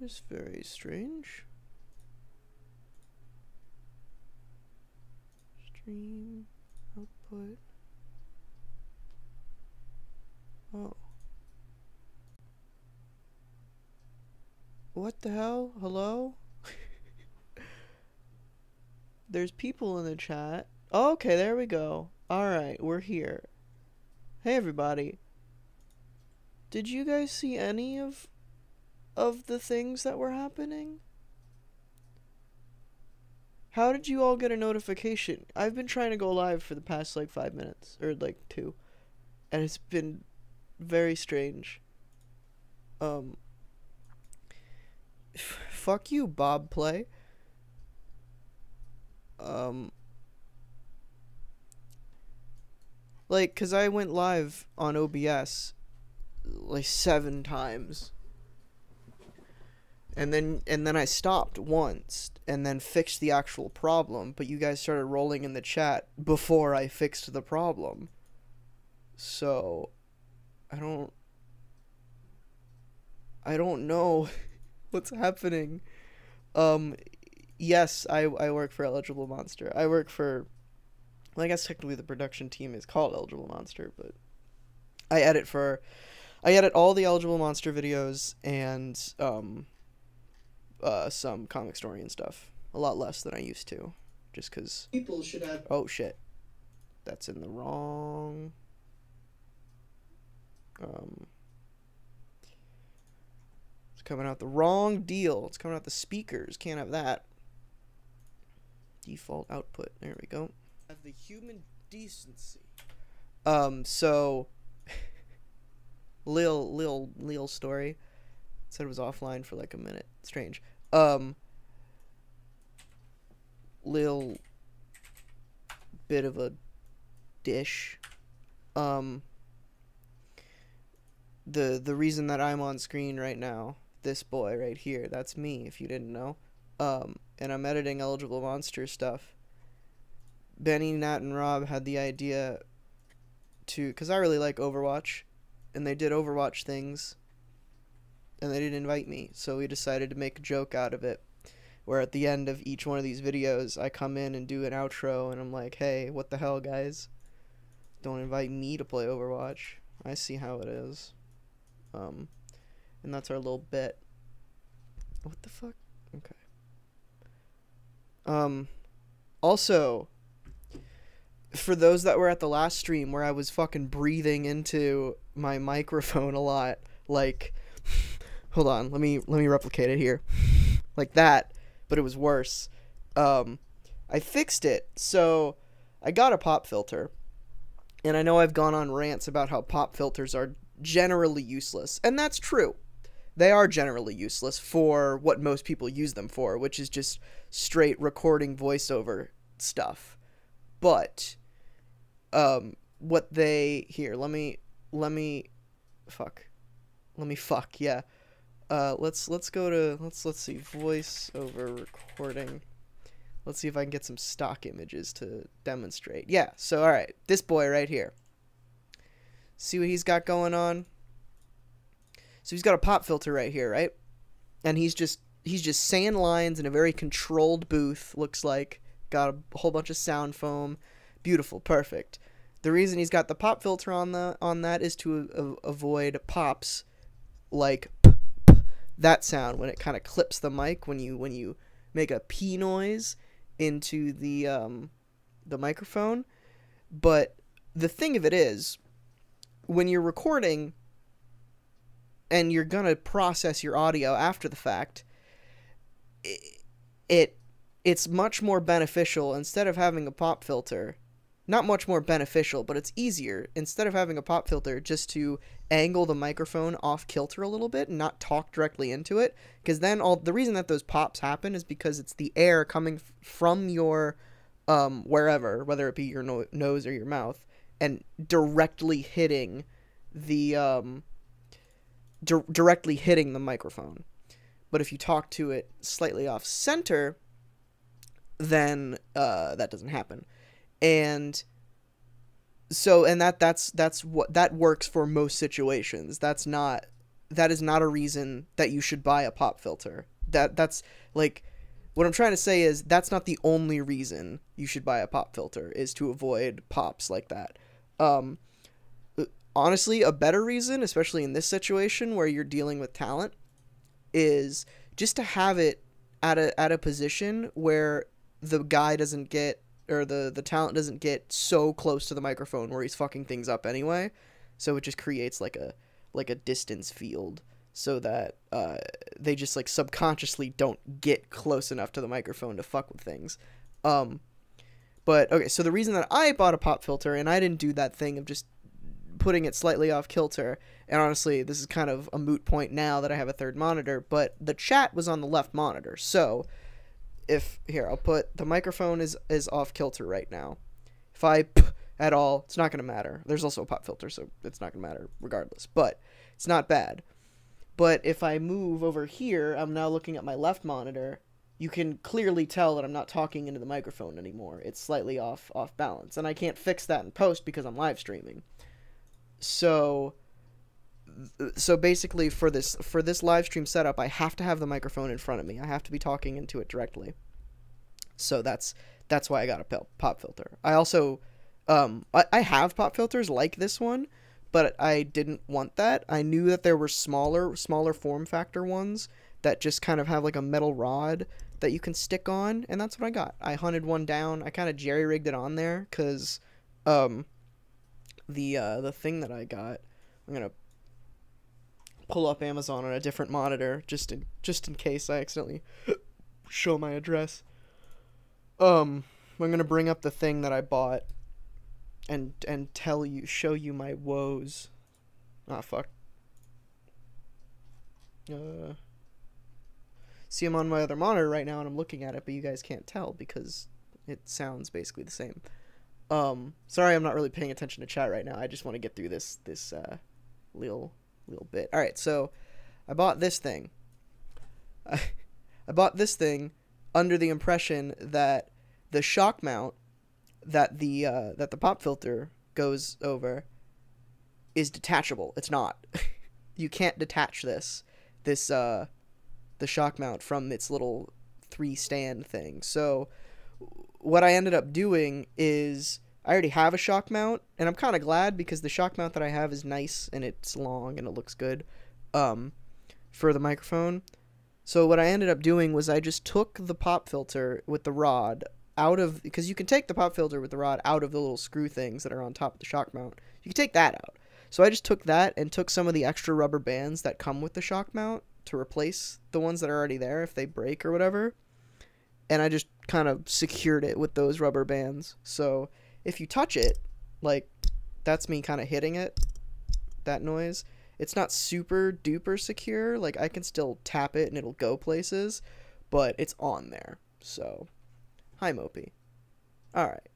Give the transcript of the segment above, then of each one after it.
It's very strange. Stream output. Oh. What the hell? Hello? There's people in the chat. Oh, okay, there we go. Alright, we're here. Hey everybody. Did you guys see any of the things that were happening? How did you all get a notification? I've been trying to go live for the past like 5 minutes, or like 2, and it's been very strange. Fuck you, Bob Play. Like, cause I went live on OBS like 7 times. And then I stopped once and then fixed the actual problem, but you guys started rolling in the chat before I fixed the problem. So I don't know what's happening. Yes, I work for Eligible Monster. I work for, well, I guess technically the production team is called Eligible Monster, but I edit all the Eligible Monster videos and some Comicstorian stuff. A lot less than I used to, just because people should have. Oh shit, that's in the wrong. It's coming out the wrong deal. It's coming out the speakers. Can't have that. Default output. There we go. Have the human decency. So Lil story. Said it was offline for like a minute. Strange. Lil bit of a dish. The reason that I'm on screen right now, this boy right here, that's me, if you didn't know. And I'm editing Eligible Monster stuff. Benny, Nat, and Rob had the idea to, because I really like Overwatch, and they did Overwatch things, and they didn't invite me, so we decided to make a joke out of it, where at the end of each one of these videos, I come in and do an outro, and I'm like, hey, what the hell, guys? Don't invite me to play Overwatch. I see how it is. And that's our little bit. What the fuck? Okay. Also, for those that were at the last stream where I was fucking breathing into my microphone a lot, like, hold on, let me replicate it here. Like that, but it was worse. I fixed it, so I got a pop filter. And I know I've gone on rants about how pop filters are generally useless, and that's true. They are generally useless for what most people use them for, which is just straight recording voiceover stuff. But what they here, let me yeah. Let's go to let's see, voiceover recording. Let's see if I can get some stock images to demonstrate. Yeah, so alright, this boy right here. See what he's got going on? So he's got a pop filter right here, right? And he's just saying lines in a very controlled booth, looks like. Got a whole bunch of sound foam. Beautiful, perfect. The reason he's got the pop filter on that is to avoid pops like that sound when it kind of clips the mic when you make a P noise into the microphone. But the thing of it is, when you're recording and you're gonna process your audio after the fact, it's much more beneficial, instead of having a pop filter, not much more beneficial, but it's easier, instead of having a pop filter, just to angle the microphone off kilter a little bit and not talk directly into it, because then the reason that those pops happen is because it's the air coming from your wherever, whether it be your nose or your mouth, and directly hitting the directly hitting the microphone. But if you talk to it slightly off center, then that doesn't happen. And so, and that's what that works for most situations. That's not that is not a reason that you should buy a pop filter. That's like, what I'm trying to say is that's not the only reason you should buy a pop filter, is to avoid pops like that. Um, Honestly, a better reason, especially in this situation where you're dealing with talent, is just to have it at a position where the guy doesn't get, or the talent doesn't get so close to the microphone where he's fucking things up anyway. So it just creates like a distance field, so that they just like subconsciously don't get close enough to the microphone to fuck with things. But okay, so the reason that I bought a pop filter, and I didn't do that thing of just putting it slightly off kilter, and honestly this is kind of a moot point now that I have a third monitor, but the chat was on the left monitor. So if, here, I'll put, the microphone is off kilter right now. If I at all, it's not going to matter. There's also a pop filter, so it's not going to matter regardless, but it's not bad. But if I move over here, I'm now looking at my left monitor, you can clearly tell that I'm not talking into the microphone anymore. It's slightly off balance, and I can't fix that in post because I'm live streaming. So basically for this live stream setup, I have to have the microphone in front of me. I have to be talking into it directly. So that's why I got a pop filter. I also I have pop filters like this one, but I didn't want that. I knew that there were smaller form factor ones that just kind of have like a metal rod that you can stick on, and that's what I got. I hunted one down. I kind of jerry-rigged it on there because the thing that I got, I'm gonna pull up Amazon on a different monitor just in case I accidentally show my address. I'm gonna bring up the thing that I bought and show you my woes. Ah, fuck. See, I'm on my other monitor right now and I'm looking at it, but you guys can't tell because it sounds basically the same. Sorry, I'm not really paying attention to chat right now. I just want to get through this little bit. All right, so I bought this thing. I bought this thing under the impression that the shock mount that the pop filter goes over is detachable. It's not. You can't detach the shock mount from its little 3-stand thing. So what I ended up doing is, I already have a shock mount, and I'm kind of glad because the shock mount that I have is nice and it's long and it looks good for the microphone. So what I ended up doing was I just took the pop filter with the rod out of, because you can take the pop filter with the rod out of the little screw things that are on top of the shock mount. You can take that out. So I just took that and took some of the extra rubber bands that come with the shock mount to replace the ones that are already there if they break or whatever. And I just kind of secured it with those rubber bands. So if you touch it, like, that's me kind of hitting it, that noise. It's not super duper secure. Like, I can still tap it and it'll go places, but it's on there. So, hi Mopey. All right,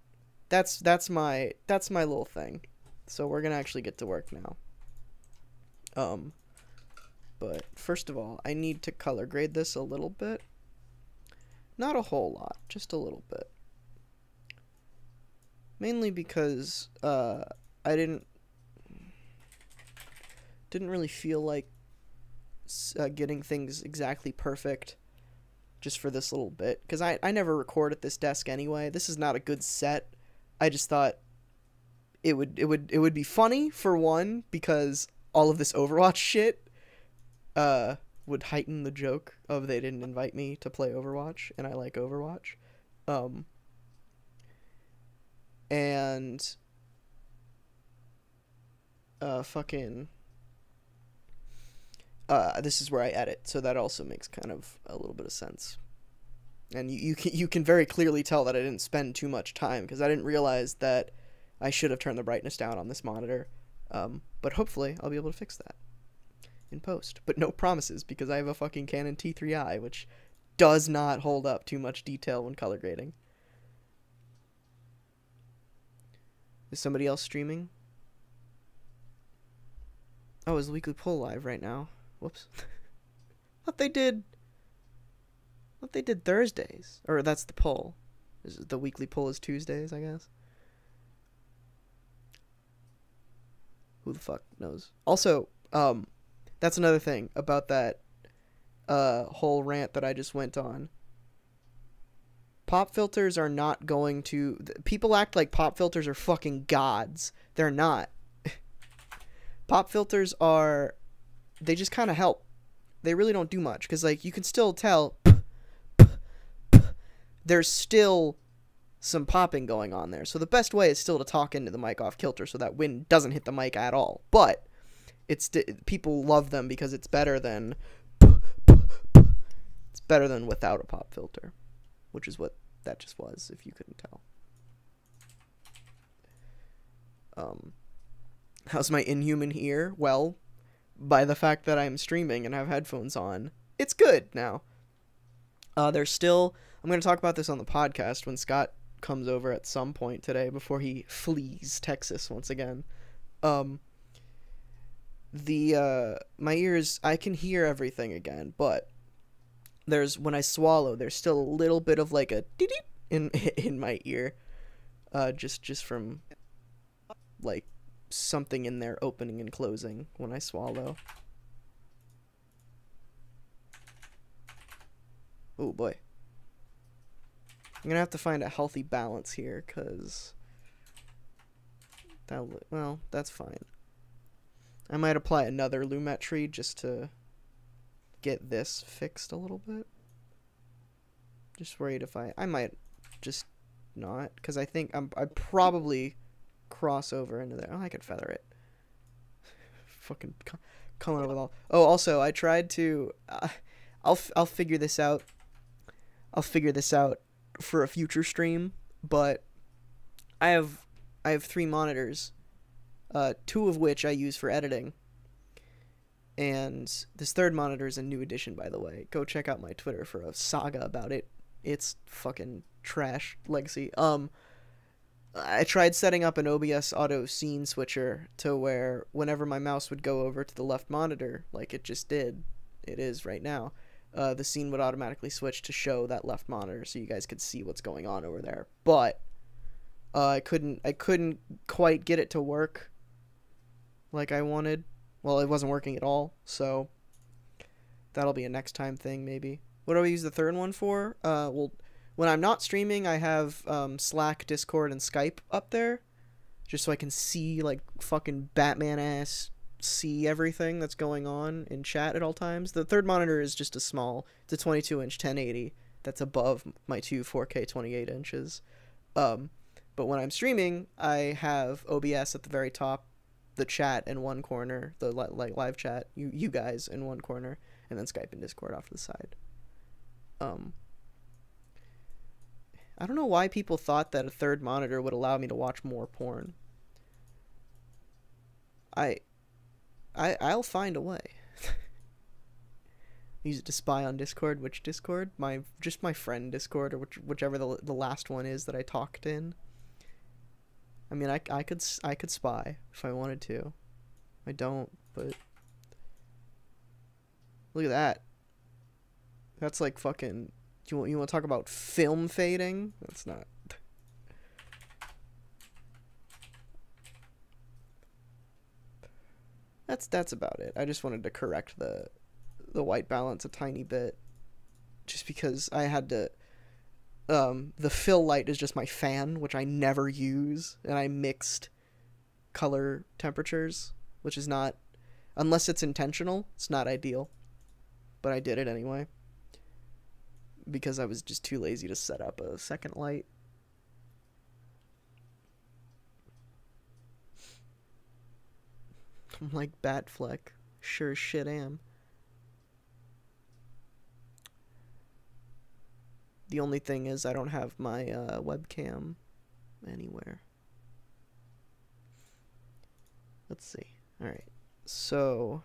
that's my little thing. So we're gonna actually get to work now. But first of all, I need to color grade this a little bit. Not a whole lot, just a little bit. Mainly because I didn't really feel like getting things exactly perfect just for this little bit, because I never record at this desk anyway. This is not a good set. I just thought it would be funny, for one, because all of this Overwatch shit would heighten the joke of they didn't invite me to play Overwatch, and I like Overwatch. And this is where I edit, so that also makes kind of a little bit of sense. And you can very clearly tell that I didn't spend too much time, because I didn't realize that I should have turned the brightness down on this monitor. But hopefully I'll be able to fix that in post. But no promises, because I have a fucking Canon T3i, which does not hold up too much detail when color grading. Is somebody else streaming? Oh, is the weekly poll live right now? Whoops. Thought they did Thursdays. Or that's the poll. The weekly poll is Tuesdays, I guess. Who the fuck knows? Also, That's another thing about that whole rant that I just went on. Pop filters are not going to... People act like pop filters are fucking gods. They're not. Pop filters are... They just kind of help. They really don't do much. Because, like, you can still tell... There's still some popping going on there. So the best way is still to talk into the mic off kilter so that wind doesn't hit the mic at all. But people love them because it's better than... It's better than without a pop filter. Which is what that just was, if you couldn't tell. How's my inhuman ear? Well, by the fact that I'm streaming and have headphones on, it's good now. There's still... I'm going to talk about this on the podcast when Scott comes over at some point today before he flees Texas once again. My ears, I can hear everything again, but when I swallow, there's still a little bit of like a dee-dee in my ear, just from like something in there opening and closing when I swallow. Oh boy. I'm gonna have to find a healthy balance here, cause that's fine. I might apply another Lumetri just to get this fixed a little bit. Just worried if I might just not, because I think I probably cross over into there. Oh, I could feather it. Fucking coming over with all. Oh, also I tried to. I'll figure this out. I'll figure this out for a future stream, but I have 3 monitors, 2 of which I use for editing, and this third monitor is a new addition, by the way. Go check out my Twitter for a saga about it. It's fucking trash legacy. I tried setting up an OBS auto scene switcher to where whenever my mouse would go over to the left monitor, like it just did, it is right now, the scene would automatically switch to show that left monitor so you guys could see what's going on over there. But I couldn't quite get it to work like I wanted. Well, it wasn't working at all, so that'll be a next time thing maybe. What do I use the third one for? Well, when I'm not streaming, I have Slack, Discord, and Skype up there, just so I can see, like, fucking Batman-ass see everything that's going on in chat at all times. The third monitor is just it's a 22-inch 1080 that's above my two 4K 28 inches. But when I'm streaming, I have OBS at the very top, the chat in one corner, the like live chat, you guys in one corner, and then Skype and Discord off to the side. I don't know why people thought that a third monitor would allow me to watch more porn. I'll find a way. Use it to spy on Discord. Which Discord? My friend Discord, or whichever the last one is that I talked in. I mean, I could spy if I wanted to. I don't, but look at that. That's like fucking. You want to talk about film fading? That's not. That's about it. I just wanted to correct the white balance a tiny bit, just because I had to. The fill light is just my fan, which I never use, and I mixed color temperatures, which is not, unless it's intentional, it's not ideal. But I did it anyway, because I was just too lazy to set up a second light. I'm like Batfleck. Sure as shit am. The only thing is I don't have my webcam anywhere. Let's see. Alright. So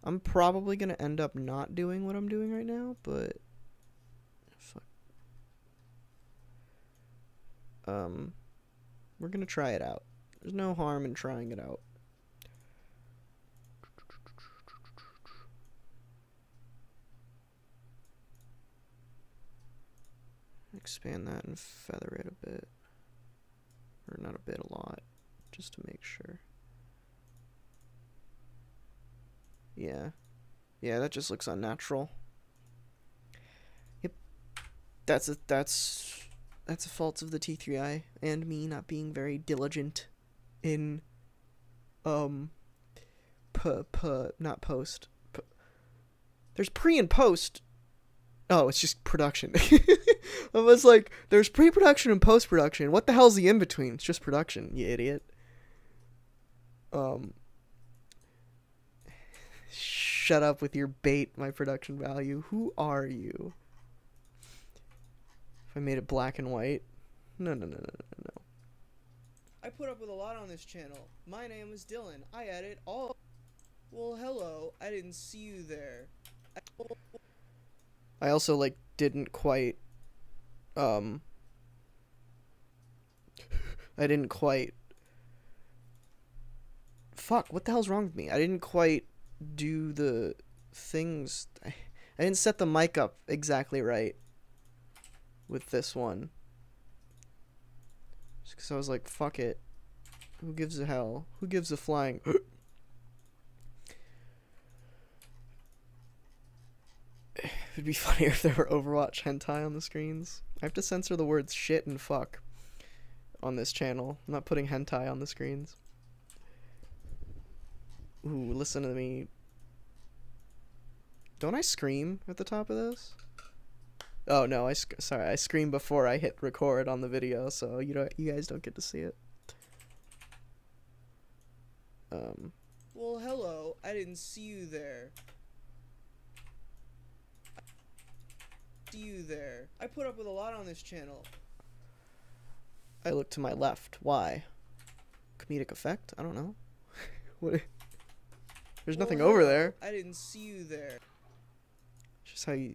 I'm probably going to end up not doing what I'm doing right now, but fuck. We're going to try it out. There's no harm in trying it out. Expand that and feather it a bit. Or not a bit, a lot. Just to make sure. Yeah. Yeah, that just looks unnatural. Yep. That's a fault of the T3i and me not being very diligent in not post. There's pre and post. Oh, it's just production. I was like, there's pre-production and post-production. What the hell's the in-between? It's just production, you idiot. Shut up with your bait, my production value. Who are you? If I made it black and white. No. I put up with a lot on this channel. My name is Dylan. I edit all... Well, hello. I didn't see you there. I also, like, didn't quite, I didn't quite, fuck, what the hell's wrong with me? I didn't quite do the things, I didn't set the mic up exactly right with this one. Just because I was like, fuck it. Who gives a hell? Who gives a flying... It'd be funnier if there were Overwatch hentai on the screens. I have to censor the words shit and fuck on this channel. I'm not putting hentai on the screens. Ooh, listen to me. Don't I scream at the top of this? Oh no, sorry, I screamed before I hit record on the video, so you guys don't get to see it. Well, hello. I didn't see you there. You there. I put up with a lot on this channel. I look to my left. Why? Comedic effect? I don't know. What? There's nothing over there. I didn't see you there. Just how you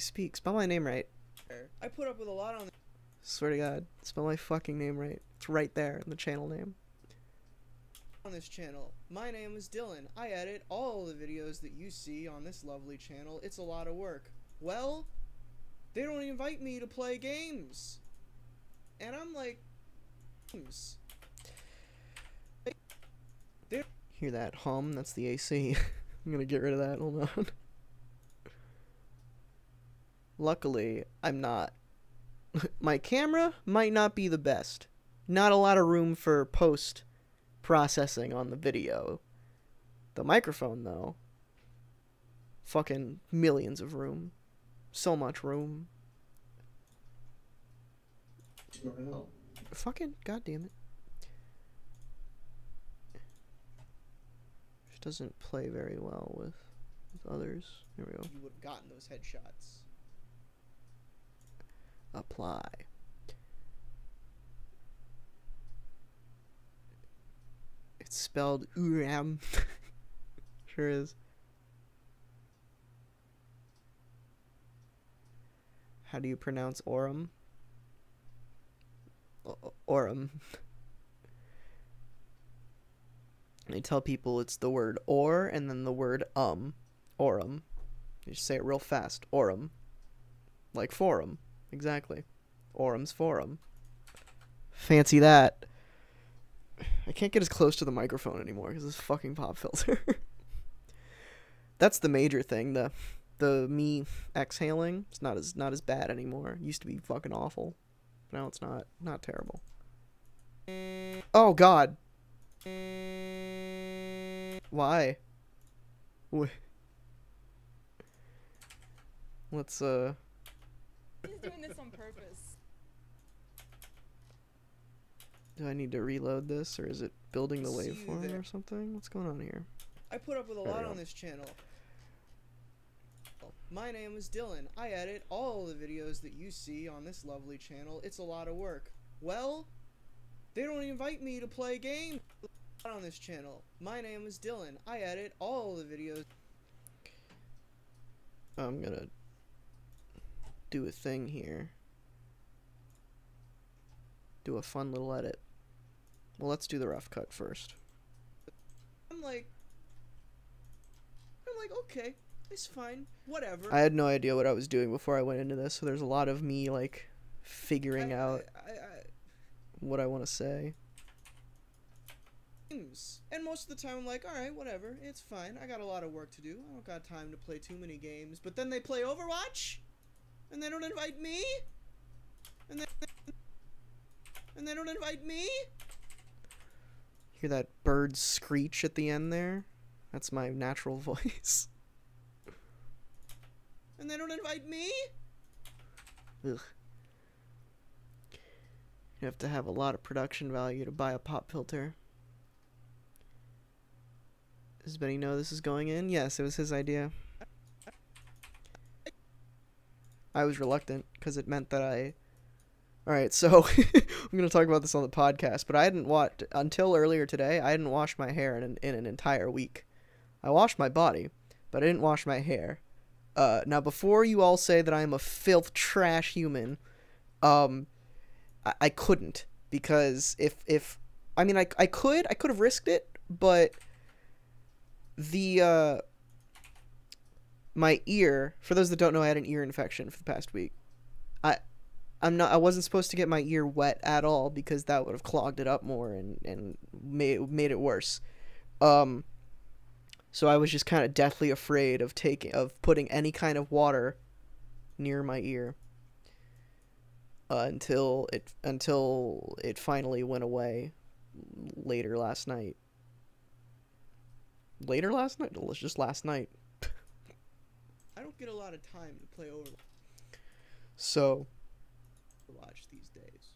speak. Spell my name right. I put up with a lot on. Swear to God, spell my fucking name right. It's right there in the channel name. On this channel. My name is Dylan. I edit all the videos that you see on this lovely channel. It's a lot of work. Well, they don't invite me to play games. And I'm like, games. Hear that hum? That's the AC. I'm gonna get rid of that. Hold on. Luckily, I'm not. My camera might not be the best. Not a lot of room for post processing on the video. The microphone, though, fucking millions of room. So much room. Fucking goddamn it. Which doesn't play very well with others. Here we go. You would have gotten those headshots. Apply. It's spelled Uram. Sure is. How do you pronounce Orem? Orem. They tell people it's the word or and then the word Orem. You just say it real fast. Orem. Like forum. Exactly. Orem's forum. Fancy that. I can't get as close to the microphone anymore because this fucking pop filter. That's the major thing. The me exhaling, it's not as bad anymore. It used to be fucking awful. Now it's not terrible. Oh God. Why? Let's He's doing this on purpose. Do I need to reload this, or is it building the See you waveform there. or something? What's going on here? I put up with a There we lot go. on this channel. My name is Dylan. I edit all the videos that you see on this lovely channel. It's a lot of work. Well, they don't invite me to play games on this channel. My name is Dylan. I edit all the videos. I'm gonna do a thing here. Do a fun little edit. Well, let's do the rough cut first. I'm like, okay, it's fine, whatever. I had no idea what I was doing before I went into this, so there's a lot of me, like, figuring out what I want to say. games. And most of the time I'm like, alright, whatever, it's fine. I got a lot of work to do. I don't got time to play too many games. But then they play Overwatch, and they don't invite me, and they don't invite me. Hear that bird screech at the end there? That's my natural voice. And they don't invite me? Ugh. You have to have a lot of production value to buy a pop filter. Does Benny know this is going in? Yes, it was his idea. I was reluctant because it meant that I... Alright, so I'm going to talk about this on the podcast, but I hadn't watched... Until earlier today, I hadn't washed my hair in an entire week. I washed my body, but I didn't wash my hair. Now, before you all say that I'm a filth trash human, I couldn't, because if I mean, I could have risked it, but my ear, for those that don't know, I had an ear infection for the past week. I wasn't supposed to get my ear wet at all, because that would have clogged it up more and made it worse. So I was just kind of deathly afraid of putting any kind of water near my ear. Until it finally went away later last night. Later last night? It was just last night. I don't get a lot of time to play Overwatch these days.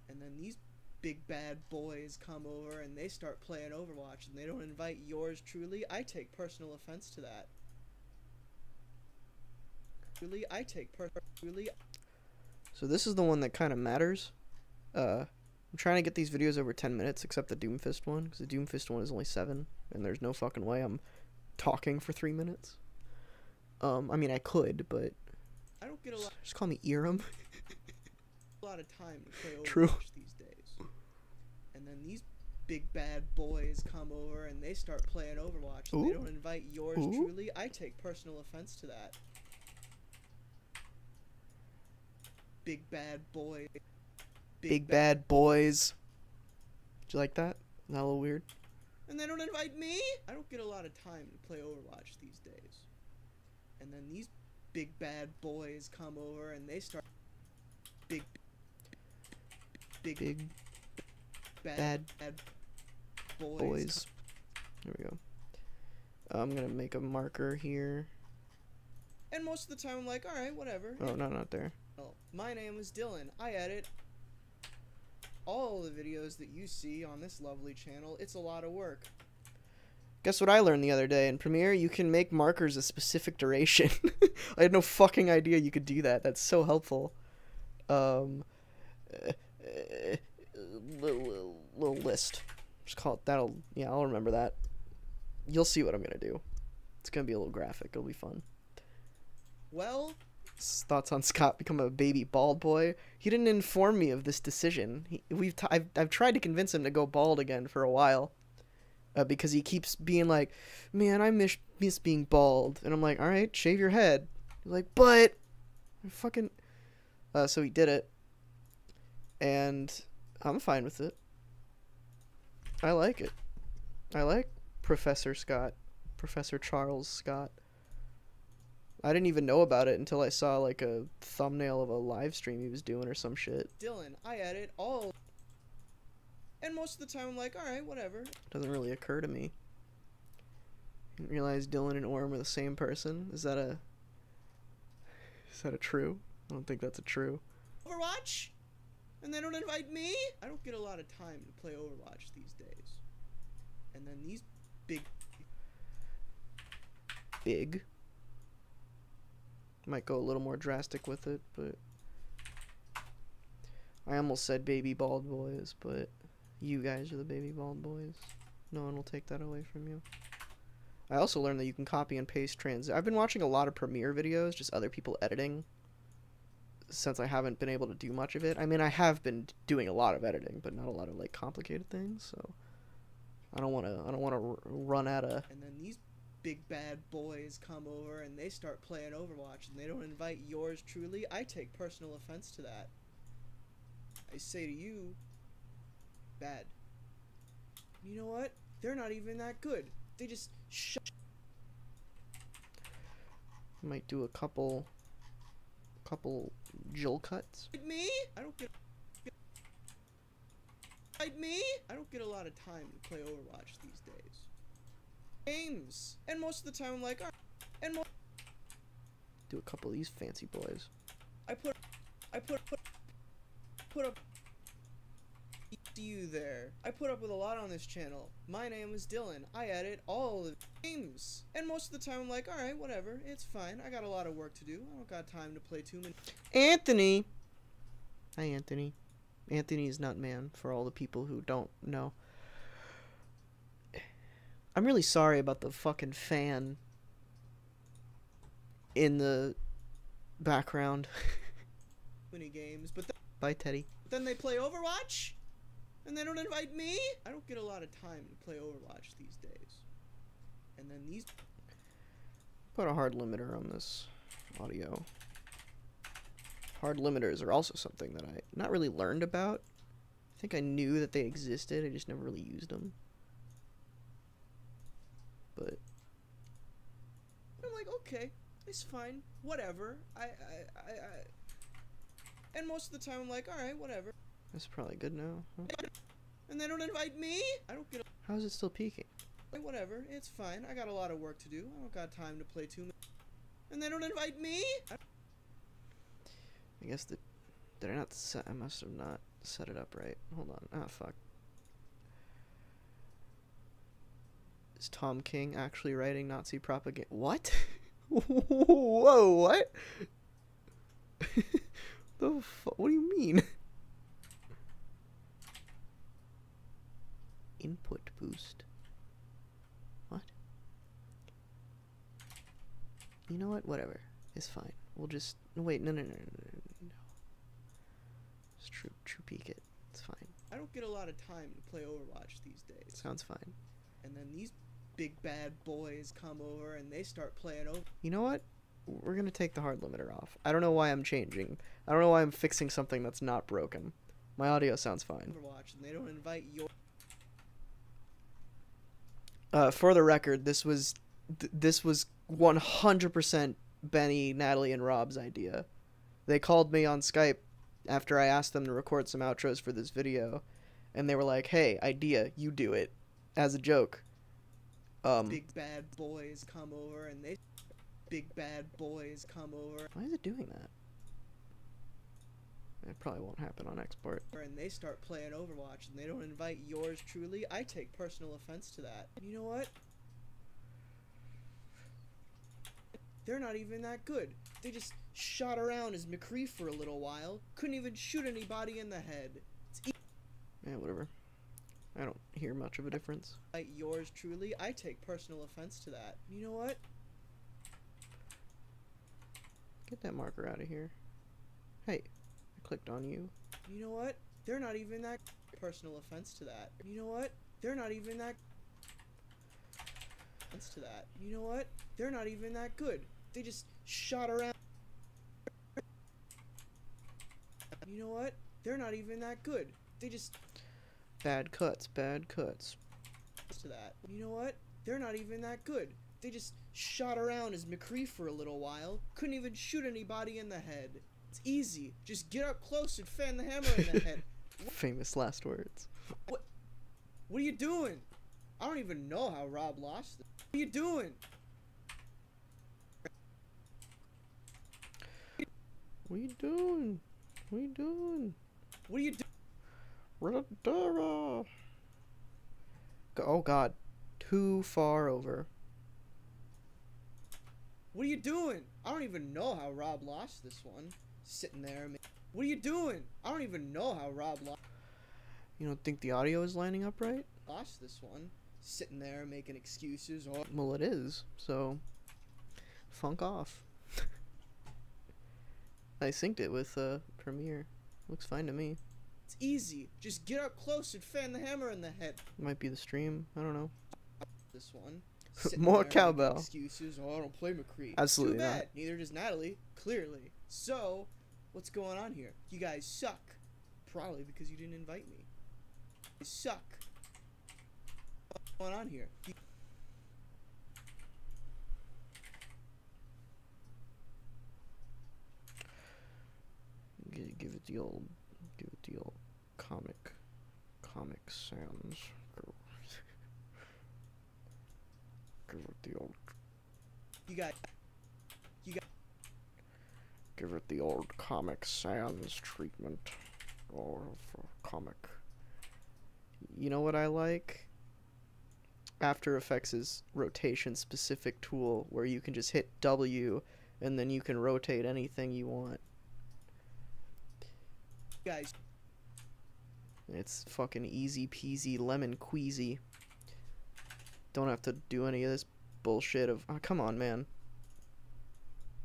And then these big bad boys come over and they start playing Overwatch and they don't invite yours truly. I take personal offense to that. So this is the one that kind of matters. I'm trying to get these videos over 10 minutes, except the Doomfist one, because the Doomfist one is only 7, and there's no fucking way I'm talking for 3 minutes. I mean, I could, but... I don't get a lot... Just call me Eram. a lot of time to play Overwatch True. These days. And then these big bad boys come over and they start playing Overwatch. And they don't invite yours truly. I take personal offense to that. Big bad boy. Big bad boys. Did you like that? Isn't that a little weird? And they don't invite me? I don't get a lot of time to play Overwatch these days. And then these big bad boys come over and they start... Big bad boys. There we go. I'm gonna make a marker here. And most of the time I'm like, alright, whatever. Oh, no, not there. My name is Dylan. I edit all the videos that you see on this lovely channel. It's a lot of work. Guess what I learned the other day? In Premiere, you can make markers a specific duration. I had no fucking idea you could do that. That's so helpful. Little list. Just call it, yeah, I'll remember that. You'll see what I'm gonna do. It's gonna be a little graphic. It'll be fun. Well... Thoughts on Scott become a baby bald boy? He didn't inform me of this decision. I've tried to convince him to go bald again for a while, because he keeps being like, "Man, I miss being bald," and I'm like, "All right, shave your head." He's like, "But, fucking," so he did it, and I'm fine with it. I like it. I like Professor Charles Scott. I didn't even know about it until I saw, like, a thumbnail of a live stream he was doing or some shit. Dylan, I edit all... And most of the time I'm like, alright, whatever. Doesn't really occur to me. Didn't realize Dylan and Orm are the same person. Is that a true? I don't think that's a true. Overwatch? And they don't invite me? I don't get a lot of time to play Overwatch these days. And then these big... Might go a little more drastic with it, but... I almost said baby bald boys, but you guys are the baby bald boys. No one will take that away from you. I also learned that you can copy and paste I've been watching a lot of Premiere videos, just other people editing, since I haven't been able to do much of it. I mean, I have been doing a lot of editing, but not a lot of, like, complicated things, so... I don't want to run out of... And then these big bad boys come over and they start playing Overwatch and they don't invite yours truly. I take personal offense to that. I say to you, bad. You know what? They're not even that good. They just Might do a couple Jill cuts. me? I don't get me? I don't get a lot of time to play Overwatch these days. Games. And most of the time I'm like, alright. And Do a couple of these fancy boys. I put up you there. I put up with a lot on this channel. My name is Dylan. I edit all the games. And most of the time I'm like, alright, whatever, it's fine. I got a lot of work to do. I don't got time to play too many. Anthony! Hi, Anthony. Anthony's Nutman, for all the people who don't know. I'm really sorry about the fucking fan in the background. Many games, but Bye, Teddy. then they play Overwatch? And they don't invite me? I don't get a lot of time to play Overwatch these days. And then these... Put a hard limiter on this audio. Hard limiters are also something that I not really learned about. I think I knew that they existed, I just never really used them. But I'm like, okay, it's fine, whatever. And most of the time I'm like, alright, whatever. that's probably good now. Huh? And they don't invite me? I don't get How is it still peaking? whatever, it's fine. I got a lot of work to do. I don't got time to play too much. And they don't invite me? I guess did I not set? I must have not set it up right. Hold on. Ah, fuck. Is Tom King actually writing Nazi propaganda? What? Whoa! What? The fuck? What do you mean? Input boost. What? You know what? Whatever. It's fine. We'll just wait. No. Just true peek it. It's fine. I don't get a lot of time to play Overwatch these days. Sounds fine. And then these big bad boys come over and they start playing over. You know what? We're gonna take the hard limiter off. I don't know why I'm changing. I don't know why I'm fixing something that's not broken. My audio sounds fine. Overwatch and they don't invite your... For the record, this was 100% Benny, Natalie, and Rob's idea. They called me on Skype after I asked them to record some outros for this video, and they were like, "Hey, idea, you do it," as a joke. Big bad boys come over and they... Big bad boys come over Why is it doing that? It probably won't happen on export. and they start playing Overwatch and they don't invite yours truly. I take personal offense to that. And you know what? They're not even that good. They just shot around as McCree for a little while. Couldn't even shoot anybody in the head. Yeah, whatever. I don't hear much of a difference. Like yours truly. I take personal offense to that. You know what? Get that marker out of here. Hey, I clicked on you. You know what? They're not even that... Personal offense to that. You know what? They're not even that... Offense to that. You know what? They're not even that good. They just shot around... You know what? They're not even that good. They just... Bad cuts, bad cuts. To that. You know what? They're not even that good. They just shot around as McCree for a little while. Couldn't even shoot anybody in the head. It's easy. Just get up close and fan the hammer in the head. Famous last words. What are you doing? I don't even know how Rob lost this. What are you doing? What are you doing? What are you doing? What are you doing? Radara. Oh god. Too far over. What are you doing? I don't even know how Rob lost this one. Sitting there. What are you doing? I don't even know how Rob You don't think the audio is lining up right? lost this one. Sitting there making excuses. Oh, Well, it is, so funk off. I synced it with Premiere. Looks fine to me. it's easy. Just get up close and fan the hammer in the head. Might be the stream. I don't know. This one. More there making cowbell. Excuses. Oh, I don't play McCree. Absolutely Too bad. not. Neither does Natalie. Clearly. So, what's going on here? You guys suck. Probably because you didn't invite me. You suck. going on here? Give it the old comic sounds. Give it the old. You got. Give it the old Comic Sans treatment. Or for comic. You know what I like? After Effects' rotation specific tool where you can just hit W and then you can rotate anything you want. Guys. It's fucking easy peasy lemon queasy. Don't have to do any of this bullshit of, oh, come on, man.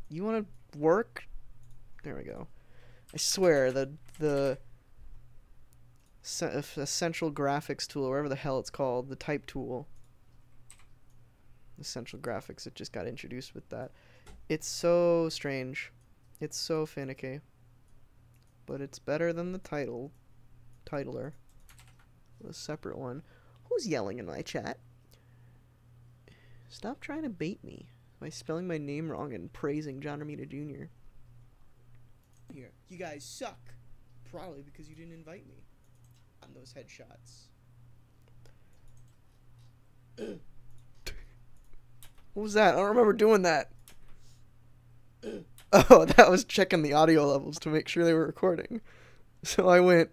You want to work? There we go. I swear the Essential Graphics tool, or whatever the hell it's called, the type tool. Essential Graphics, it just got introduced with that. It's so strange. It's so finicky. But it's better than the titler. A separate one. Who's yelling in my chat? Stop trying to bait me by spelling my name wrong and praising John Romita Jr. Here, you guys suck. Probably because you didn't invite me on those headshots. What was that? I don't remember doing that. Oh, that was checking the audio levels to make sure they were recording. So I went,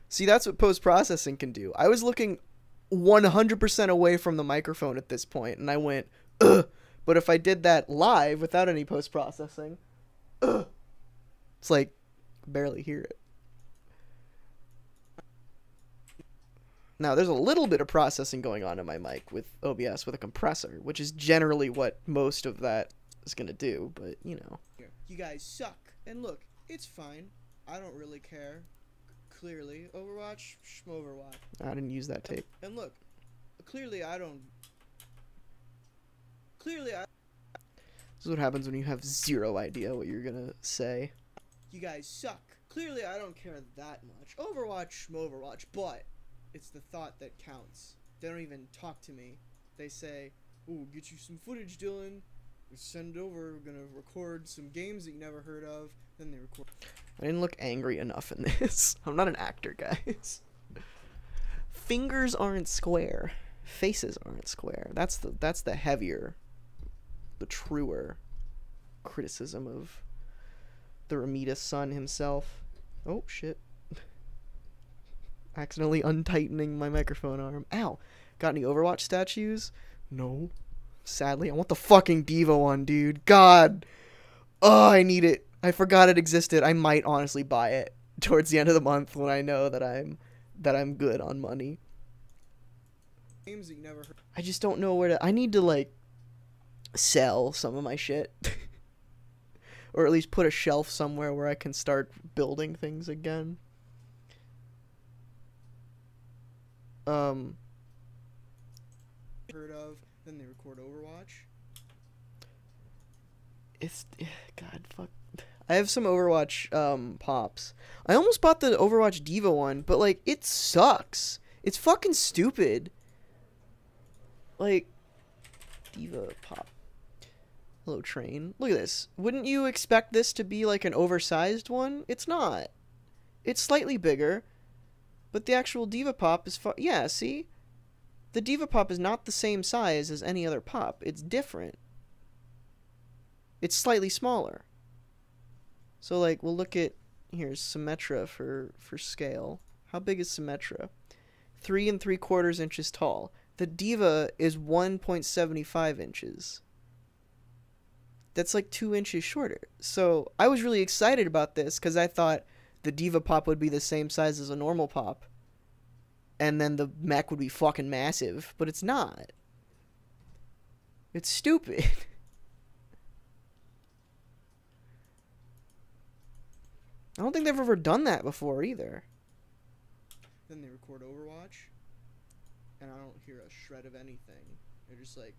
See, that's what post-processing can do. I was looking 100% away from the microphone at this point, and I went, but if I did that live without any post-processing, it's like, barely hear it. Now, there's a little bit of processing going on in my mic with OBS with a compressor, which is generally what most of that is going to do, but, you know. You guys suck. And look, it's fine. I don't really care. Clearly. Overwatch, schmoverwatch. I didn't use that tape. And look, clearly I don't... Clearly I... This is what happens when you have zero idea what you're going to say. You guys suck. Clearly I don't care that much. Overwatch, schmoverwatch, but... it's the thought that counts. They don't even talk to me. They say, ooh, get you some footage, Dylan. We send it over. We're going to record some games that you never heard of. Then they record. I didn't look angry enough in this. I'm not an actor, guys. Fingers aren't square. Faces aren't square. That's the heavier, the truer criticism of the Romita son himself. Oh, shit. Accidentally untightening my microphone arm. Ow. Got any Overwatch statues? No. Sadly, I want the fucking Diva one, dude. God. Oh, I need it. I forgot it existed. I might honestly buy it towards the end of the month when I know that I'm good on money. Games that you never heard. I just don't know where to... I need to, like, sell some of my shit. Or at least put a shelf somewhere where I can start building things again. Heard of, then they record Overwatch. It's... God, fuck. I have some Overwatch, pops. I almost bought the Overwatch Diva one, but, like, it sucks. It's fucking stupid. Like, Diva pop. Hello, train. Look at this. Wouldn't you expect this to be, like, an oversized one? It's not. It's slightly bigger, but the actual Diva pop is... yeah, see? The Diva pop is not the same size as any other pop. It's different. It's slightly smaller. So, like, we'll look at... Here's Symmetra for scale. How big is Symmetra? 3 3/4 inches tall. The Diva is 1.75 inches. That's like 2 inches shorter. So, I was really excited about this because I thought the Diva pop would be the same size as a normal pop. And then the mech would be fucking massive. But it's not. It's stupid. I don't think they've ever done that before either. Then they record Overwatch, and I don't hear a shred of anything. They're just like,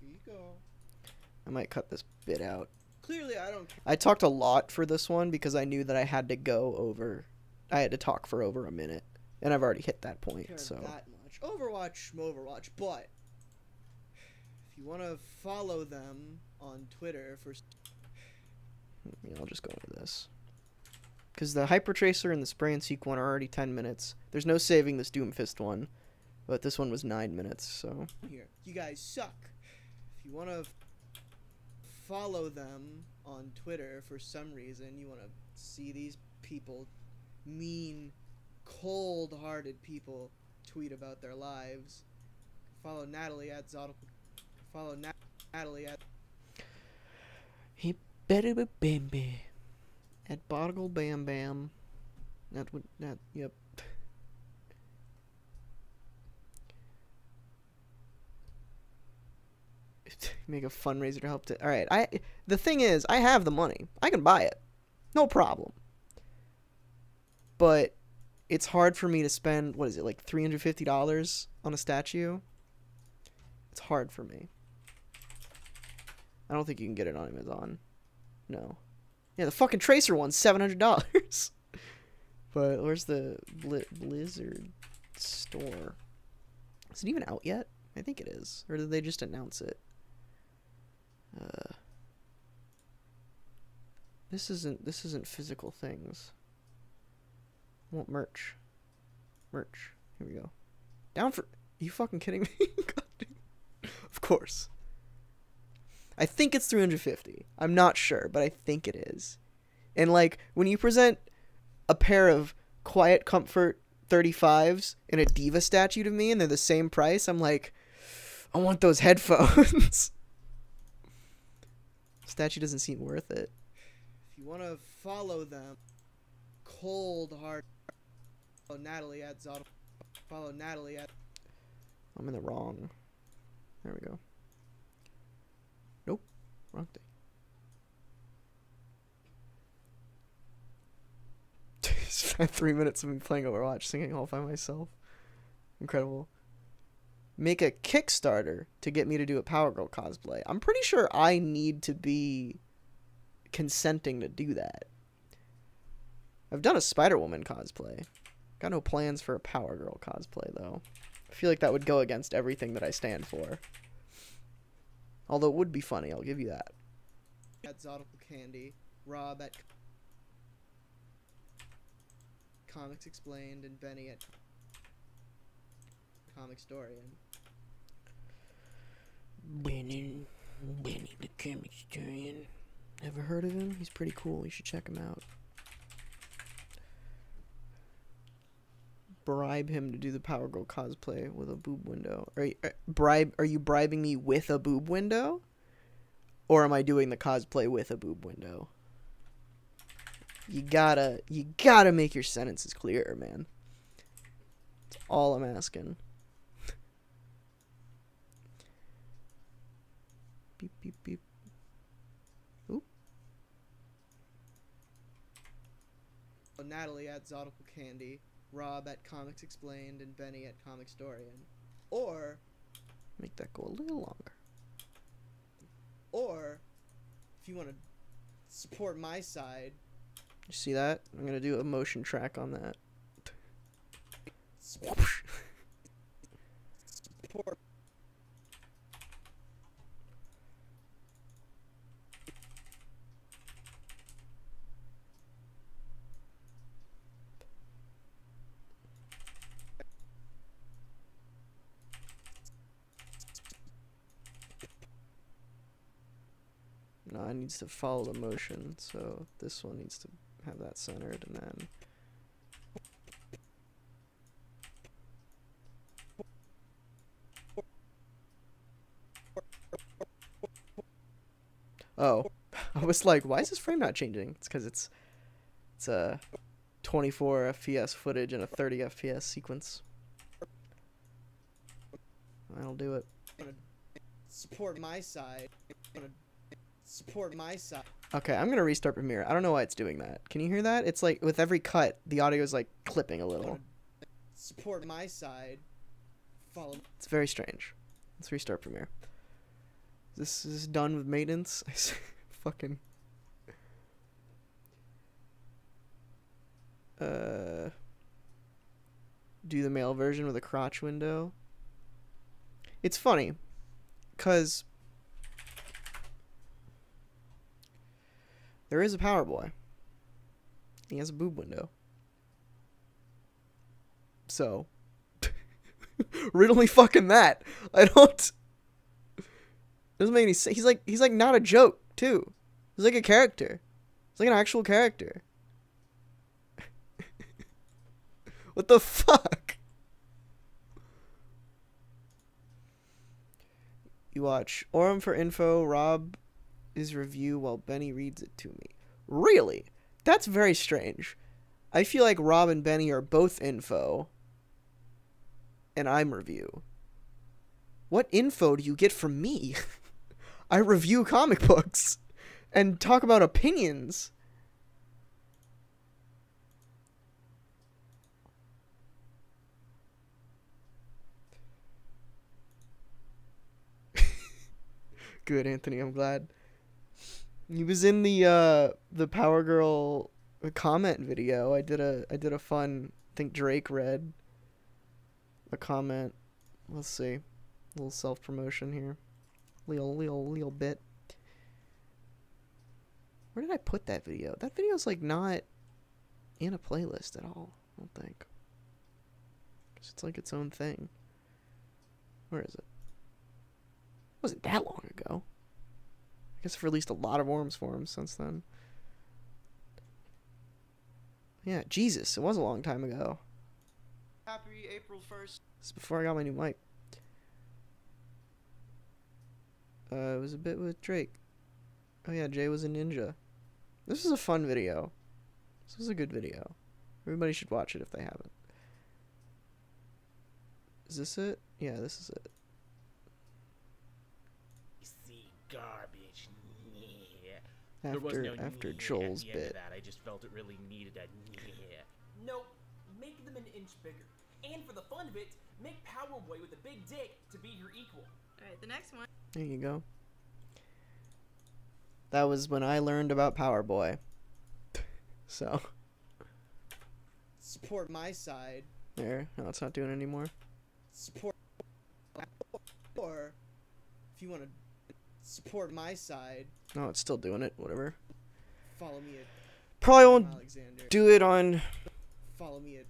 here you go. I might cut this bit out. Clearly, I don't. I talked a lot for this one because I knew that I had to go over. I had to talk for over a minute. and I've already hit that point. care So that much. Overwatch, but if you want to follow them on Twitter for I'll just go into this. Because the Hyper Tracer and the Spray and Seek one are already 10 minutes. There's no saving this Doomfist one. But this one was 9 minutes, so... Here, you guys suck. If you want to follow them on Twitter for some reason, you want to see these people, mean, cold-hearted people, tweet about their lives. Follow Natalie at Zottle. Follow Natalie at... He better be bambi. At Bottle Bam Bam. Yep. Make a fundraiser to help alright, the thing is, I have the money. I can buy it. No problem. But it's hard for me to spend, what is it, like $350 on a statue? It's hard for me. I don't think you can get it on Amazon. No. Yeah, the fucking Tracer one's $700. But where's the Blizzard store? Is it even out yet? I think it is. Or did they just announce it? This isn't physical things. I want merch. Merch. Here we go. Down for... Are you fucking kidding me? Of course. I think it's 350. I'm not sure, but I think it is. And like, when you present a pair of Quiet Comfort 35s and a Diva statue to me and they're the same price, I'm like, I want those headphones. Statue doesn't seem worth it. If you want to follow them, cold heart. Follow Natalie at Zottle. Follow Natalie at... I'm in the wrong. There we go. Nope. Wrong thing. Spent 3 minutes of me playing Overwatch, singing all by myself. Incredible. Make a Kickstarter to get me to do a Power Girl cosplay. I'm pretty sure I need to be consenting to do that. I've done a Spider-Woman cosplay. Got no plans for a Power Girl cosplay, though. I feel like that would go against everything that I stand for. Although it would be funny, I'll give you that. At Zottle Candy. Rob at Comics Explained, and Benny at Comicstorian. Benny the Comicstorian. Ever heard of him? He's pretty cool. You should check him out. Bribe him to do the Power Girl cosplay with a boob window. Are you bribing me with a boob window? Or am I doing the cosplay with a boob window? You gotta make your sentences clearer, man. That's all I'm asking. Beep, beep, beep. Oop. Natalie at Zottle Candy. Rob at Comics Explained, and Benny at Comicstorian. Or... Make that go a little longer. Or, if you want to support my side... You see that? I'm gonna do a motion track on that. Support... No, it needs to follow the motion, so this one needs to have that centered, and then... Oh, I was like, why is this frame not changing? It's because it's a 24 FPS footage and a 30 FPS sequence. I'll do it. Support my side. Support my side. Okay, I'm gonna restart Premiere. I don't know why it's doing that. Can you hear that? It's like, with every cut, the audio is like clipping a little. Support my side. Follow. It's very strange. Let's restart Premiere. This is done with maintenance. Fucking. do the male version with a crotch window. It's funny, because there is a Power Boy. He has a boob window. So, riddle me fucking that. I don't... Doesn't make any sense. He's like not a joke, too. He's like a character. He's like an actual character. What the fuck? You watch Orem for info, Rob his review while Benny reads it to me. Really? That's very strange. I feel like Rob and Benny are both info, and I'm review. What info do you get from me? I review comic books and talk about opinions. Good, Anthony. I'm glad. He was in the Power Girl comment video. I did a fun. I think Drake read a comment. Let's see, a little self promotion here. Little bit. Where did I put that video? That video's like not in a playlist at all. I don't think. 'Cause it's like its own thing. Where is it? Wasn't that long ago. I guess I've released a lot of Worms forums since then. Yeah, Jesus, it was a long time ago. Happy April 1st. This is before I got my new mic. It was a bit with Drake. Oh yeah, Jay was a ninja. This was a fun video. This was a good video. Everybody should watch it if they haven't. Is this it? Yeah, this is it. Garbage. Yeah. After Joel's bit. That. I just felt it really needed a yeah. Nope. Make them an inch bigger. And for the fun of it, make Power Boy with a big dick to be your equal. Alright, the next one. There you go. That was when I learned about Power Boy. So. Support my side. There. No, it's not doing it anymore. Support. Or if you want to support my side. No, it's still doing it. Whatever. Follow me at. Probably won't Alexander. do it on. Follow me at.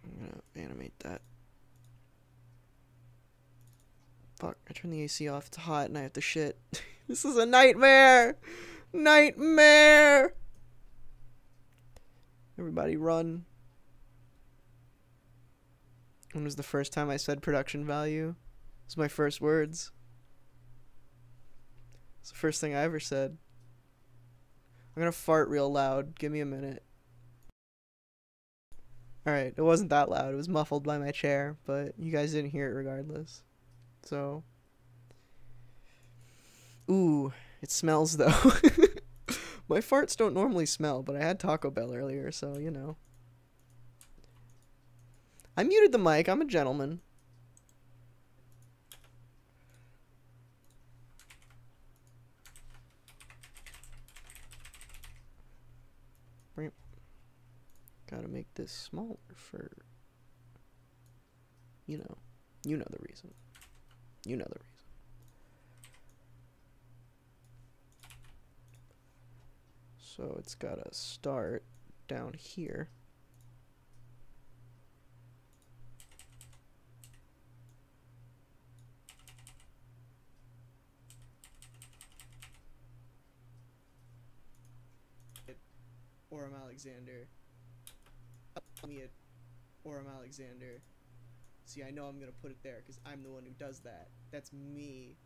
I'm gonna animate that. Fuck, I turned the AC off. It's hot and I have to shit. This is a nightmare! Nightmare! Everybody run. When was the first time I said production value? It was my first words. It's the first thing I ever said. I'm gonna fart real loud. Give me a minute. Alright, it wasn't that loud. It was muffled by my chair, but you guys didn't hear it regardless. So. Ooh, it smells though. My farts don't normally smell, but I had Taco Bell earlier, so you know. I muted the mic. I'm a gentleman. Gotta make this smaller for, you know the reason. You know the reason. So it's gotta start down here. Orem Alexander. Me at Orem Alexander. See, I know I'm gonna put it there because I'm the one who does that. That's me.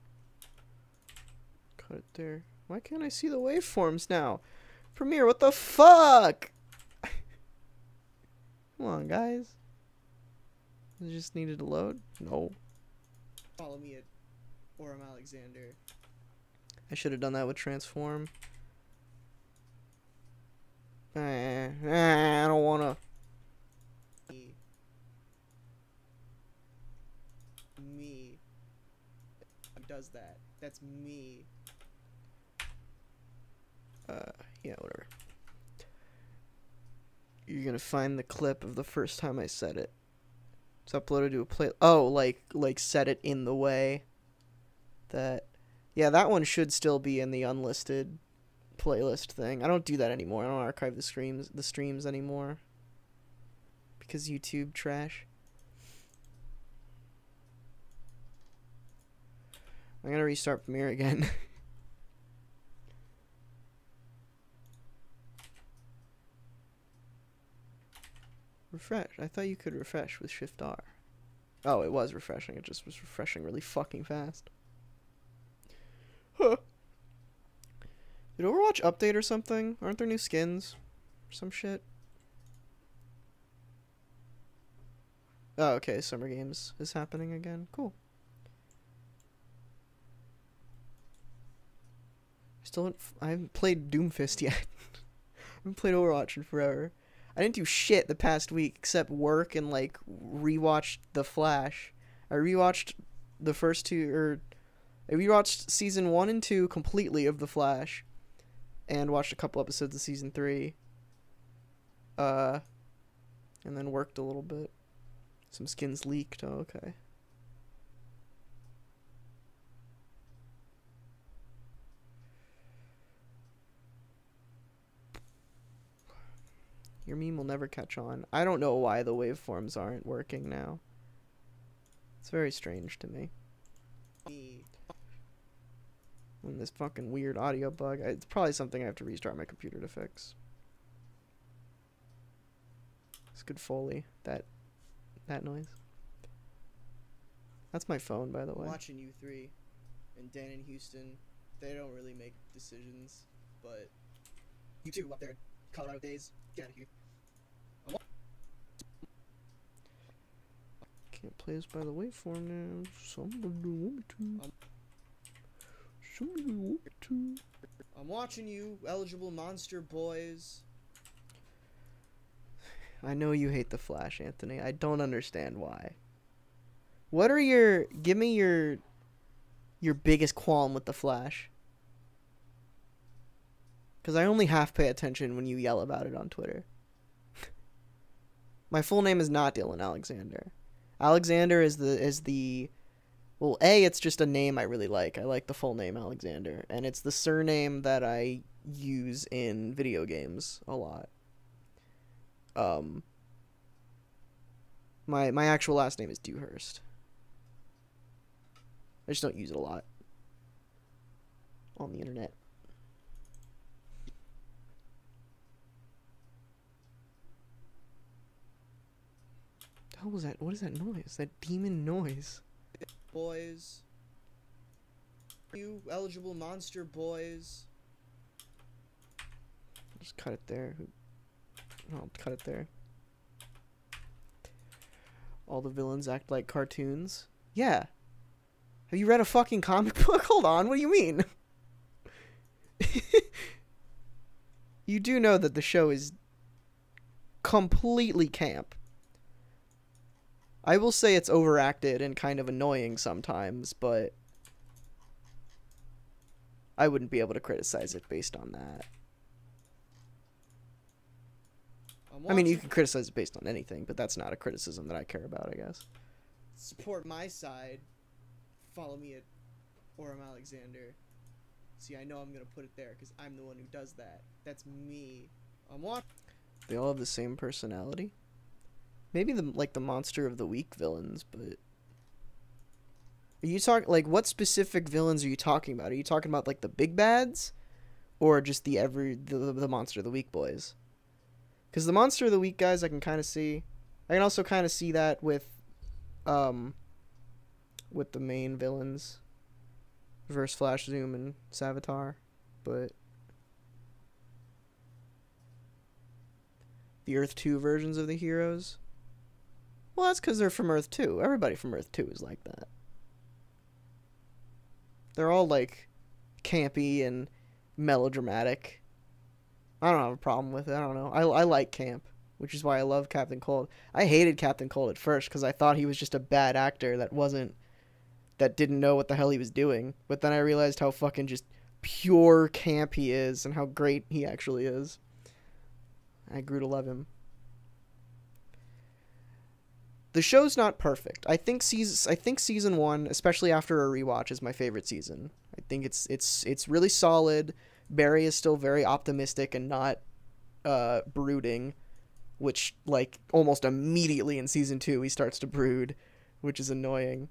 Cut it there. Why can't I see the waveforms now? Premiere, what the fuck? Come on, guys. It just needed to load? No. Follow me at Orem Alexander. I should have done that with transform. I don't wanna. Me. Who does that? That's me. Yeah, whatever. You're gonna find the clip of the first time I said it. It's uploaded to a play. Oh, like set it in the way that. Yeah, that one should still be in the unlisted playlist thing. I don't do that anymore. I don't archive the streams anymore because YouTube trash. I'm gonna restart Premiere again. Refresh. I thought you could refresh with Shift R. Oh, it was refreshing. It just was refreshing really fucking fast. Huh. Did Overwatch update or something? Aren't there new skins? Or some shit? Oh, okay. Summer Games is happening again. Cool. I haven't played Doomfist yet. I haven't played Overwatch in forever. I didn't do shit the past week except work and like rewatch The Flash. I rewatched the first two, or I rewatched season 1 and 2 completely of The Flash, and watched a couple episodes of season 3. And then worked a little bit. Some skins leaked. Oh, okay. Your meme will never catch on. I don't know why the waveforms aren't working now. It's very strange to me. And this fucking weird audio bug. It's probably something I have to restart my computer to fix. It's good Foley. That noise. That's my phone, by the way. Watching you three and Dan in Houston, they don't really make decisions, but you two up there, Colorado days, get out of here. Can't play this by the waveform now. Somebody want me to. Somebody want me to. I'm watching you, eligible monster boys. I know you hate The Flash, Anthony. I don't understand why. What are your... Give me your biggest qualm with The Flash. Because I only half pay attention when you yell about it on Twitter. My full name is not Dylan Alexander. Alexander is the... Well, A, it's just a name I really like. I like the full name Alexander. And it's the surname that I use in video games a lot. My actual last name is Dewhurst. I just don't use it a lot on the internet. What the hell was that? What is that noise? That demon noise. Boys. You, eligible monster boys. Just cut it there. I'll cut it there. All the villains act like cartoons. Yeah. Have you read a fucking comic book? Hold on, what do you mean? You do know that the show is completely camp. I will say it's overacted and kind of annoying sometimes, but I wouldn't be able to criticize it based on that. I mean, you can criticize it based on anything, but that's not a criticism that I care about, I guess. Support my side. Follow me at Orem Alexander. See, I know I'm gonna put it there because I'm the one who does that. That's me. I'm watching. They all have the same personality. Maybe the monster of the week villains, but are you talking like what specific villains are you talking about? Are you talking about like the big bads, or just the monster of the week boys? Because the monster of the week guys, I can kind of see. I can also kind of see that with the main villains, Reverse Flash, Zoom, and Savitar, but the Earth 2 versions of the heroes. Well, that's because they're from Earth 2. Everybody from Earth 2 is like that. They're all, like, campy and melodramatic. I don't have a problem with it. I don't know. I like camp, which is why I love Captain Cold. I hated Captain Cold at first because I thought he was just a bad actor that didn't know what the hell he was doing. But then I realized how fucking just pure camp he is and how great he actually is. I grew to love him. the show's not perfect. I think season 1, especially after a rewatch, is my favorite season. I think it's really solid. Barry is still very optimistic and not brooding, which like almost immediately in season 2 he starts to brood, which is annoying.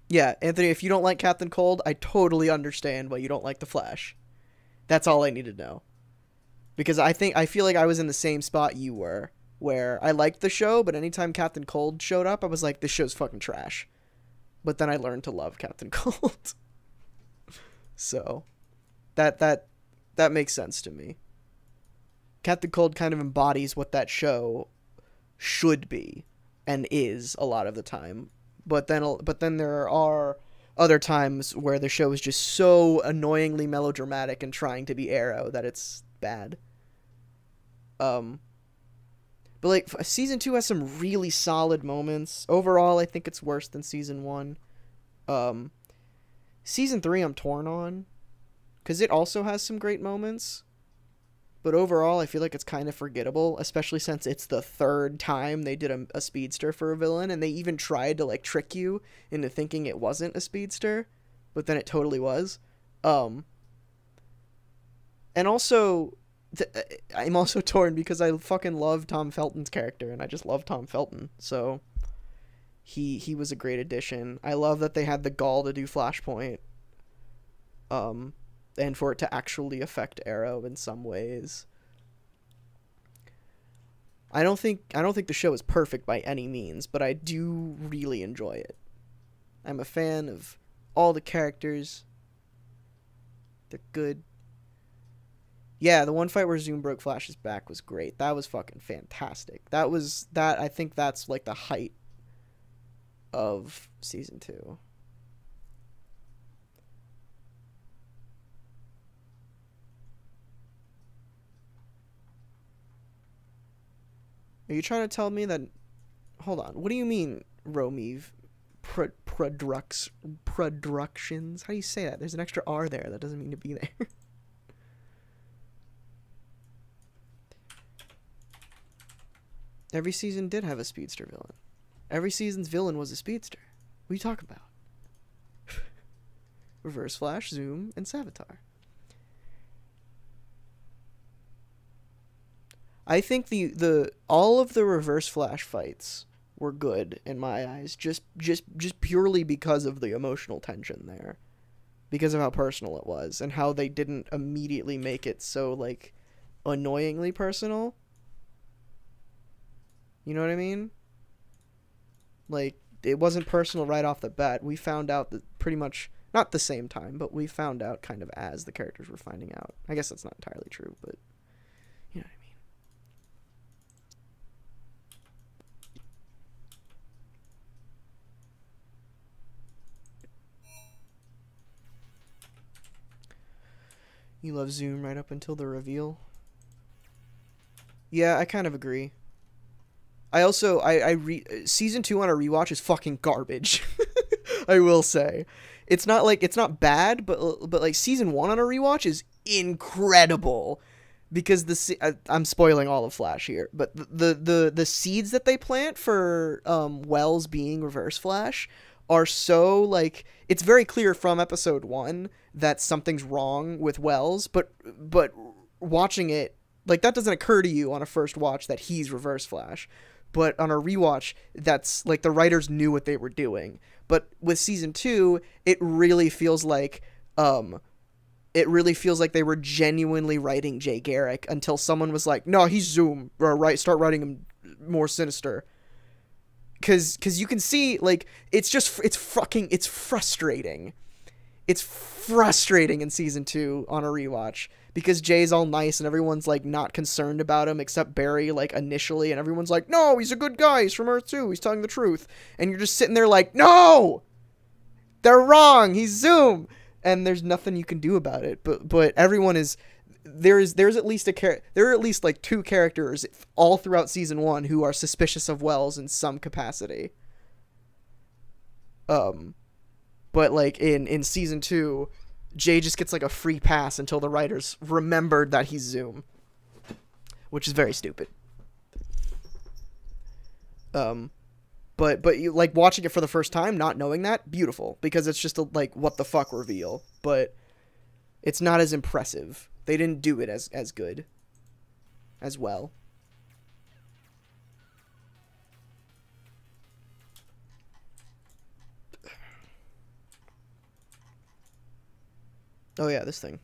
Yeah, Anthony, if you don't like Captain Cold, I totally understand why you don't like The Flash. That's all I need to know. Because I feel like I was in the same spot you were, where I liked the show, but anytime Captain Cold showed up, I was like, this show's fucking trash. But then I learned to love Captain Cold. So, that makes sense to me. Captain Cold kind of embodies what that show should be and is a lot of the time. But then there are other times where the show is just so annoyingly melodramatic and trying to be Arrow that it's bad. But like season 2 has some really solid moments. Overall, I think it's worse than season 1. Season 3 I'm torn on, because it also has some great moments. But overall, I feel like it's kind of forgettable, especially since it's the 3rd time they did a speedster for a villain, and they even tried to, like, trick you into thinking it wasn't a speedster, but then it totally was. And also, I'm also torn because I fucking love Tom Felton's character, and I just love Tom Felton, so he was a great addition. I love that they had the gall to do Flashpoint. And for it to actually affect Arrow in some ways. I don't think the show is perfect by any means, but I do really enjoy it. I'm a fan of all the characters. They're good. Yeah, the one fight where Zoom broke Flash's back was great. That was fucking fantastic. I think that's like the height of season 2. Are you trying to tell me that... Hold on. What do you mean, Romev? Productions? How do you say that? There's an extra R there. That doesn't mean to be there. Every season did have a speedster villain. Every season's villain was a speedster. What are you talking about? Reverse Flash, Zoom, and Savitar. I think all of the Reverse Flash fights were good in my eyes, just purely because of the emotional tension there, because of how personal it was and how they didn't immediately make it so like annoyingly personal. You know what I mean? Like it wasn't personal right off the bat. We found out that pretty much not the same time, but we found out kind of as the characters were finding out. I guess that's not entirely true, but you know what I mean. You love Zoom right up until the reveal. Yeah, I kind of agree. I also, season 2 on a rewatch is fucking garbage. I will say. It's not bad, but like season 1 on a rewatch is incredible. Because I'm spoiling all of Flash here, but the seeds that they plant for Wells being Reverse Flash are so, like, it's very clear from episode 1 that something's wrong with Wells, but watching it, like, that doesn't occur to you on a first watch that he's Reverse Flash. But on a rewatch, that's, like, the writers knew what they were doing. But with season 2, it really feels like they were genuinely writing Jay Garrick until someone was like, no, he's Zoom, or start writing him more sinister. Cause you can see, like, it's frustrating. It's frustrating in season 2 on a rewatch because Jay's all nice and everyone's like not concerned about him except Barry, like, initially, and everyone's like, no, he's a good guy, he's from Earth 2, he's telling the truth, and you're just sitting there like, no, they're wrong, he's Zoom, and there's nothing you can do about it. But everyone is, there's at least there are at least like 2 characters all throughout season 1 who are suspicious of Wells in some capacity. But like in season 2, Jay just gets like a free pass until the writers remembered that he's Zoom, which is very stupid. But you like watching it for the first time, not knowing that, beautiful, because it's just a like what the fuck reveal, but it's not as impressive. They didn't do it as good as well. Oh yeah, this thing.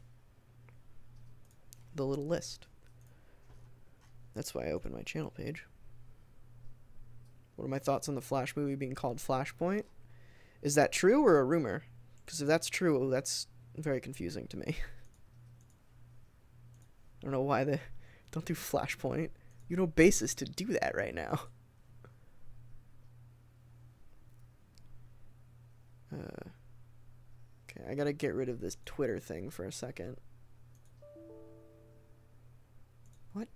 The little list. That's why I opened my channel page. What are my thoughts on the Flash movie being called Flashpoint? Is that true or a rumor? Because if that's true, that's very confusing to me. I don't know why they don't do Flashpoint. You have no basis to do that right now. Okay, I gotta get rid of this Twitter thing for a second. What?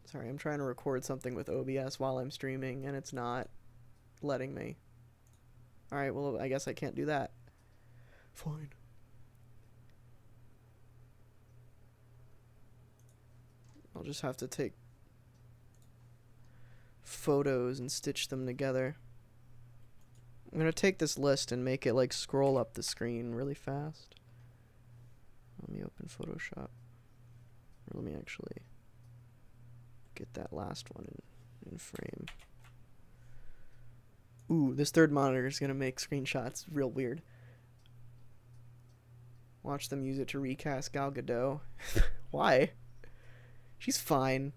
Sorry, I'm trying to record something with OBS while I'm streaming, and it's not letting me. Alright, well, I guess I can't do that. Fine. I'll just have to take photos and stitch them together. I'm gonna take this list and make it like scroll up the screen really fast. Let me open Photoshop. Or let me actually get that last one in frame. Ooh, this third monitor is gonna make screenshots real weird. Watch them use it to recast Gal Gadot. Why? She's fine.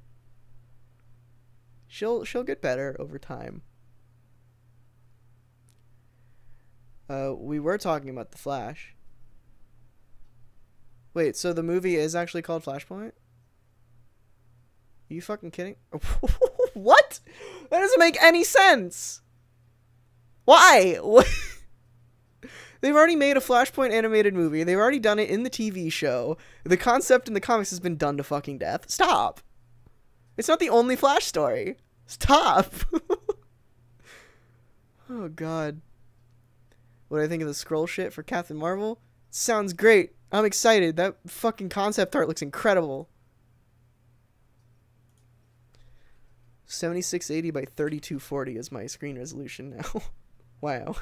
She'll get better over time. We were talking about the Flash. Wait, so the movie is actually called Flashpoint? Are you fucking kidding? What? That doesn't make any sense. Why? They've already made a Flashpoint animated movie. They've already done it in the TV show. The concept in the comics has been done to fucking death. Stop. It's not the only Flash story. Stop. Oh, God. What do I think of the scroll shit for Captain Marvel? Sounds great. I'm excited. That fucking concept art looks incredible. 7680 by 3240 is my screen resolution now. Wow.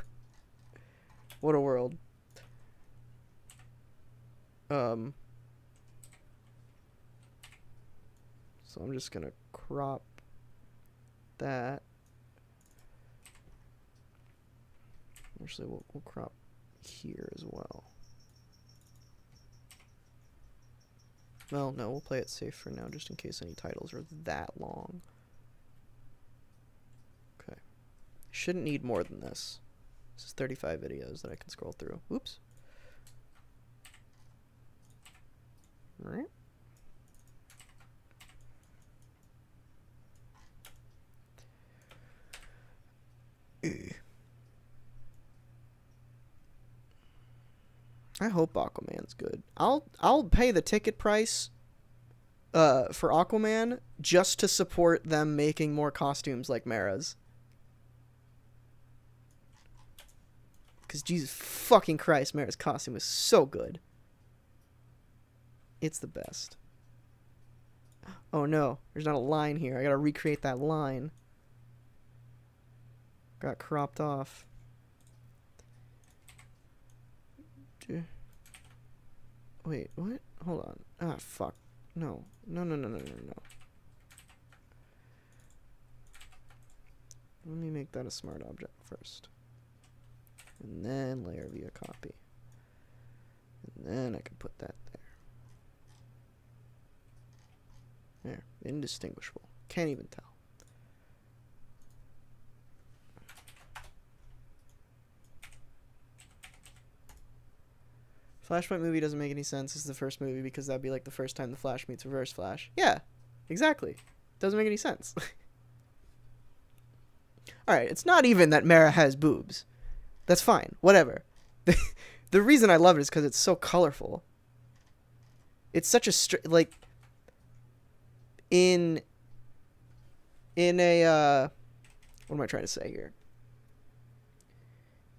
What a world. So I'm just gonna crop that. Actually, we'll crop here as well. Well, no, we'll play it safe for now, just in case any titles are that long. Okay. Shouldn't need more than this. This is 35 videos that I can scroll through. Whoops. Alright. I hope Aquaman's good. I'll pay the ticket price for Aquaman just to support them making more costumes like Mara's. Because Jesus fucking Christ, Mara's costume was so good. It's the best. Oh no, there's not a line here. I gotta recreate that line. Got cropped off. Wait, what? Hold on. Ah, fuck. No. No. Let me make that a smart object first. And then layer via copy. And then I can put that there. There. Indistinguishable. Can't even tell. Flashpoint movie doesn't make any sense. This is the first movie because that'd be like the first time the Flash meets Reverse Flash. Yeah, exactly. Doesn't make any sense. Alright, it's not even that Mara has boobs. That's fine. Whatever. The reason I love it is because it's so colorful. It's such a... like... In a... what am I trying to say here?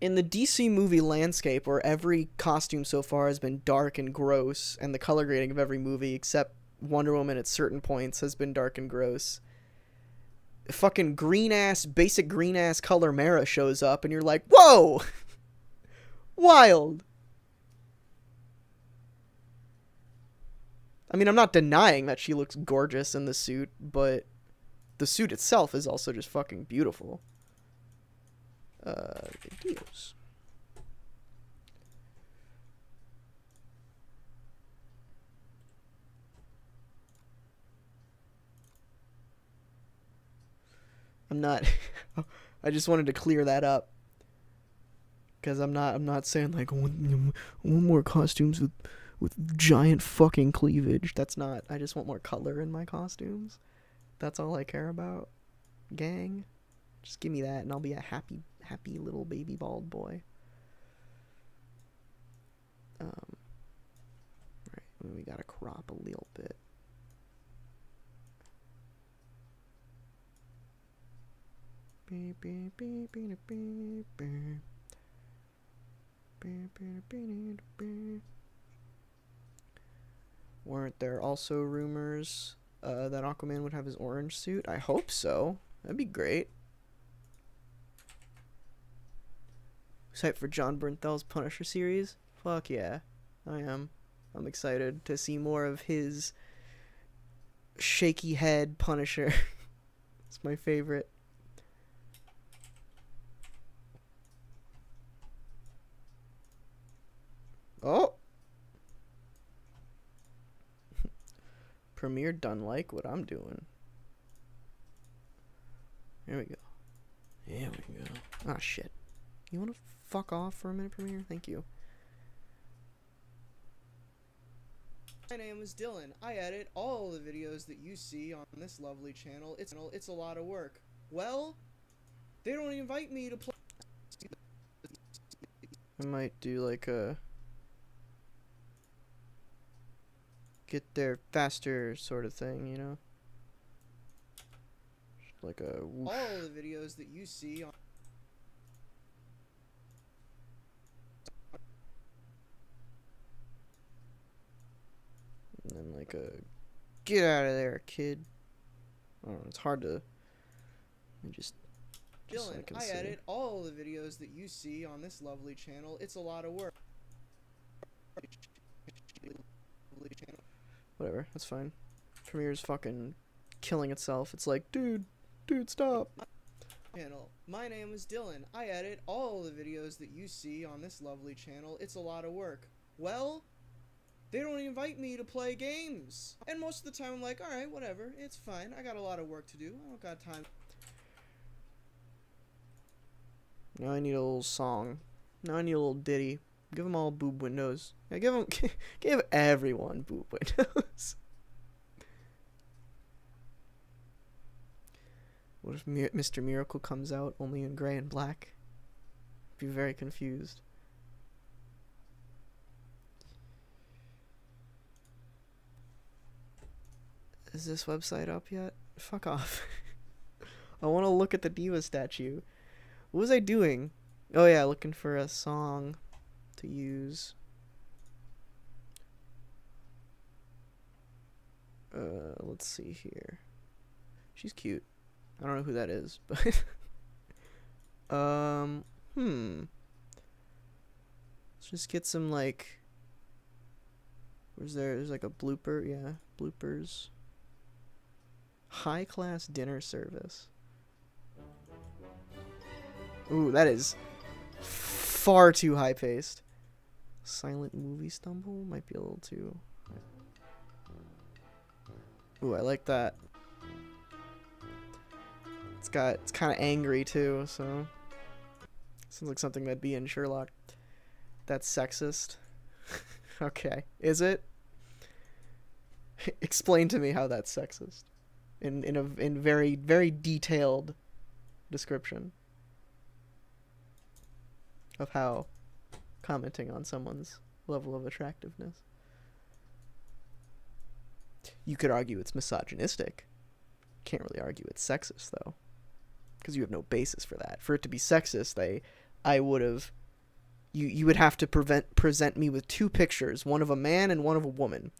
In the DC movie landscape, where every costume so far has been dark and gross, and the color grading of every movie, except Wonder Woman at certain points, has been dark and gross, fucking basic green ass color Mara shows up, and you're like, whoa, wild. I mean, I'm not denying that she looks gorgeous in the suit, but the suit itself is also just fucking beautiful. Videos. I'm not I just wanted to clear that up, because I'm not saying like I want more costumes with giant fucking cleavage. That's not. I just want more color in my costumes. That's all I care about. Gang, just give me that and I'll be a happy little baby bald boy. Right, we gotta crop a little bit. Weren't there also rumors that Aquaman would have his orange suit? I hope so. That'd be great. Excited for John Bernthal's Punisher series? Fuck yeah, I am. I'm excited to see more of his shaky head Punisher. It's my favorite. Oh! Premiere done like what I'm doing. There we go. There we go. Ah, shit. You wanna fuck off for a minute, Premiere? Thank you. My name is Dylan. I edit all the videos that you see on this lovely channel. It's a lot of work. Well, they don't invite me to play. I might do like a get there faster sort of thing, you know? Like a whoosh. All the videos that you see on and then like a get out of there, kid. I don't know, it's hard to just Dylan, so I see. edit all the videos that you see on this lovely channel. It's a lot of work. Whatever, that's fine. Premiere's fucking killing itself. It's like, dude, stop. Channel. My name is Dylan. I edit all the videos that you see on this lovely channel. It's a lot of work. Well, they don't invite me to play games. And most of the time I'm like, alright, whatever. It's fine. I got a lot of work to do. I don't got time. Now I need a little song. Now I need a little ditty. Give them all boob windows. Yeah, give everyone boob windows. What if Mr. Miracle comes out only in gray and black? Be very confused. Is this website up yet? Fuck off. I want to look at the Diva statue. What was I doing? Oh yeah, looking for a song to use. Let's see here. She's cute. I don't know who that is, but let's just get some like there's like a blooper, yeah, bloopers. High class dinner service. Ooh, that is far too high paced. Silent movie stumble might be a little too. Ooh, I like that. It's kind of angry too, so sounds like something that'd be in Sherlock. That's sexist. Okay, is it? Explain to me how that's sexist in very very detailed description of how commenting on someone's level of attractiveness. You could argue it's misogynistic. Can't really argue it's sexist though, because you have no basis for that. For it to be sexist, I would have. You would have to present me with two pictures, one of a man and one of a woman.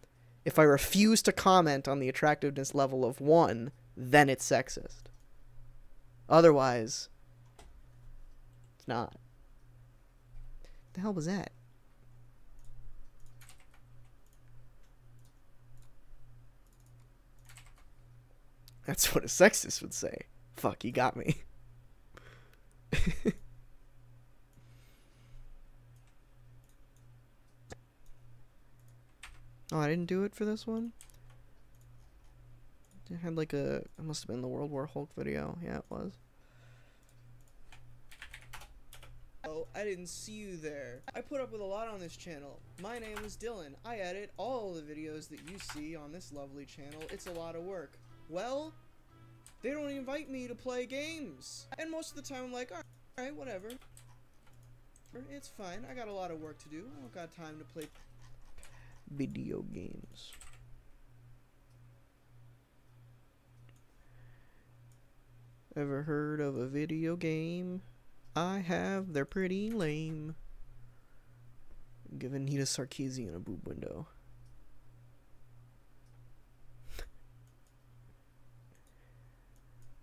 If I refuse to comment on the attractiveness level of one, then it's sexist. Otherwise, it's not. The hell was that? That's what a sexist would say. Fuck, you got me. Oh, I didn't do it for this one? It had like a... It must have been the World War Hulk video. Yeah, it was. Oh, I didn't see you there. I put up with a lot on this channel. My name is Dylan. I edit all the videos that you see on this lovely channel. It's a lot of work. Well, they don't invite me to play games. And most of the time I'm like, alright, whatever. It's fine. I got a lot of work to do. I don't got time to play Video games. Ever heard of a video game? I have. They're pretty lame. Give Anita Sarkeesian a boob window.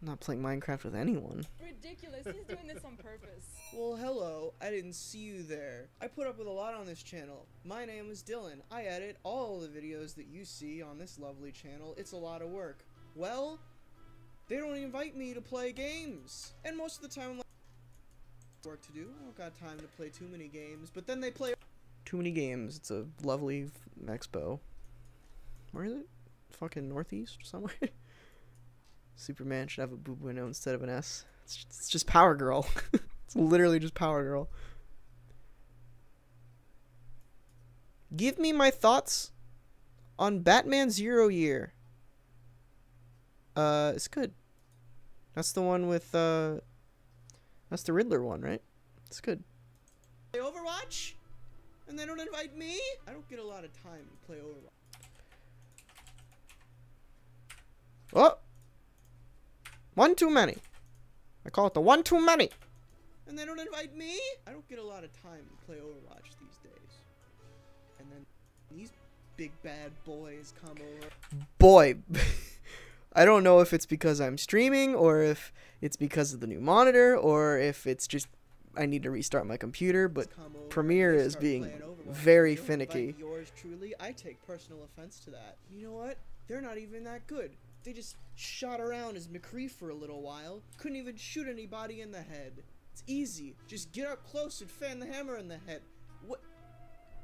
I'm not playing Minecraft with anyone. Ridiculous. He's doing this on purpose. Well, hello. I didn't see you there. I put up with a lot on this channel. My name is Dylan. I edit all the videos that you see on this lovely channel. It's a lot of work. Well, they don't invite me to play games. And most of the time I'm like, work to do. I don't got time to play too many games. But then they play Too many games. It's a lovely expo. Where is it? Fucking northeast somewhere? Superman should have a boob window instead of an S. It's just Power Girl. It's literally just Power Girl. Give me my thoughts on Batman Zero Year. It's good. That's the one with, that's the Riddler one, right? It's good. Overwatch? And they don't invite me? I don't get a lot of time to play Overwatch. Oh! One too many. I call it the one too many. And they don't invite me? I don't get a lot of time to play Overwatch these days. And then these big bad boys come over. Boy. I don't know if it's because I'm streaming or if it's because of the new monitor or if it's just I need to restart my computer, but Premiere is being very finicky. Yours truly, I take personal offense to that. You know what? They're not even that good. They just shot around as McCree for a little while. Couldn't even shoot anybody in the head. It's easy. Just get up close and fan the hammer in the head. What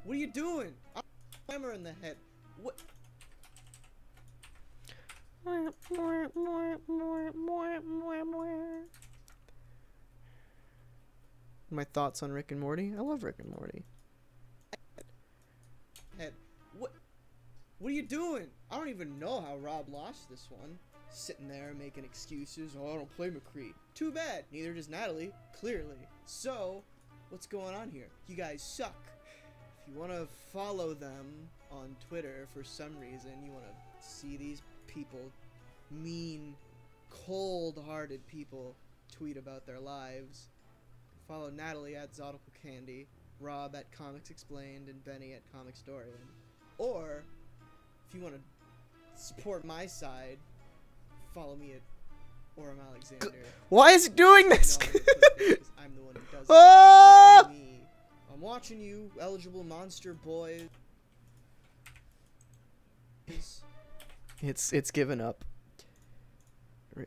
are you doing? Hammer in the head. What? My thoughts on Rick and Morty? I love Rick and Morty. Head. What are you doing? I don't even know how Rob lost this one. Sitting there making excuses. Oh, I don't play McCree. Too bad. Neither does Natalie. Clearly. So, what's going on here? You guys suck. If you want to follow them on Twitter for some reason, you want to see these people, mean, cold-hearted people, tweet about their lives, follow Natalie at Zodical Candy, Rob at Comics Explained, and Benny at Comicstorian. Or, if you want to support my side, follow me at Orem Alexander. Why is it doing this? I'm the one who does Oh! it. That's me. I'm watching you, eligible monster boys. It's given up.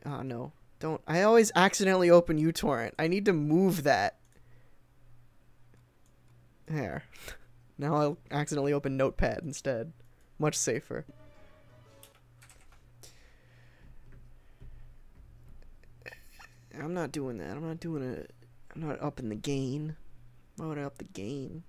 Oh no. Don't. I always accidentally open uTorrent. I need to move that. There. Now I'll accidentally open Notepad instead. Much safer. I'm not doing that. I'm not doing it. I'm not upping the gain. Why would I up the gain?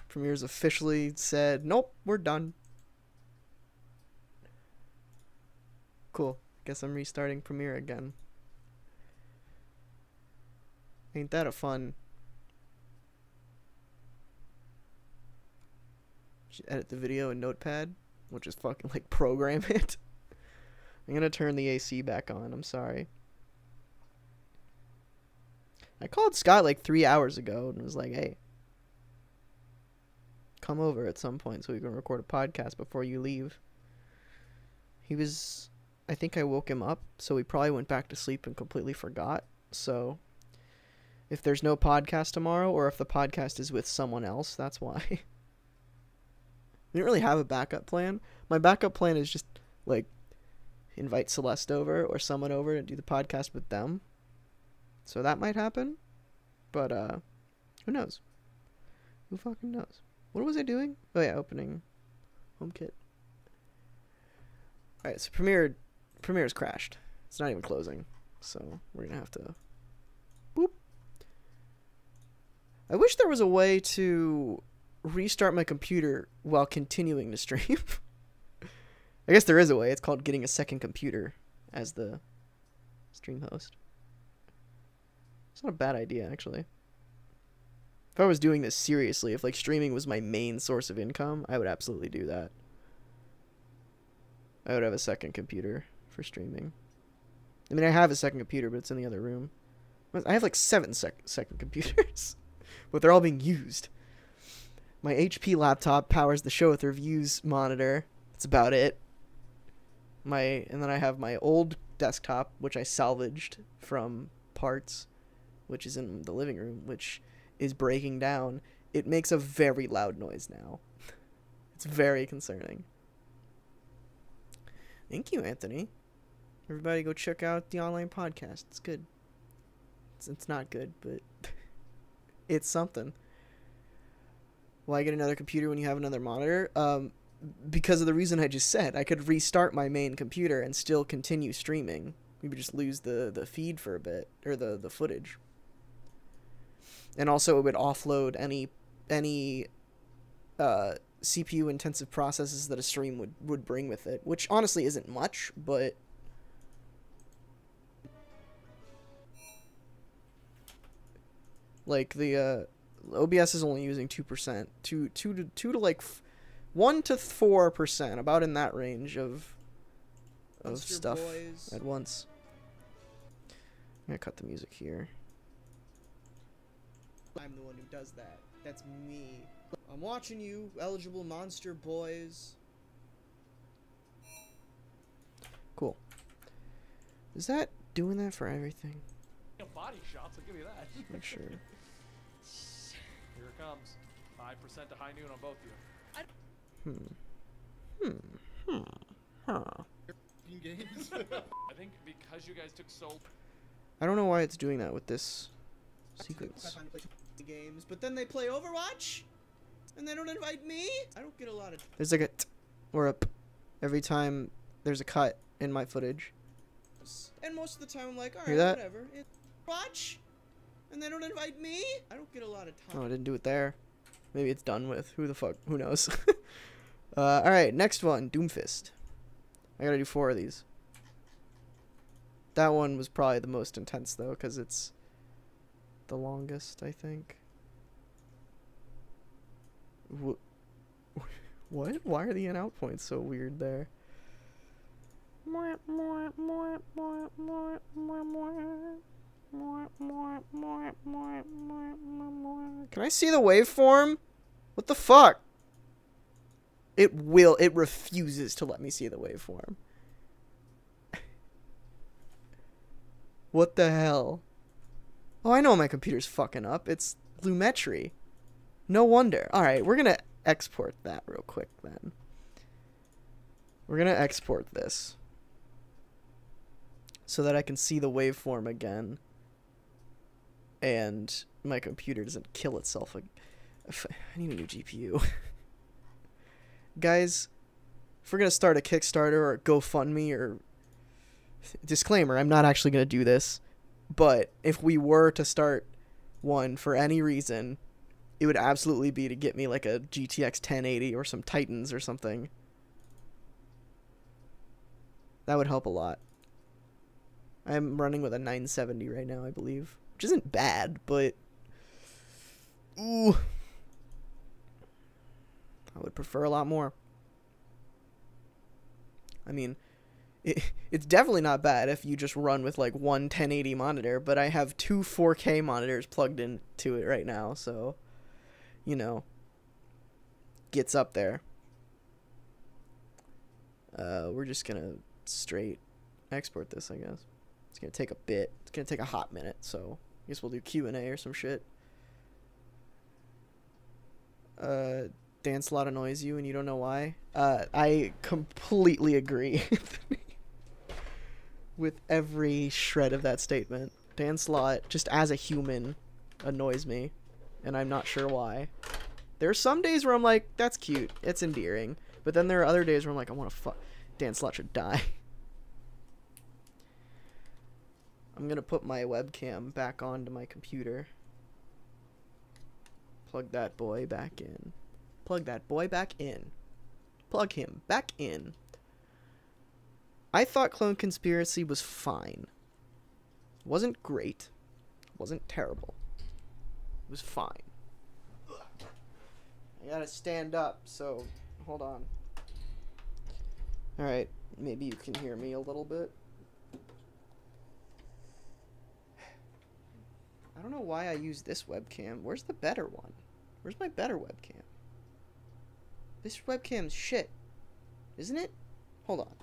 Premiere's officially said, nope, we're done. Cool. Guess I'm restarting Premiere again. Ain't that a fun? Should edit the video in Notepad, which is fucking like program it. I'm gonna turn the AC back on. I'm sorry. I called Scott like 3 hours ago and was like, hey, come over at some point so we can record a podcast before you leave. He was, I think I woke him up, so he probably went back to sleep and completely forgot. So if there's no podcast tomorrow, or if the podcast is with someone else, that's why. I didn't really have a backup plan. My backup plan is just, like, invite Celeste over or someone over and do the podcast with them. So that might happen. But, who knows? Who fucking knows? What was I doing? Oh, yeah, opening HomeKit. Alright, so Premiere's crashed. It's not even closing. So we're going to have to... Boop. I wish there was a way to restart my computer while continuing to stream. I guess there is a way. It's called getting a second computer as the stream host. It's not a bad idea, actually. If I was doing this seriously, if like streaming was my main source of income, I would absolutely do that. I would have a second computer for streaming. I mean, I have a second computer, but it's in the other room. I have like 7 second computers, but they're all being used. My HP laptop powers the show with reviews monitor. That's about it. And then I have my old desktop, which I salvaged from parts, which is in the living room, which is breaking down. It makes a very loud noise now. It's very concerning. Thank you, Anthony. Everybody go check out the online podcast. It's good. It's not good, but it's something. Why get another computer when you have another monitor? Because of the reason I just said. I could restart my main computer and still continue streaming. We would just lose the feed for a bit, or the footage. And also it would offload any CPU intensive processes that a stream would bring with it, which honestly isn't much, but like the OBS is only using 2%, 2 to like 1 to 4%, about in that range of stuff boys. At once. I'm gonna cut the music here. I'm the one who does that. That's me. I'm watching you, eligible monster boys. Cool. Is that doing that for everything? Body shots, I'll give you that. Just make sure. Here it comes. 5% to high noon on both of you. Games. I think because you guys took so... I don't know why it's doing that with this sequence. Games, but then they play Overwatch, and they don't invite me. I don't get a lot of. There's like a or a every time there's a cut in my footage. And most of the time I'm like, all Hear right, that? whatever. Watch, and they don't invite me. I don't get a lot of time. Oh, I didn't do it there. Maybe it's done with. Who the fuck? Who knows? All right, next one, Doomfist. I gotta do 4 of these. That one was probably the most intense though, because it's the longest, I think. What? Why are the in out points so weird there? Can I see the waveform? What the fuck? It refuses to let me see the waveform. What the hell? Oh, I know my computer's fucking up. It's Lumetri. No wonder. Alright, we're gonna export that real quick then. We're gonna export this so that I can see the waveform again and my computer doesn't kill itself. I need a new GPU. Guys, if we're gonna start a Kickstarter or a GoFundMe or... Disclaimer, I'm not actually gonna do this, but if we were to start one for any reason, it would absolutely be to get me like a GTX 1080 or some Titans or something. That would help a lot. I'm running with a 970 right now, I believe, which isn't bad, but ooh, I would prefer a lot more. I mean, It's definitely not bad if you just run with like one 1080 monitor, but I have two 4K monitors plugged into it right now, so you know, gets up there. We're just gonna straight export this, I guess. It's gonna take a bit. It's gonna take a hot minute, so I guess we'll do Q&A or some shit. Dan Slott annoys you and you don't know why? I completely agree with every shred of that statement. Dan Slott, just as a human, annoys me, and I'm not sure why. There are some days where I'm like, that's cute, it's endearing, but then there are other days where I'm like, I want to fuck. Dan Slott should die. I'm gonna put my webcam back onto my computer. Plug that boy back in. Plug that boy back in. Plug him back in. I thought Clone Conspiracy was fine. Wasn't great. Wasn't terrible. It was fine. I gotta stand up, so hold on. Alright, maybe you can hear me a little bit. I don't know why I use this webcam. Where's the better one? Where's my better webcam? This webcam's shit. Isn't it? Hold on.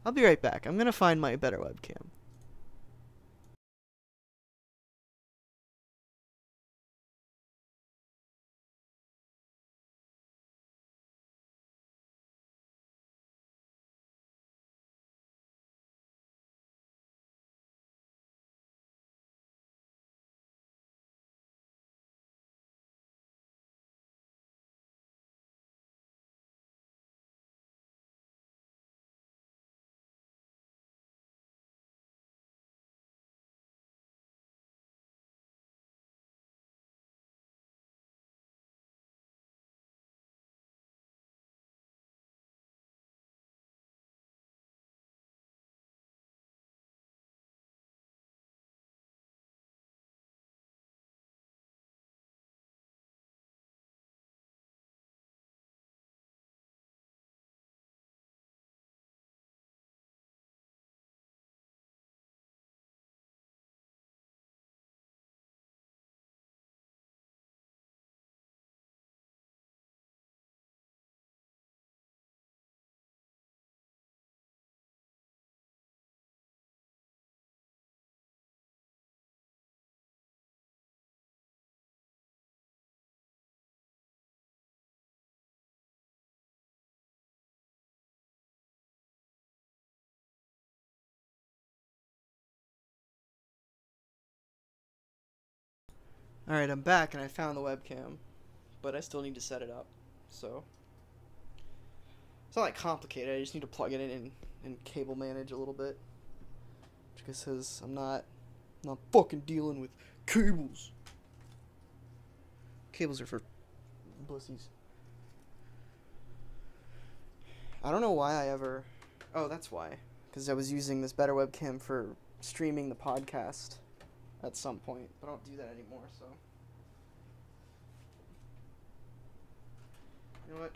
I'll be right back. I'm gonna find my better webcam. Alright, I'm back and I found the webcam, but I still need to set it up, so it's not like complicated. I just need to plug it in and cable manage a little bit, because I'm not fucking dealing with cables. Cables are for pussies. I don't know why I ever... Oh, that's why. Because I was using this better webcam for streaming the podcast at some point, but I don't do that anymore, so... You know what?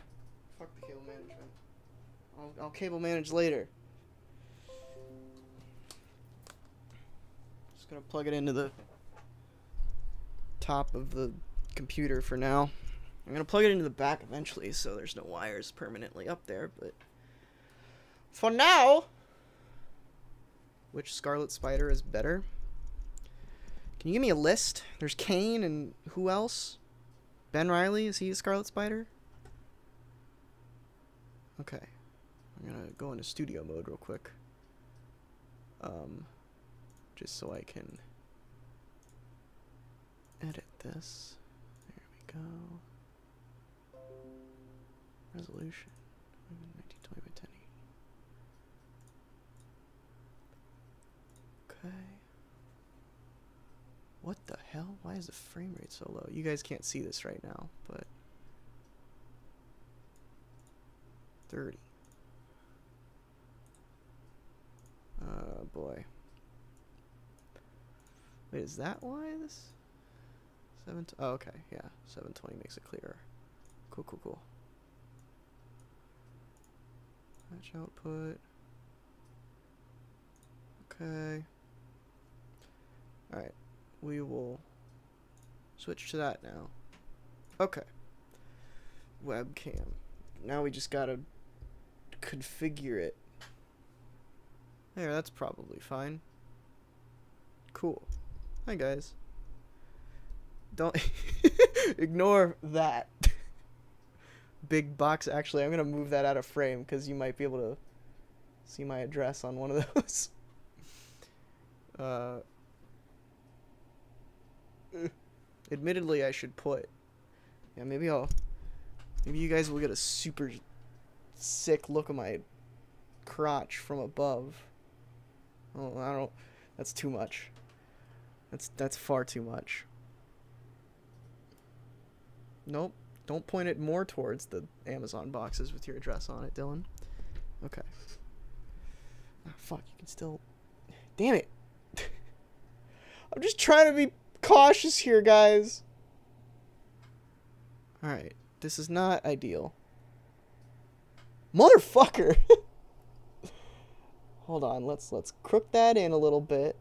Fuck the cable management. I'll cable manage later. Just gonna plug it into the top of the computer for now. I'm gonna plug it into the back eventually, so there's no wires permanently up there, but for now, which Scarlet Spider is better? Can you give me a list? There's Kane and who else? Ben Reilly, is he a Scarlet Spider? Okay. I'm gonna go into studio mode real quick. Just so I can edit this. There we go. Resolution 1920 by 1080. Okay. What the hell? Why is the frame rate so low? You guys can't see this right now, but 30. Oh boy. Wait, is that why this? Oh, okay, yeah. 720 makes it clearer. Cool, cool, cool. Match output. Okay. Alright. We will switch to that now. Okay. Webcam. Now we just gotta configure it. There, that's probably fine. Cool. Hi, guys. Don't ignore that. Big box. Actually, I'm gonna move that out of frame because you might be able to see my address on one of those. Admittedly, I should put. Yeah, maybe you guys will get a super sick look of my crotch from above. Oh, I don't. That's too much. That's far too much. Nope. Don't point it more towards the Amazon boxes with your address on it, Dylan. Okay. Oh, fuck, you can still... Damn it. I'm just trying to be cautious here, guys. Alright. This is not ideal. Motherfucker! Hold on, let's crook that in a little bit.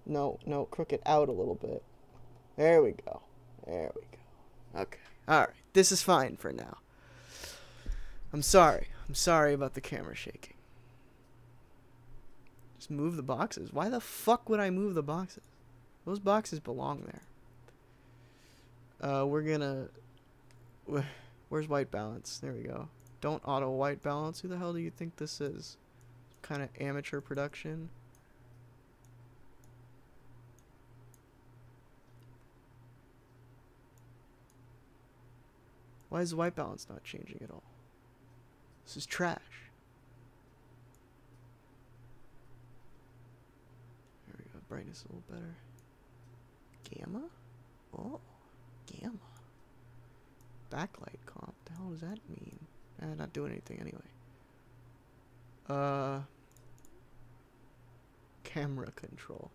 No, crook it out a little bit. There we go. There we go. Okay. Alright. This is fine for now. I'm sorry. I'm sorry about the camera shaking. Just move the boxes. Why the fuck would I move the boxes? Those boxes belong there. We're gonna... Where's white balance? There we go. Don't auto white balance. Who the hell do you think this is? Kind of amateur production. Why is the white balance not changing at all? This is trash. There we go. Brightness a little better. Gamma? Oh, gamma. Backlight comp. The hell does that mean? Not doing anything anyway. Camera control.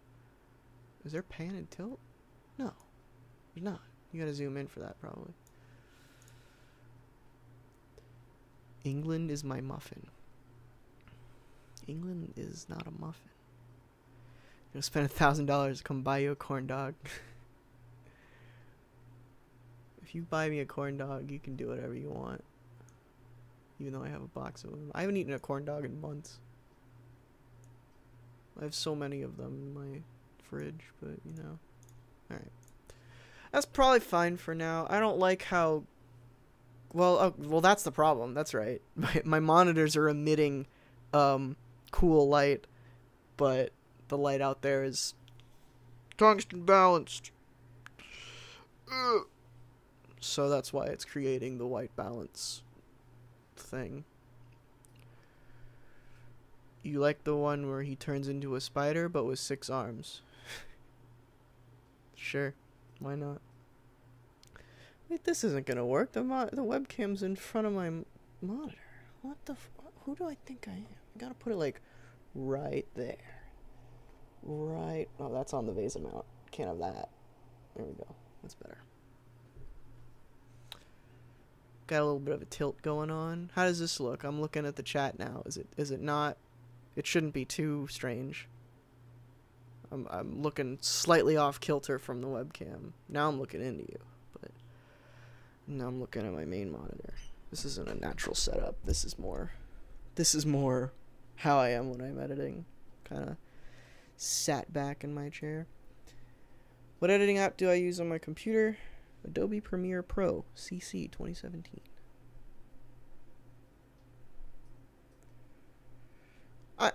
Is there pan and tilt? No, there's not. You gotta zoom in for that probably. England is my muffin. England is not a muffin. You're gonna spend $1,000 to come buy you a corn dog. If you buy me a corn dog, you can do whatever you want. Even though I have a box of them. I haven't eaten a corn dog in months. I have so many of them in my fridge, but you know. Alright. That's probably fine for now. I don't like how... Well, that's the problem. That's right. My monitors are emitting cool light, but the light out there is tungsten balanced. So that's why it's creating the white balance thing. You like the one where he turns into a spider but with 6 arms? Sure, why not? Wait, this isn't gonna work. The webcam's in front of my monitor. What the who do I think I am? I gotta put it like right there. Right. Oh, that's on the VESA mount. Can't have that. There we go. That's better. Got a little bit of a tilt going on. How does this look? I'm looking at the chat now. Is it not? It shouldn't be too strange. I'm looking slightly off kilter from the webcam. Now I'm looking into you, but now I'm looking at my main monitor. This isn't a natural setup. This is more how I am when I'm editing. Kind of sat back in my chair. What editing app do I use on my computer? Adobe Premiere Pro CC 2017.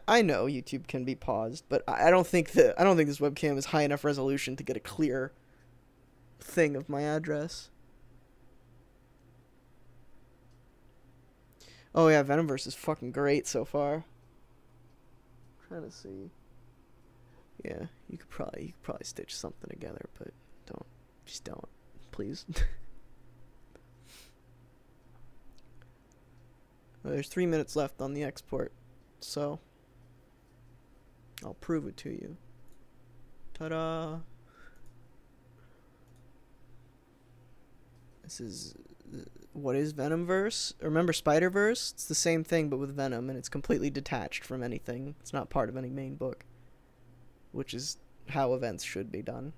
I know YouTube can be paused, but I don't think this webcam is high enough resolution to get a clear thing of my address. Oh yeah, Venomverse is fucking great so far. I'm trying to see. Yeah, you could probably stitch something together, but just don't. Please. Well, there's 3 minutes left on the export, so I'll prove it to you. Ta-da! This is what is Venomverse? Remember Spider-Verse? It's the same thing but with Venom, and it's completely detached from anything. It's not part of any main book, which is how events should be done.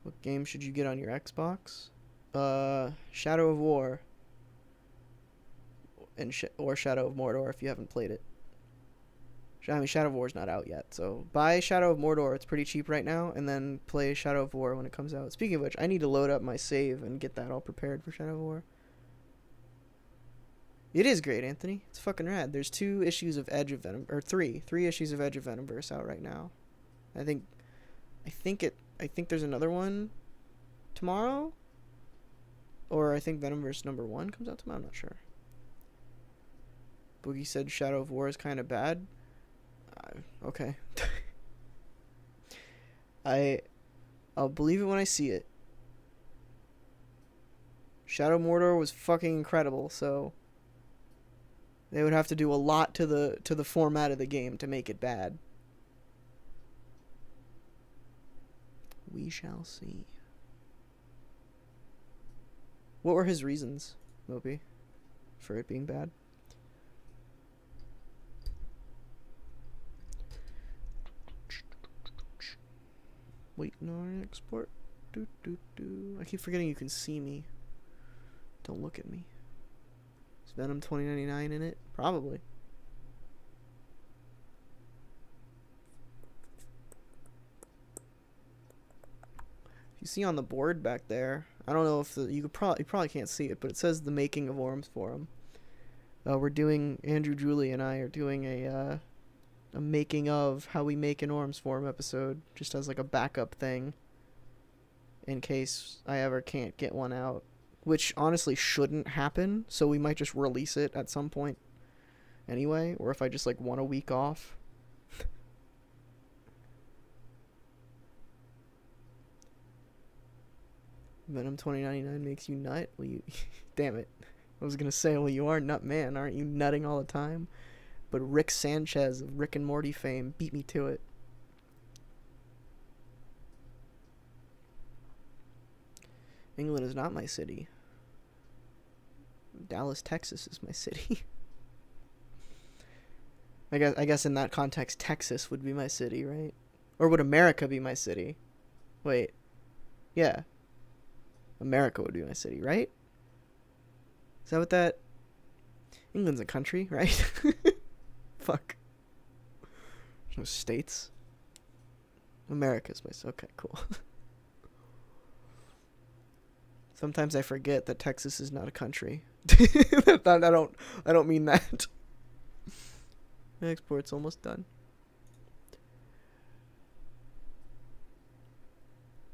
What game should you get on your Xbox? Shadow of War and or Shadow of Mordor if you haven't played it. I mean, Shadow of War's not out yet, so buy Shadow of Mordor. It's pretty cheap right now, and then play Shadow of War when it comes out. Speaking of which, I need to load up my save and get that all prepared for Shadow of War. It is great, Anthony. It's fucking rad. There's 2 issues of Edge of Venom, or 3 issues of Edge of Venomverse out right now. I think there's another one tomorrow, or I think Venomverse #1 comes out tomorrow. I'm not sure. Boogie said Shadow of War is kind of bad. Okay. I'll believe it when I see it. Shadow of Mordor was fucking incredible, so they would have to do a lot to the format of the game to make it bad. We shall see. What were his reasons, Moby, for it being bad? Waiting on export. I keep forgetting you can see me. Don't look at me. Is Venom 2099 in it? Probably. If you see on the board back there, I don't know if you probably can't see it, but it says the making of Orms Forum. We're doing, Andrew, Julie, and I are doing a making of how we make an Orms Forum episode, just as like a backup thing in case I ever can't get one out, which honestly shouldn't happen, so we might just release it at some point anyway, or if I just like want a week off. Venom 2099 makes you nut? Well, you damn it. I was gonna say, well, you are Nut Man, aren't you nutting all the time? But Rick Sanchez of Rick and Morty fame beat me to it. England is not my city. Dallas, Texas is my city. I guess in that context, Texas would be my city, right? Or would America be my city? Wait. Yeah. America would be my city, right? Is that what that... England's a country, right? Fuck. There's no states. America's my... Okay, cool. Sometimes I forget that Texas is not a country. I don't mean that. Export's almost done.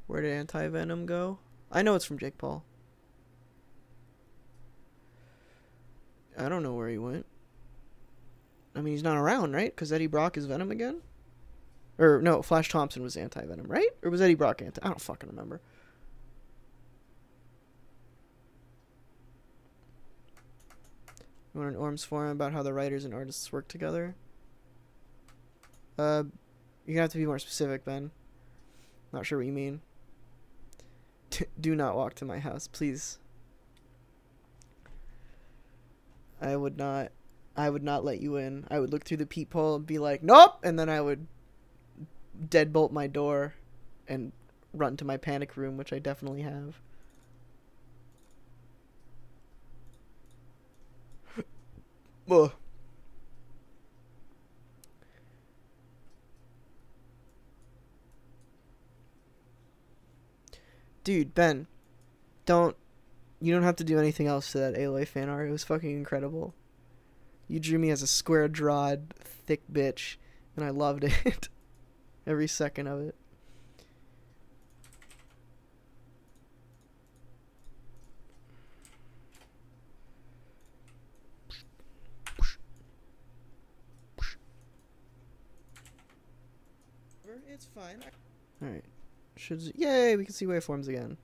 Where did Anti-Venom go? I know it's from Jake Paul. I don't know where he went. I mean, he's not around, right? Because Eddie Brock is Venom again? Or, no, Flash Thompson was Anti-Venom, right? Or was Eddie Brock I don't fucking remember. You want an Orms forum about how the writers and artists work together? You're gonna have to be more specific, Ben. Not sure what you mean. Do not walk to my house, please. I would not let you in. I would look through the peephole and be like, nope! And then I would deadbolt my door and run to my panic room, which I definitely have. Ugh. Dude, Ben, you don't have to do anything else to that Aloy fan art. It was fucking incredible. You drew me as a square-jawed, thick bitch, and I loved it. Every second of it. It's fine. Alright. Yay, we can see waveforms again.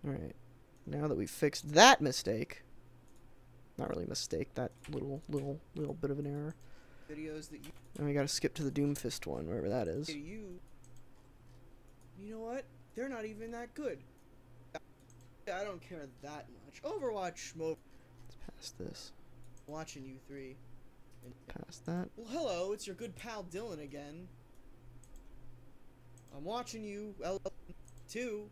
Alright. Now that we've fixed that mistake. Not really a mistake, that little bit of an error. Videos that you And we gotta skip to the Doomfist one, wherever that is. You know what? They're not even that good. I don't care that much. Overwatch smoke. Let's pass this. Watching you three. Pass that. Well, hello, it's your good pal Dylan again. I'm watching you, L2,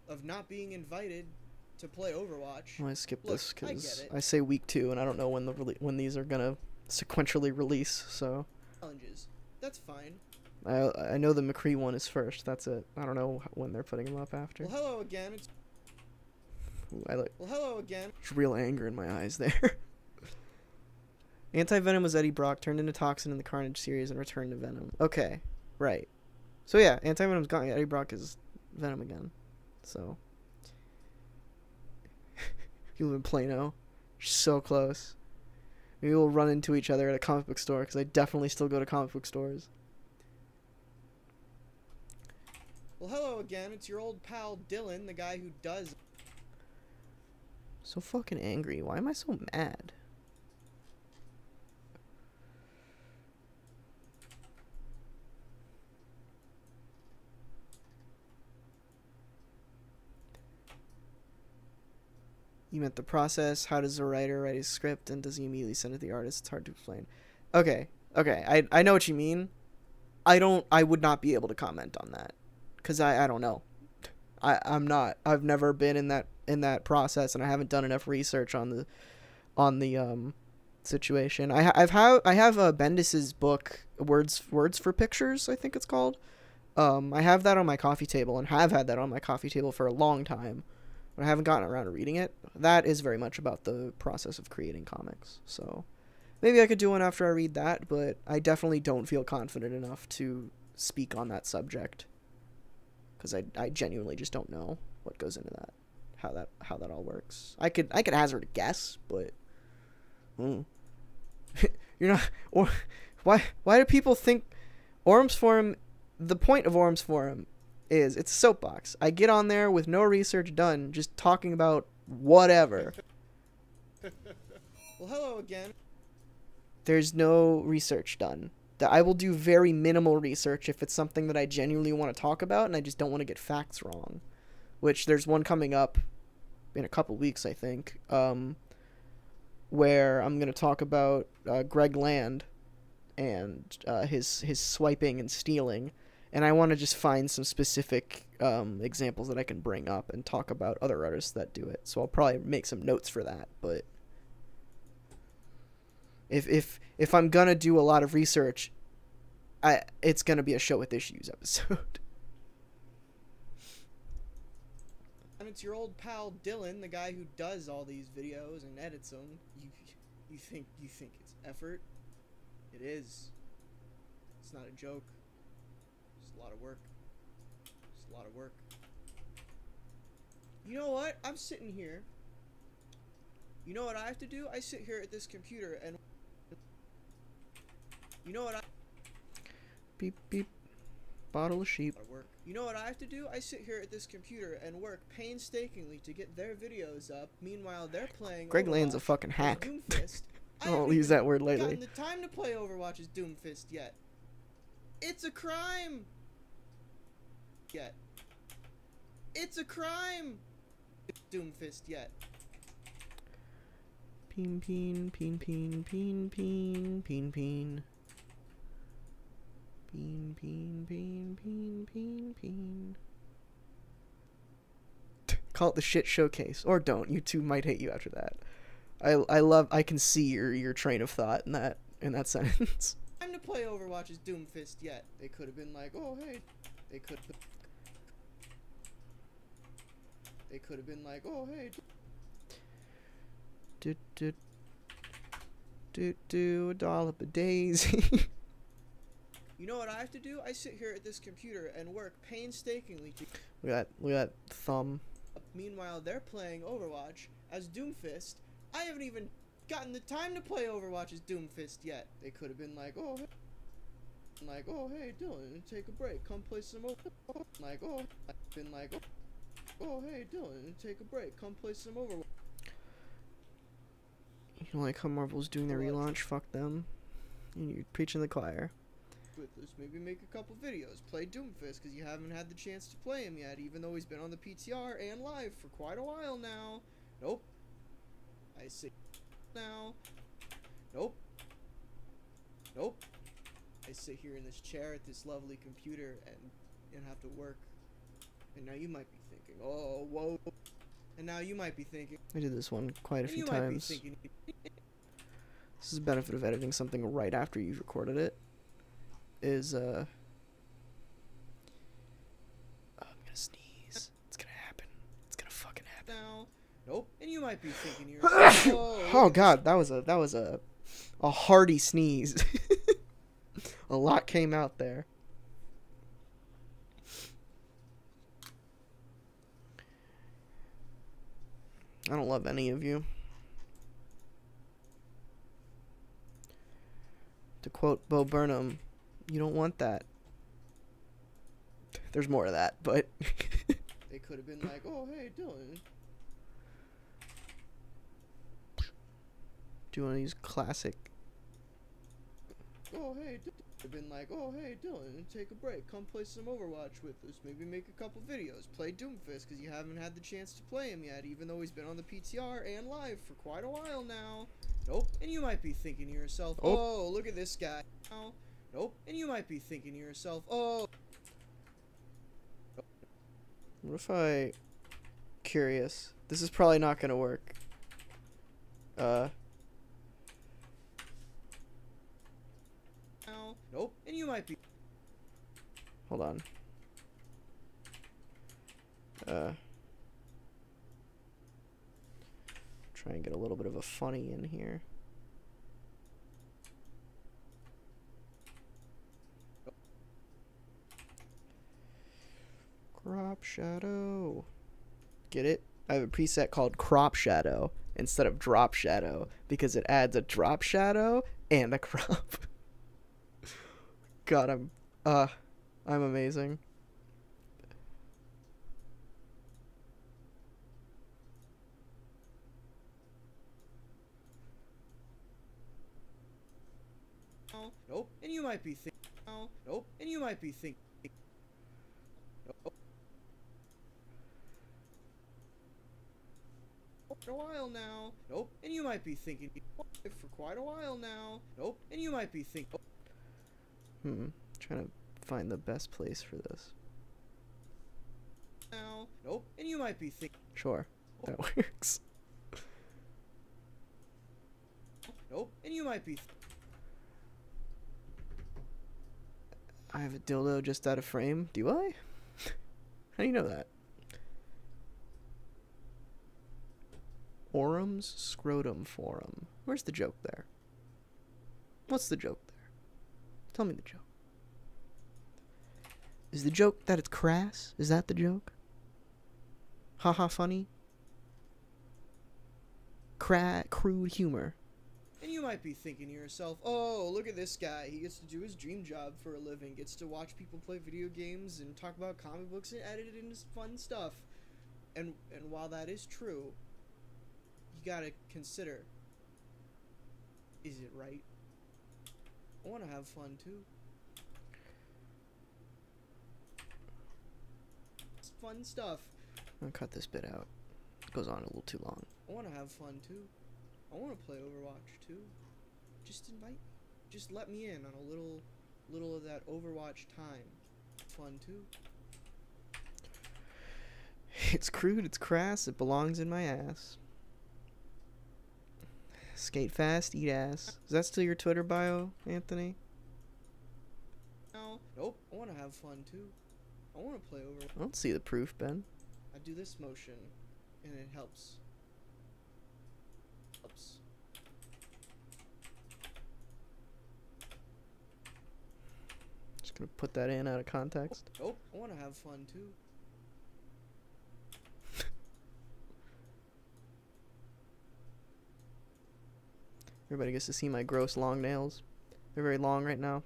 of not being invited to play Overwatch. Well, I skipped Look, this I get because it. I say week 2, and I don't know when when these are gonna sequentially release. So Challenges. That's fine. I know the McCree one is first. That's it. I don't know when they're putting them up after. Well, hello again. It's Ooh, I like well, hello again. there's real anger in my eyes there. Anti-Venom was Eddie Brock, turned into Toxin in the Carnage series, and returned to Venom. Okay, right. So yeah, Anti-Venom's gone. Eddie Brock is Venom again. So you live in Plano. You're so close. Maybe we'll run into each other at a comic book store, because I definitely still go to comic book stores. Well, hello again. It's your old pal Dylan, the guy who does. So fucking angry. Why am I so mad? You meant the process. How does a writer write his script, and does he immediately send it to the artist? It's hard to explain. Okay. I know what you mean. I would not be able to comment on that, because I don't know. I'm not. I've never been in that process, and I haven't done enough research on the situation. I have Bendis's book, Words for Pictures, I think it's called. I have that on my coffee table, and have had that on my coffee table for a long time, but I haven't gotten around to reading it. That is very much about the process of creating comics. So maybe I could do one after I read that, but I definitely don't feel confident enough to speak on that subject, because I genuinely just don't know what goes into that, how that all works. I could hazard a guess, but you're not. Or why do people think Orm's Forum? The point of Orm's Forum is it's a soapbox. I get on there with no research done, just talking about whatever. Well, hello again. There's no research done. That I will do very minimal research if it's something that I genuinely want to talk about, and I just don't want to get facts wrong. Which there's one coming up in a couple weeks, I think, where I'm going to talk about Greg Land and his swiping and stealing, and I want to just find some specific examples that I can bring up and talk about other artists that do it. So I'll probably make some notes for that, but if I'm gonna do a lot of research, it's gonna be a show with issues episode. And it's your old pal Dylan, the guy who does all these videos and edits them. You think it's effort? It is. It's not a joke. It's a lot of work. It's a lot of work. You know what? I'm sitting here. You know what I have to do? I sit here at this computer and you know what I Beep beep. Bottle of sheep. work. You know what I have to do? I sit here at this computer and work painstakingly to get their videos up. Meanwhile, they're playing Greg Land's a Overwatch fucking or hack. Doomfist. I won't use that word lately. Gotten the time to play Overwatch's Doomfist yet. It's a crime. Yet. It's a crime. Doomfist yet. Peen peen peen peen peen peen peen peen. Peen peen peen peen peen peen. Call it the shit showcase, or don't. You two might hate you after that. I can see your train of thought in that sentence. Time to play Overwatch's Doomfist yet. They could have been like, oh hey. They could have been like, oh hey. Do a dollop a daisy. You know what I have to do? I sit here at this computer and work painstakingly to. Look at that thumb. Meanwhile, they're playing Overwatch as Doomfist. I haven't even gotten the time to play Overwatch as Doomfist yet. They could have been like, oh, hey, Dylan, take a break, come play some Overwatch. Like, oh, I've been like, oh, hey, Dylan, take a break, come play some Overwatch. You know, like how Marvel's doing their relaunch. Fuck them. And you're preaching to the choir. with us, maybe make a couple videos, play Doomfist because you haven't had the chance to play him yet, even though he's been on the PTR and live for quite a while now. Nope. I say now. Nope. Nope. I sit here in this chair at this lovely computer and have to work. And now you might be thinking, oh, whoa. And now you might be thinking. I did this one quite a few Might be times. thinking, This is the benefit of editing something right after you've recorded it. Is I'm gonna sneeze. It's gonna happen. It's gonna fucking happen. now. Nope. And you might be thinking to yourself, Oh god, that was a hearty sneeze. A lot came out there. I don't love any of you. To quote Bo Burnham, you don't want that. There's more to that, but They could have been like, oh, hey, Dylan. do one of these classic. Oh, hey, Dylan. They've been like, oh, hey, Dylan, take a break. Come play some Overwatch with us. Maybe make a couple videos. Play Doomfist because you haven't had the chance to play him yet, even though he's been on the PTR and live for quite a while now. Nope. And you might be thinking to yourself, oh, look at this guy. Nope. And you might be thinking to yourself, oh. What if I... Curious. This is probably not gonna work. Nope. And you might be. Hold on. Try and get a little bit of a funny in here. Crop shadow. Get it? I have a preset called crop shadow instead of drop shadow because it adds a drop shadow and a crop. God, I'm amazing. Nope. And you might be thinking. Nope. And you might be thinking. Nope. For a while now. Nope. And you might be thinking for quite a while now. Nope. And you might be thinking. Trying to find the best place for this. Now. Nope. And you might be thinking. Sure, that works. Nope. And you might be. I have a dildo just out of frame. Do I? How do you know that? Orum's Scrotum Forum. Where's the joke there? What's the joke there? Tell me the joke. Is the joke that it's crass? Is that the joke? Haha funny? Crude humor. And you might be thinking to yourself, oh, look at this guy. He gets to do his dream job for a living. Gets to watch people play video games and talk about comic books and edit it into fun stuff. And while that is true, you gotta consider, is it right? I want to have fun too. It's fun stuff. I'm gonna cut this bit out. It goes on a little too long. I want to have fun too. I want to play Overwatch too. Just invite me. Just let me in on a little of that Overwatch time. Fun too. It's crude, it's crass, it belongs in my ass. Skate fast, eat ass. Is that still your Twitter bio, Anthony? No. Nope. I want to have fun too. I want to play Overwatch. I don't see the proof, Ben. I do this motion, and it helps. Just gonna put that in out of context. Nope. I want to have fun too. Everybody gets to see my gross long nails. They're very long right now.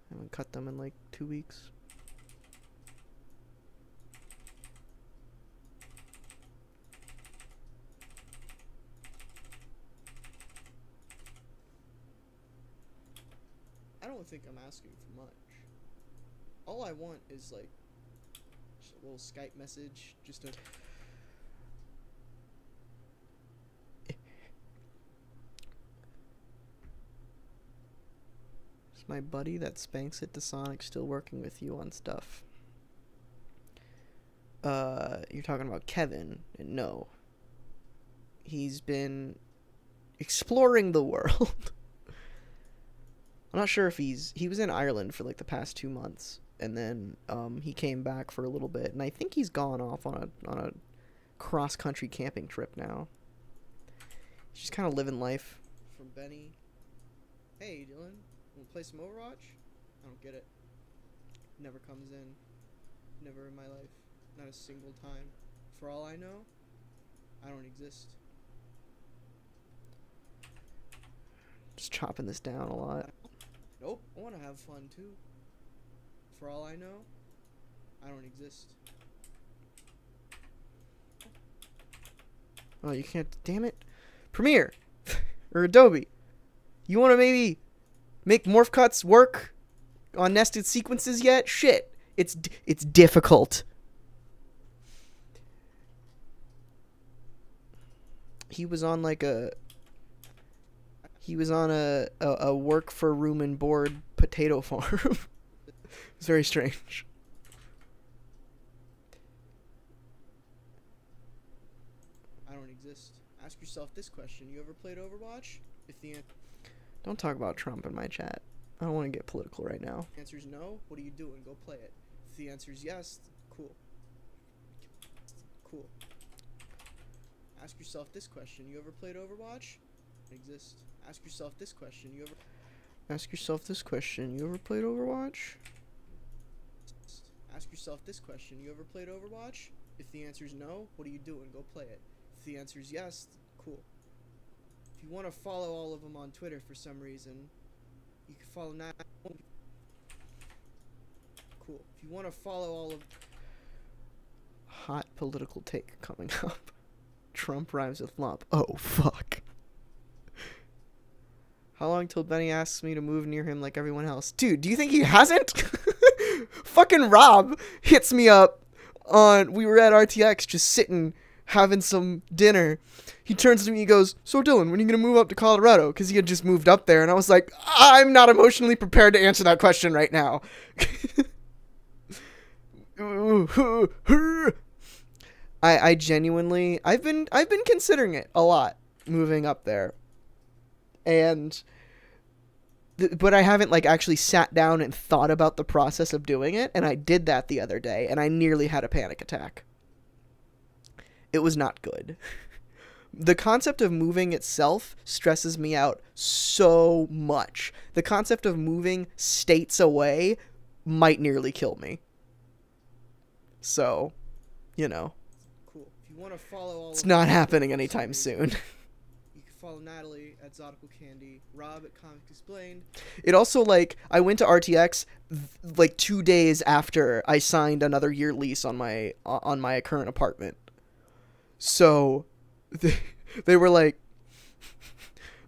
I haven't cut them in like 2 weeks. don't think I'm asking for much. All I want is like just a little Skype message, just a Is my buddy that spanks it to Sonic still working with you on stuff? You're talking about Kevin, and no. He's been exploring the world. I'm not sure if he was in Ireland for like the past 2 months, and then he came back for a little bit, and I think he's gone off on a cross-country camping trip now. He's just kind of living life. from Benny. Hey, Dylan, wanna play some Overwatch? I don't get it. Never comes in. Never in my life. Not a single time. For all I know, I don't exist. Just chopping this down a lot. Nope, I want to have fun too. For all I know, I don't exist. Oh, you can't. Damn it. Premiere or Adobe. You want to maybe make morph cuts work on nested sequences yet? Shit. It's difficult. He was on like a work for room and board potato farm. It's very strange. I don't exist. Ask yourself this question. You ever played Overwatch? If the Don't talk about Trump in my chat. I don't want to get political right now. answer is no, what are you doing? Go play it. If the answer is yes, cool. Cool. Ask yourself this question. You ever played Overwatch? Exist. Ask yourself this question. You ever Ask yourself this question. You ever played Overwatch? Ask yourself this question. You ever played Overwatch? If the answer is no, what are you doing? Go play it. If the answer is yes, cool. If you want to follow all of them on Twitter for some reason, you can follow Cool. If you want to follow all of Hot political take coming up. Trump rhymes with lump. Oh, fuck. How long till Benny asks me to move near him like everyone else? Dude, do you think he hasn't? Fucking Rob hits me up on... We were at RTX just sitting, having some dinner. He turns to me, he goes, "So Dylan, when are you going to move up to Colorado?" Because he had just moved up there. And I was like, I'm not emotionally prepared to answer that question right now. I genuinely... I've been considering it a lot, moving up there. And... but I haven't, like, actually sat down and thought about the process of doing it, and I did that the other day, and I nearly had a panic attack. It was not good. The concept of moving itself stresses me out so much. The concept of moving states away might nearly kill me. So, you know. Cool. If you want to follow all It's of not them happening for anytime some reason, soon. You can follow Natalie at Zodical Candy, Rob at Comics Explained. It also, like, I went to RTX, like, 2 days after I signed another year lease on my current apartment. So, they were like,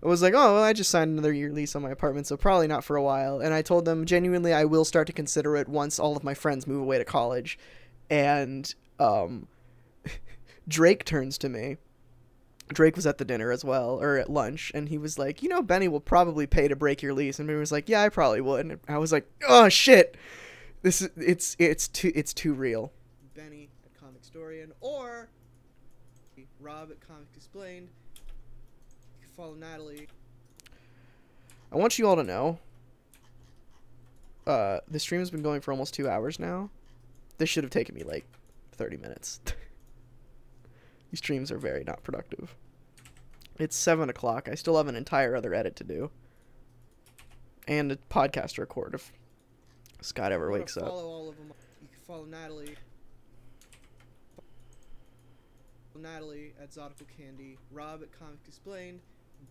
I was like, oh, well, I just signed another year lease on my apartment, so probably not for a while. And I told them, genuinely, I will start to consider it once all of my friends move away to college. And, Drake turns to me. Drake was at the dinner as well, or at lunch, and he was like, "You know, Benny will probably pay to break your lease." And Benny was like, "Yeah, I probably would." And I was like, "Oh shit, it's too real." Benny at Comicstorian, or Rob at Comics Explained. You can follow Natalie. I want you all to know, the stream has been going for almost 2 hours now. This should have taken me like 30 minutes. These streams are very not productive. It's 7 o'clock. I still have an entire other edit to do. And a podcast to record if Scott ever wakes up. Follow all of them. You can follow Natalie. Natalie at Zodical Candy, Rob at Comics Explained,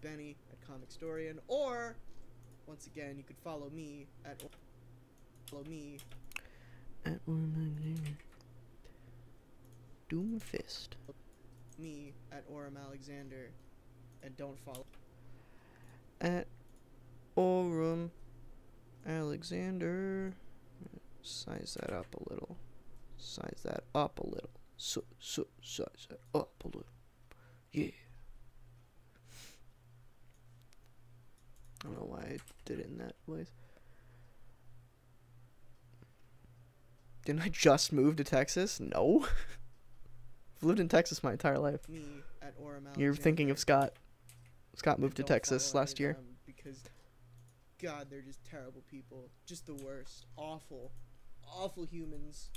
Benny at Comicstorian, or once again you could follow me at Doomfist. me at Orem Alexander, and don't follow At Orem Alexander. Size that up a little. Size that up a little. Size that up a little. Yeah. I don't know why I did it in that place. Didn't I just move to Texas? No. I've lived in Texas my entire life. Me at Orem You're thinking of Scott. Scott moved to Don't Texas follow last any of year. them because, God, they're just terrible people. Just the worst. Awful. Awful humans.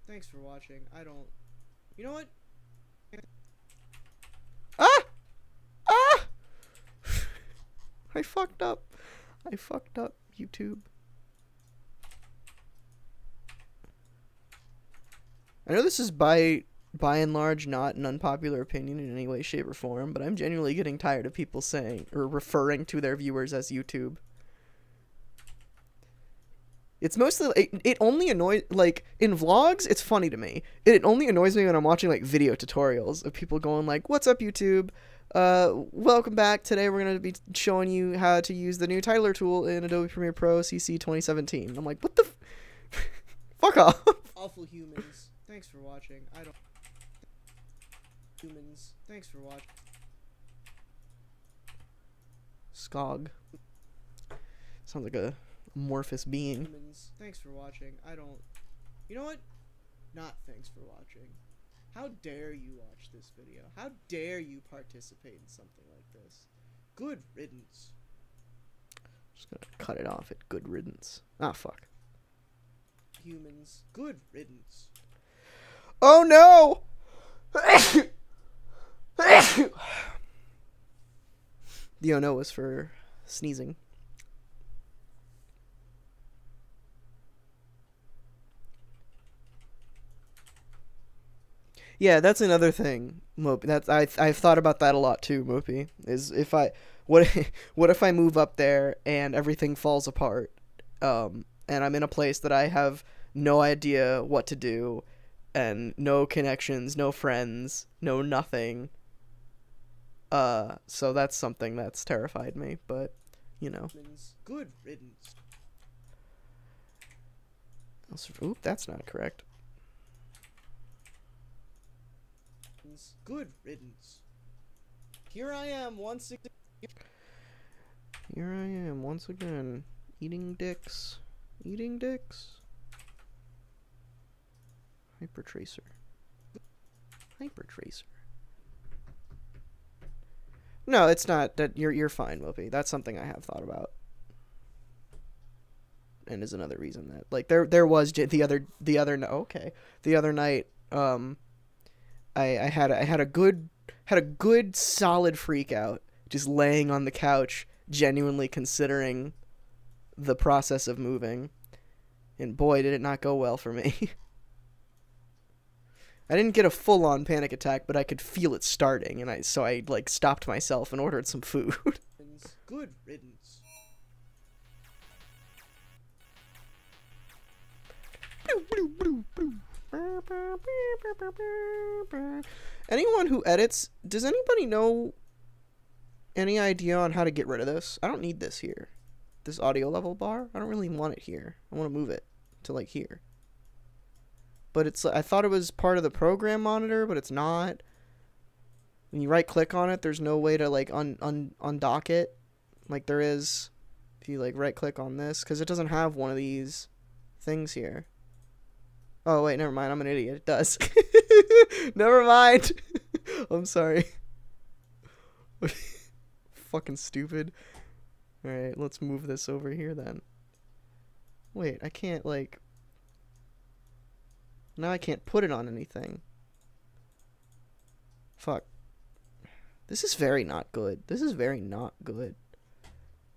Thanks for watching. I don't... You know what? Ah! Ah! I fucked up. I fucked up, YouTube. I know this is by and large not an unpopular opinion in any way, shape, or form, but I'm genuinely getting tired of people saying or referring to their viewers as YouTube. It's mostly it only annoys, like, in vlogs it's funny to me. It only annoys me when I'm watching like video tutorials of people going like, "What's up, YouTube? Welcome back. Today we're going to be showing you how to use the new titler tool in Adobe Premiere Pro CC 2017. I'm like, "What the fuck off." Awful humans. Thanks for watching. I don't... Humans. Thanks for watching. Skog. Sounds like a amorphous being. Humans. Thanks for watching. I don't... You know what? Not thanks for watching. How dare you watch this video? How dare you participate in something like this? Good riddance. Just gonna cut it off at good riddance. Ah, fuck. Humans. Good riddance. Oh no! The oh no was for sneezing. Yeah, that's another thing, Mopey. That's I've thought about that a lot too, Mopey. Is if I what if I move up there and everything falls apart, and I'm in a place that I have no idea what to do, and no connections, no friends, no nothing. So that's something that's terrified me, but you know. Humans. Good riddance. Oop, that's not correct. Good riddance. Here I am once again. Here I am once again, eating dicks. Eating dicks. Hypertracer. Hypertracer. No, it's not. That you're fine, Mopey. That's something I have thought about, and is another reason that like there was the other night I had a good solid freak out just laying on the couch, genuinely considering the process of moving, and boy did it not go well for me. I didn't get a full-on panic attack, but I could feel it starting, and so I like stopped myself and ordered some food. Good riddance. Anyone who edits, does anybody know any idea on how to get rid of this? I don't need this here. This audio level bar, I don't really want it here. I want to move it to like here. But it's, I thought it was part of the program monitor, but it's not. When you right click on it, there's no way to like undock it like there is if you like right click on this, because it doesn't have one of these things here. Oh wait, never mind, I'm an idiot. It does. Never mind. I'm sorry. Fucking stupid. Alright, let's move this over here then. Wait, I can't like... Now I can't put it on anything. Fuck. This is very not good. This is very not good.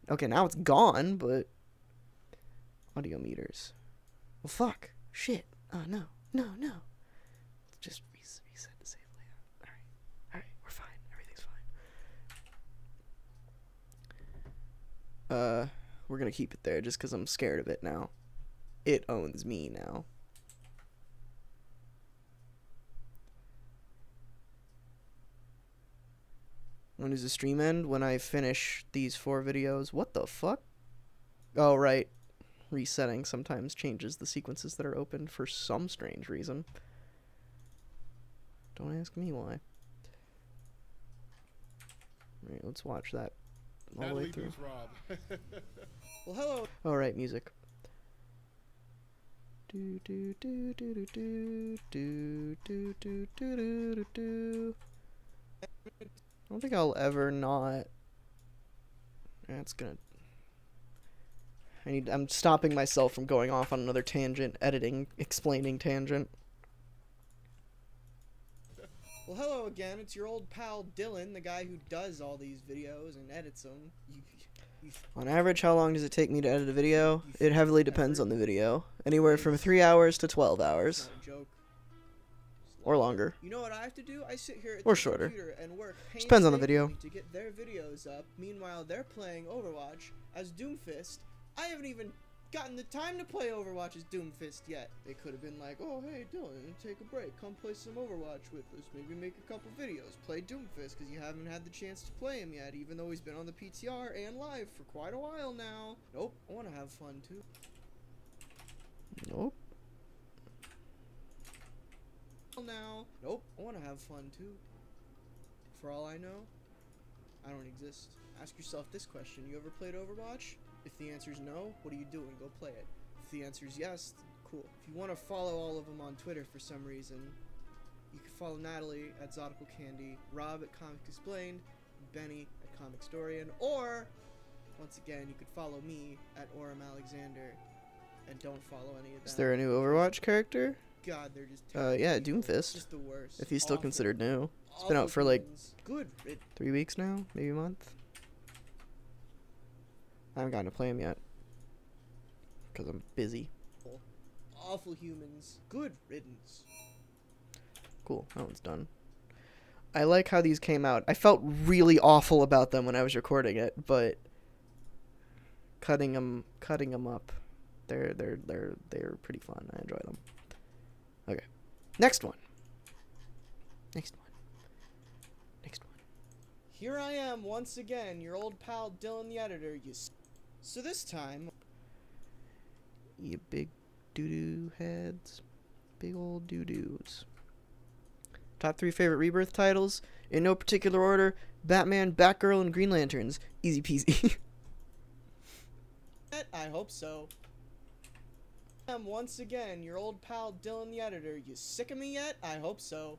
Okay, now it's gone, but... Audio meters. Well, fuck. Shit. Oh, no. No, no. Just reset the save layout. Alright. Alright, we're fine. Everything's fine. We're gonna keep it there just because I'm scared of it now. It owns me now. When does the stream end? When I finish these 4 videos. What the fuck? Oh, right. Resetting sometimes changes the sequences that are opened for some strange reason. Don't ask me why. Alright, let's watch that all the way through. Rob. Well, hello. Alright, music. Do do do do do do do do do do do do. I don't think I'll ever not. That's gonna. I'm stopping myself from going off on another tangent, editing, explaining tangent. Well, hello again. It's your old pal Dylan, the guy who does all these videos and edits them. On average, how long does it take me to edit a video? It heavily depends on the video. Anywhere from 3 hours to 12 hours. Not a joke. Or longer. You know what I have to do? I sit here at Or the shorter. computer and work Depends on the video. painstakingly to get their videos up. Meanwhile, they're playing Overwatch as Doomfist. I haven't even gotten the time to play Overwatch as Doomfist yet. They could have been like, oh, hey, Dylan, take a break. Come play some Overwatch with us. Maybe make a couple videos. Play Doomfist, because you haven't had the chance to play him yet, even though he's been on the PTR and live for quite a while now. Nope, I want to have fun, too. Nope. Now. Nope, I want to have fun, too. For all I know, I don't exist. Ask yourself this question. You ever played Overwatch? If the answer is no, what are you doing? Go play it. If the answer is yes, cool. If you want to follow all of them on Twitter for some reason, you can follow Natalie at Zodical Candy, Rob at Comics Explained, Benny at Comicstorian, or, once again, you could follow me at Orem Alexander, and don't follow any of that. Is there a new Overwatch character? God, they're just Yeah, terrible. Doomfist. Just the worst. If he's still Awful. considered new. It's Awful been out for like humans. Good. 3 weeks now, maybe a month. I haven't gotten to play him yet. Because I'm busy. Awful humans. Good riddance. Cool, that one's done. I like how these came out. I felt really awful about them when I was recording it, but cutting them up, they're pretty fun. I enjoy them. Okay, next one. Next one. Here I am once again, your old pal Dylan the editor. So this time, You big doo-doo heads. Big old doo-doos. Top 3 favorite Rebirth titles, in no particular order: Batman, Batgirl, and Green Lanterns. Easy peasy. I hope so. I'm once again your old pal Dylan the editor. You sick of me yet? I hope so.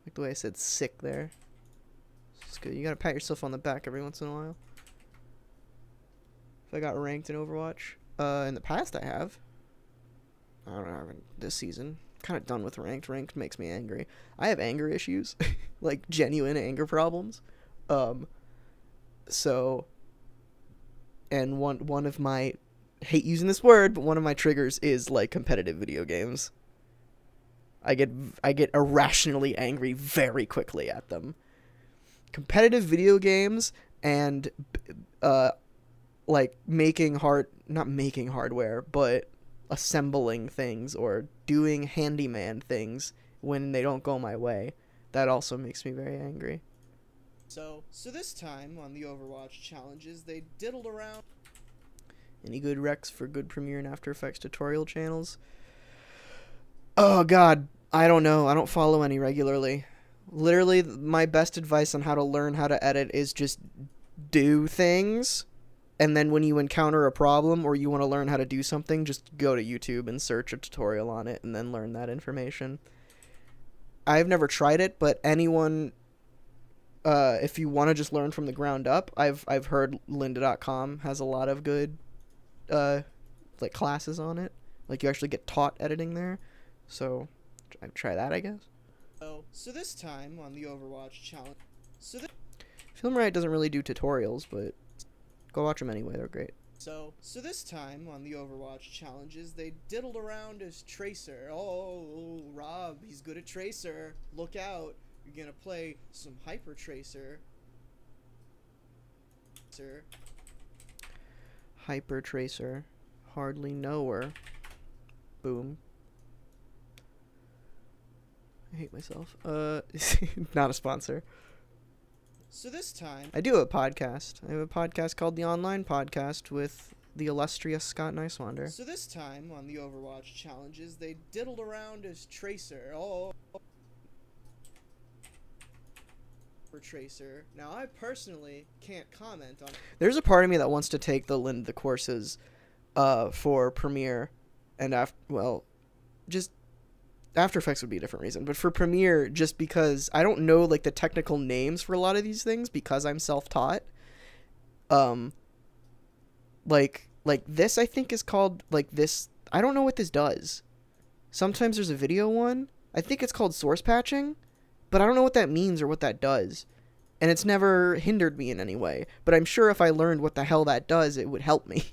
Like the way I said sick there. It's good. You gotta pat yourself on the back every once in a while. If I got ranked in Overwatch. In the past I have. I don't know, this season. Kind of done with ranked. Ranked makes me angry. I have anger issues. Like genuine anger problems. So, and one of my, hate using this word, but one of my triggers is like competitive video games. I get irrationally angry very quickly at them. Competitive video games and like not making hardware, but assembling things or doing handyman things when they don't go my way. That also makes me very angry. So this time on the Overwatch challenges, they diddled around. Any good recs for good Premiere and After Effects tutorial channels? Oh god, I don't know. I don't follow any regularly. Literally, my best advice on how to learn how to edit is just do things. And then when you encounter a problem or you want to learn how to do something, just go to YouTube and search a tutorial on it and then learn that information. I've never tried it, but anyone, if you want to just learn from the ground up, I've heard lynda.com has a lot of good like classes on it. Like you actually get taught editing there. So I'd try that, I guess. So this time on the Overwatch challenge. Filmright doesn't really do tutorials, but go watch them anyway. They're great. So this time on the Overwatch challenges, they diddled around as Tracer. Oh, Rob, he's good at Tracer. Look out. You're gonna play some Hyper Tracer. Hyper Tracer. Hardly know her. Boom. I hate myself. Not a sponsor. So this time, I do have a podcast. I have a podcast called The Online Podcast with the illustrious Scott Nicewander. So this time on the Overwatch challenges, they diddled around as Tracer. Oh, for Tracer. Now I personally can't comment on. There's a part of me that wants to take the courses for Premiere and just After Effects would be a different reason, but for Premiere, just because I don't know like the technical names for a lot of these things because I'm self-taught. Like this I think is called like this. I don't know what this does. Sometimes there's a video one. I think it's called source patching, but I don't know what that means or what that does. And it's never hindered me in any way. But I'm sure if I learned what the hell that does, it would help me.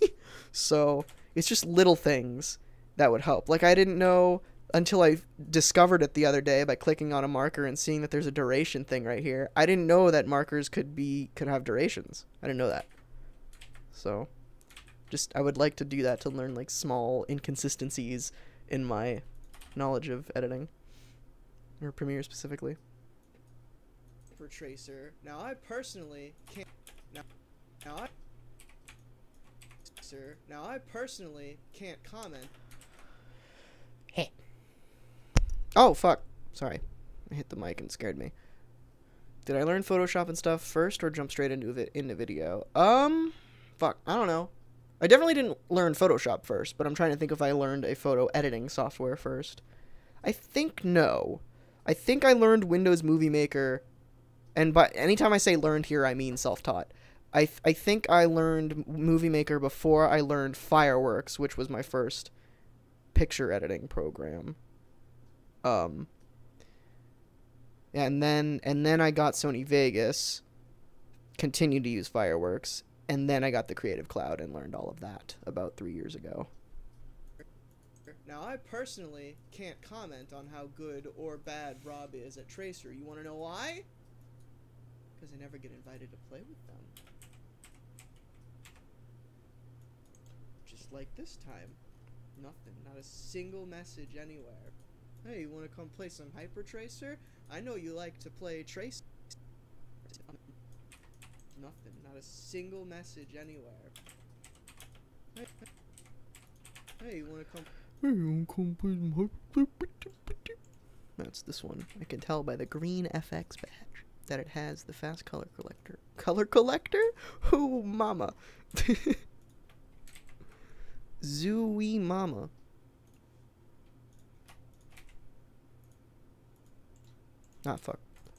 So it's just little things that would help. Like I didn't know until I discovered it the other day by clicking on a marker and seeing that there's a duration thing right here. I didn't know that markers could have durations. I didn't know that. So just I would like to do that to learn like small inconsistencies in my knowledge of editing or Premiere specifically. For Tracer. Now I personally can't. Now I personally can't comment. Hey. Oh fuck! Sorry, I hit the mic and scared me. Did I learn Photoshop and stuff first or jump straight into video? Fuck, I don't know. I definitely didn't learn Photoshop first, but I'm trying to think if I learned a photo editing software first. I think no. I think I learned Windows Movie Maker, and by anytime I say learned here, I mean self-taught. I think I learned Movie Maker before I learned Fireworks, which was my first picture editing program. And then I got Sony Vegas, continued to use Fireworks, and then I got the Creative Cloud and learned all of that about 3 years ago. Now I personally can't comment on how good or bad Rob is at Tracer. You want to know why? Because I never get invited to play with them. Just like this time. Nothing. Not a single message anywhere. Hey, you want to come play some Hyper Tracer? I know you like to play Tracer. Nothing. Not a single message anywhere. Hey, you want to come... That's this one. I can tell by the green FX badge that it has the fast color collector. Color collector? Oh, mama. Zooey mama. Not fuck.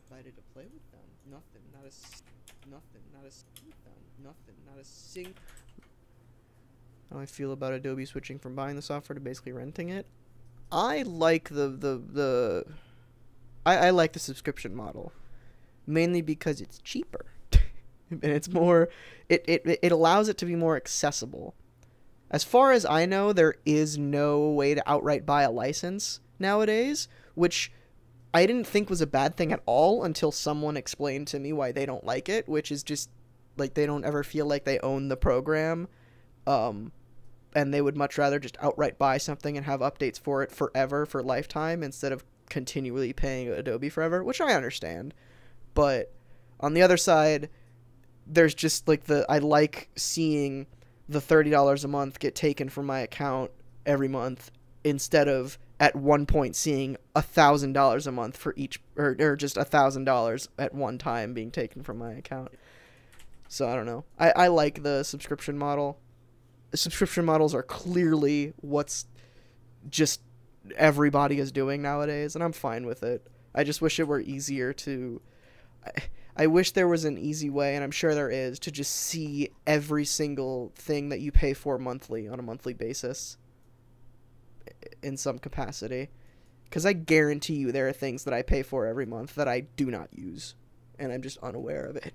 Invited to play with them. Nothing. Not a... Nothing. Not a... Nothing. Not a single... How I feel about Adobe switching from buying the software to basically renting it. I like I like the subscription model, mainly because it's cheaper, and it's more. It allows it to be more accessible. As far as I know, there is no way to outright buy a license nowadays, which I didn't think was a bad thing at all until someone explained to me why they don't like it, which is just like they don't ever feel like they own the program. And they would much rather just outright buy something and have updates for it forever, for lifetime, instead of continually paying Adobe forever, which I understand. But on the other side, there's just like I like seeing the $30 a month get taken from my account every month instead of at one point seeing $1,000 a month for each, or just $1,000 at one time being taken from my account. So I don't know. I like the subscription model. Subscription models are clearly what's just everybody is doing nowadays, and I'm fine with it. I just wish it were easier to... I wish there was an easy way, and I'm sure there is, to just see every single thing that you pay for monthly on a monthly basis in some capacity. Because I guarantee you there are things that I pay for every month that I do not use, and I'm just unaware of it.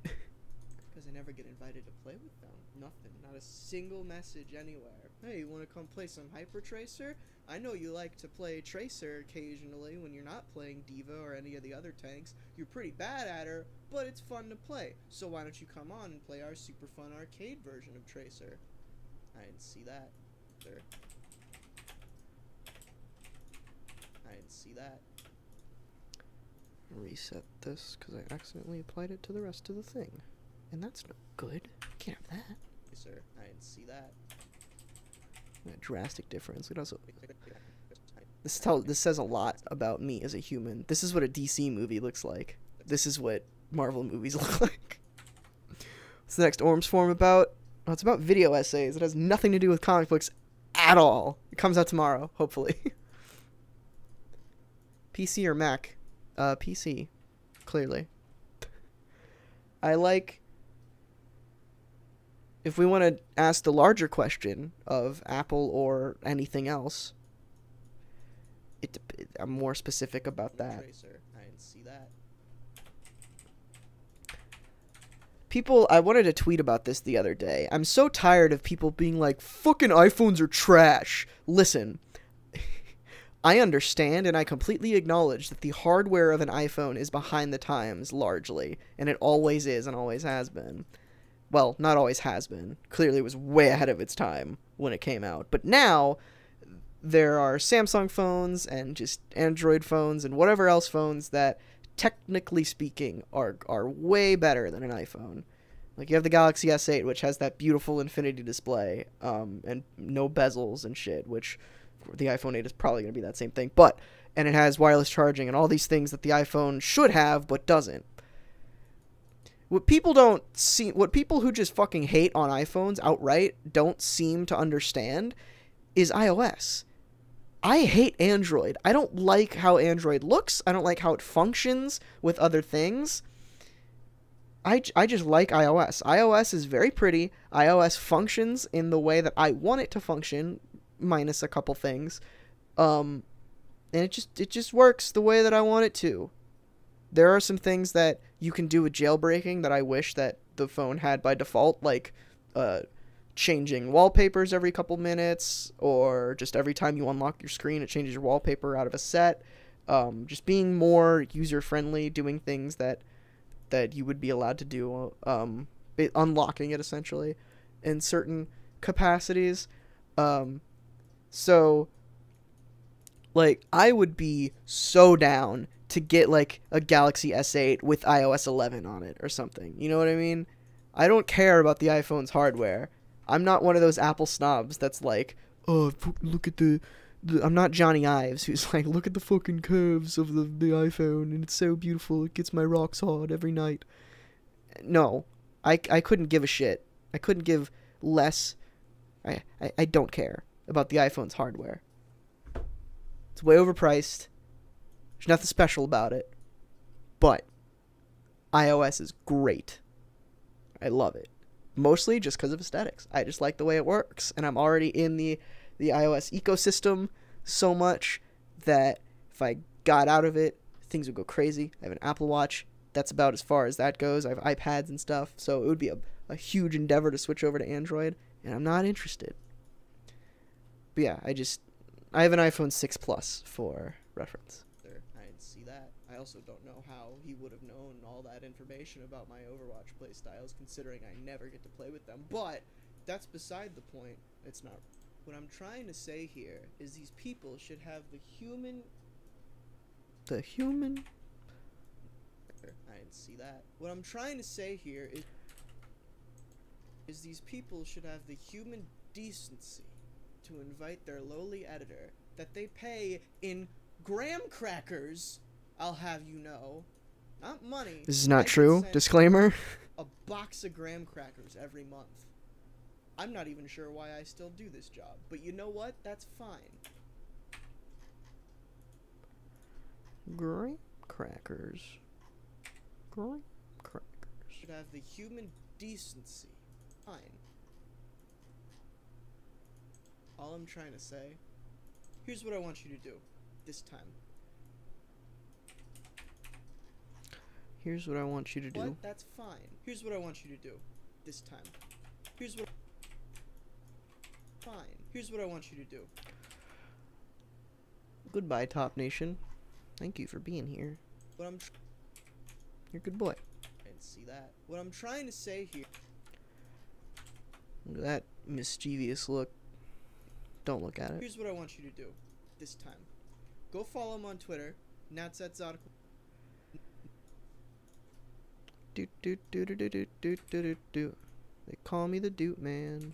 Because I never get invited to play with them. Nothing. Not a single message anywhere. Hey, you want to come play some Hyper Tracer? I know you like to play Tracer occasionally when you're not playing Diva or any of the other tanks. You're pretty bad at her, but it's fun to play. So why don't you come on and play our super fun arcade version of Tracer? I didn't see that. Sir. I didn't see that. Reset this, because I accidentally applied it to the rest of the thing. And that's no good. Can't have that. Sir, I didn't see that. A drastic difference. It also this says a lot about me as a human. This is what a DC movie looks like. This is what Marvel movies look like. What's the next Orms forum about? Oh, it's about video essays. It has nothing to do with comic books at all. It comes out tomorrow, hopefully. PC or Mac? PC, clearly. I like... If we want to ask the larger question of Apple or anything else, I'm more specific about that. Tracer. I didn't see that. People, I wanted to tweet about this the other day. I'm so tired of people being like, fucking iPhones are trash. Listen, I understand and I completely acknowledge that the hardware of an iPhone is behind the times, largely. And it always is and always has been. Well, not always has been. Clearly it was way ahead of its time when it came out. But now, there are Samsung phones and just Android phones and whatever else phones that, technically speaking, are way better than an iPhone. Like, you have the Galaxy S8, which has that beautiful infinity display, and no bezels and shit, which the iPhone 8 is probably going to be that same thing. And it has wireless charging and all these things that the iPhone should have, but doesn't. What people who just fucking hate on iPhones outright don't seem to understand is iOS. I hate Android. I don't like how Android looks. I don't like how it functions with other things. I just like iOS. iOS is very pretty. iOS functions in the way that I want it to function, minus a couple things. And it just works the way that I want it to. There are some things that you can do with jailbreaking that I wish that the phone had by default, like changing wallpapers every couple minutes, or just every time you unlock your screen it changes your wallpaper out of a set. Just being more user-friendly, doing things that you would be allowed to do, unlocking it essentially in certain capacities. So like, I would be so down to get like a Galaxy S8 with iOS 11 on it or something. You know what I mean? I don't care about the iPhone's hardware. I'm not one of those Apple snobs that's like, oh, look at the I'm not Johnny Ives, who's like, look at the fucking curves of the iPhone, and it's so beautiful, it gets my rocks hard every night. No, I couldn't give a shit. I couldn't give less. I don't care about the iPhone's hardware. It's way overpriced. There's nothing special about it. But iOS is great. I love it. Mostly just because of aesthetics. I just like the way it works. And I'm already in the iOS ecosystem so much that if I got out of it, things would go crazy. I have an Apple Watch. That's about as far as that goes. I have iPads and stuff. So it would be a huge endeavor to switch over to Android. And I'm not interested. But yeah, I have an iPhone 6 Plus for reference. I didn't see that. I also don't know how he would have known all that information about my Overwatch playstyles, considering I never get to play with them. But that's beside the point. It's not. What I'm trying to say here is these people should have the human... The human? I didn't see that. What I'm trying to say here is these people should have the human decency to invite their lowly editor that they pay in graham crackers, I'll have you know. Not money. This is not true. Disclaimer. A box of graham crackers every month. I'm not even sure why I still do this job, but you know what? That's fine. Graham crackers. Graham crackers. Should have the human decency. Fine. All I'm trying to say, here's what I want you to do this time. Here's what I want you to do. What? That's fine. Here's what I want you to do this time. Here's what... Fine. Here's what I want you to do. Goodbye, Top Nation. Thank you for being here. What I'm... You're a good boy. I didn't see that. What I'm trying to say here... Look at that mischievous look. Don't look at it. Here's what I want you to do this time. Go follow him on Twitter. Natsetsarticle. Do do do do do do do do do. They call me the Doot Man.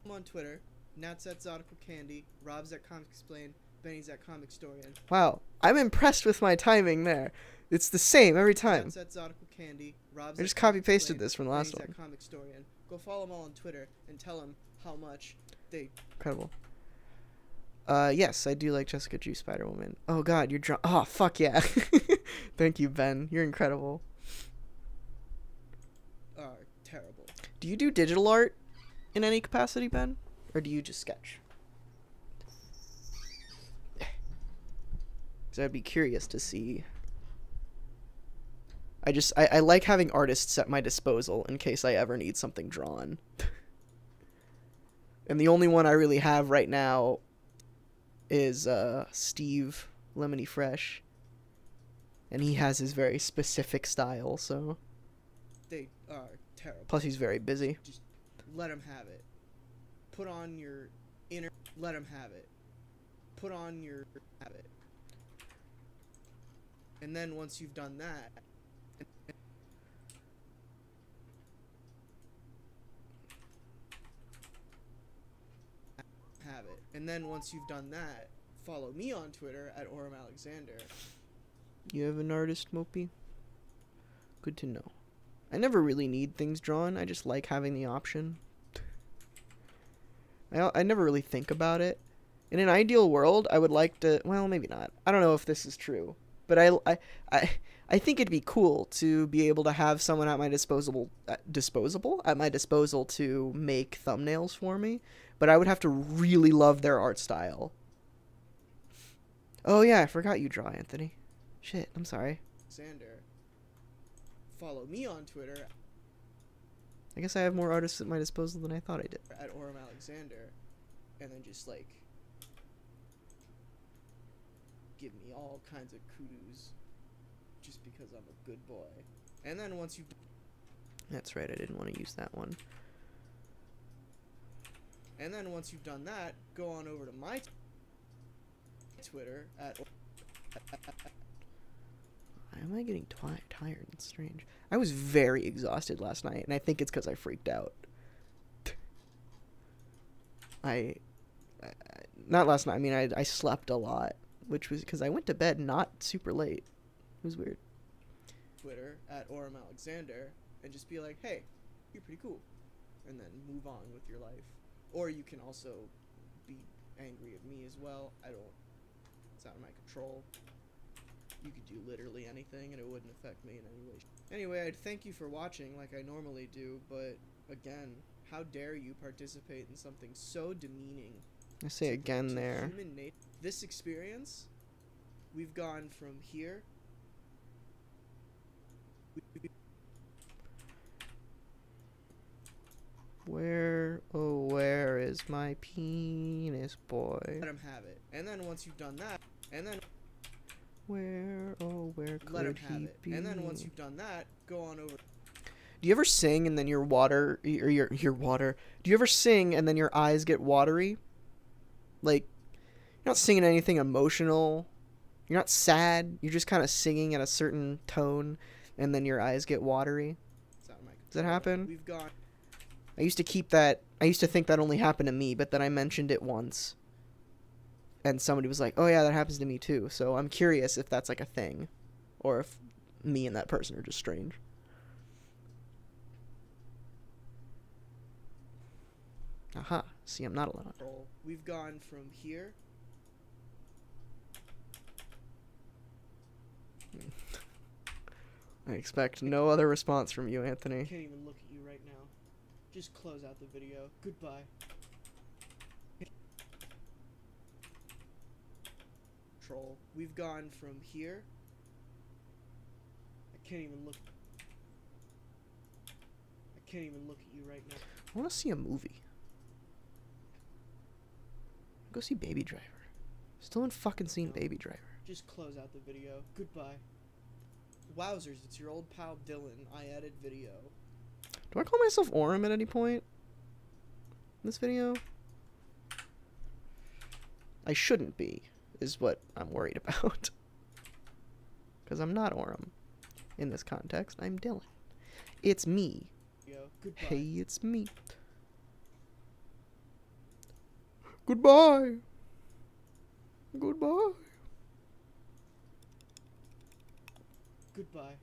I'm on Twitter. Nat's at Zodical Candy. Rob's at Comicstorian. Benny's at Comicstorian. Wow, I'm impressed with my timing there. It's the same every time. Nat's at Zodical Candy. Rob's I at just copy-pasted Comicstorian. this from the last Benny's one. at Comicstorian. Go follow them all on Twitter and tell them how much they... Incredible. Yes, I do like Jessica Drew Spider-Woman. Oh god, you're drunk. Oh, fuck yeah. Thank you, Ben. You're incredible. are terrible. Do you do digital art in any capacity, Ben? Or do you just sketch? Because I'd be curious to see. I like having artists at my disposal in case I ever need something drawn. And the only one I really have right now is Steve Lemony Fresh. And he has his very specific style, so. They are terrible. Plus he's very busy. Just let him have it. Put on your inner... Let him have it. Put on your... Have it. And then once you've done that... Have it. And then once you've done that, follow me on Twitter at Orem Alexander. You have an artist, Mopey? Good to know. I never really need things drawn. I just like having the option. I never really think about it. In an ideal world, I would like to... Well, maybe not. I don't know if this is true. But I think it'd be cool to be able to have someone at my disposal to make thumbnails for me. But I would have to really love their art style. Oh yeah, I forgot you draw, Anthony. Shit, I'm sorry. Alexander. Follow me on Twitter I guess I have more artists at my disposal than I thought I did. at Orem Alexander. And then just like... give me all kinds of kudos. Just because I'm a good boy. And then once you've... That's right, I didn't want to use that one. And then once you've done that, go on over to my Twitter at... Why am I getting tired? It's strange. I was very exhausted last night, and I think it's because I freaked out. Not last night, I mean, I slept a lot, which was because I went to bed not super late. It was weird. Twitter at Orem Alexander and just be like, hey, you're pretty cool. And then move on with your life. Or you can also be angry at me as well. It's out of my control. You could do literally anything and it wouldn't affect me in any way. Anyway, I'd thank you for watching like I normally do, but again, how dare you participate in something so demeaning? I say again there. Human nature. This experience, we've gone from here. Where, oh, where is my penis, boy? Let him have it. And then once you've done that, and then Where, oh, where let him could have he it. be? And then once you've done that, go on over. Do you ever sing and then your water, or your water? Do you ever sing and then your eyes get watery? Like, you're not singing anything emotional. You're not sad. You're just kind of singing at a certain tone, and then your eyes get watery. Does that happen? We've gone. I used to keep that. I used to think that only happened to me, but then I mentioned it once, and somebody was like, "Oh yeah, that happens to me too." So I'm curious if that's like a thing, or if me and that person are just strange. Aha. See, I'm not alone. We've gone from here. I expect no other response from you, I Anthony. can't even look at you right now. Just close out the video. Goodbye. Troll. We've gone from here. I can't even look. I can't even look at you right now. I want to see a movie. Go see Baby Driver. Still haven't fucking seen Baby Driver. Just close out the video. Goodbye. Wowzers, it's your old pal Dylan. I edit video. Do I call myself Orem at any point in this video? I shouldn't be, is what I'm worried about. Because I'm not Orem. In this context, I'm Dylan. It's me. Goodbye. Hey, it's me. Goodbye. Goodbye. Goodbye.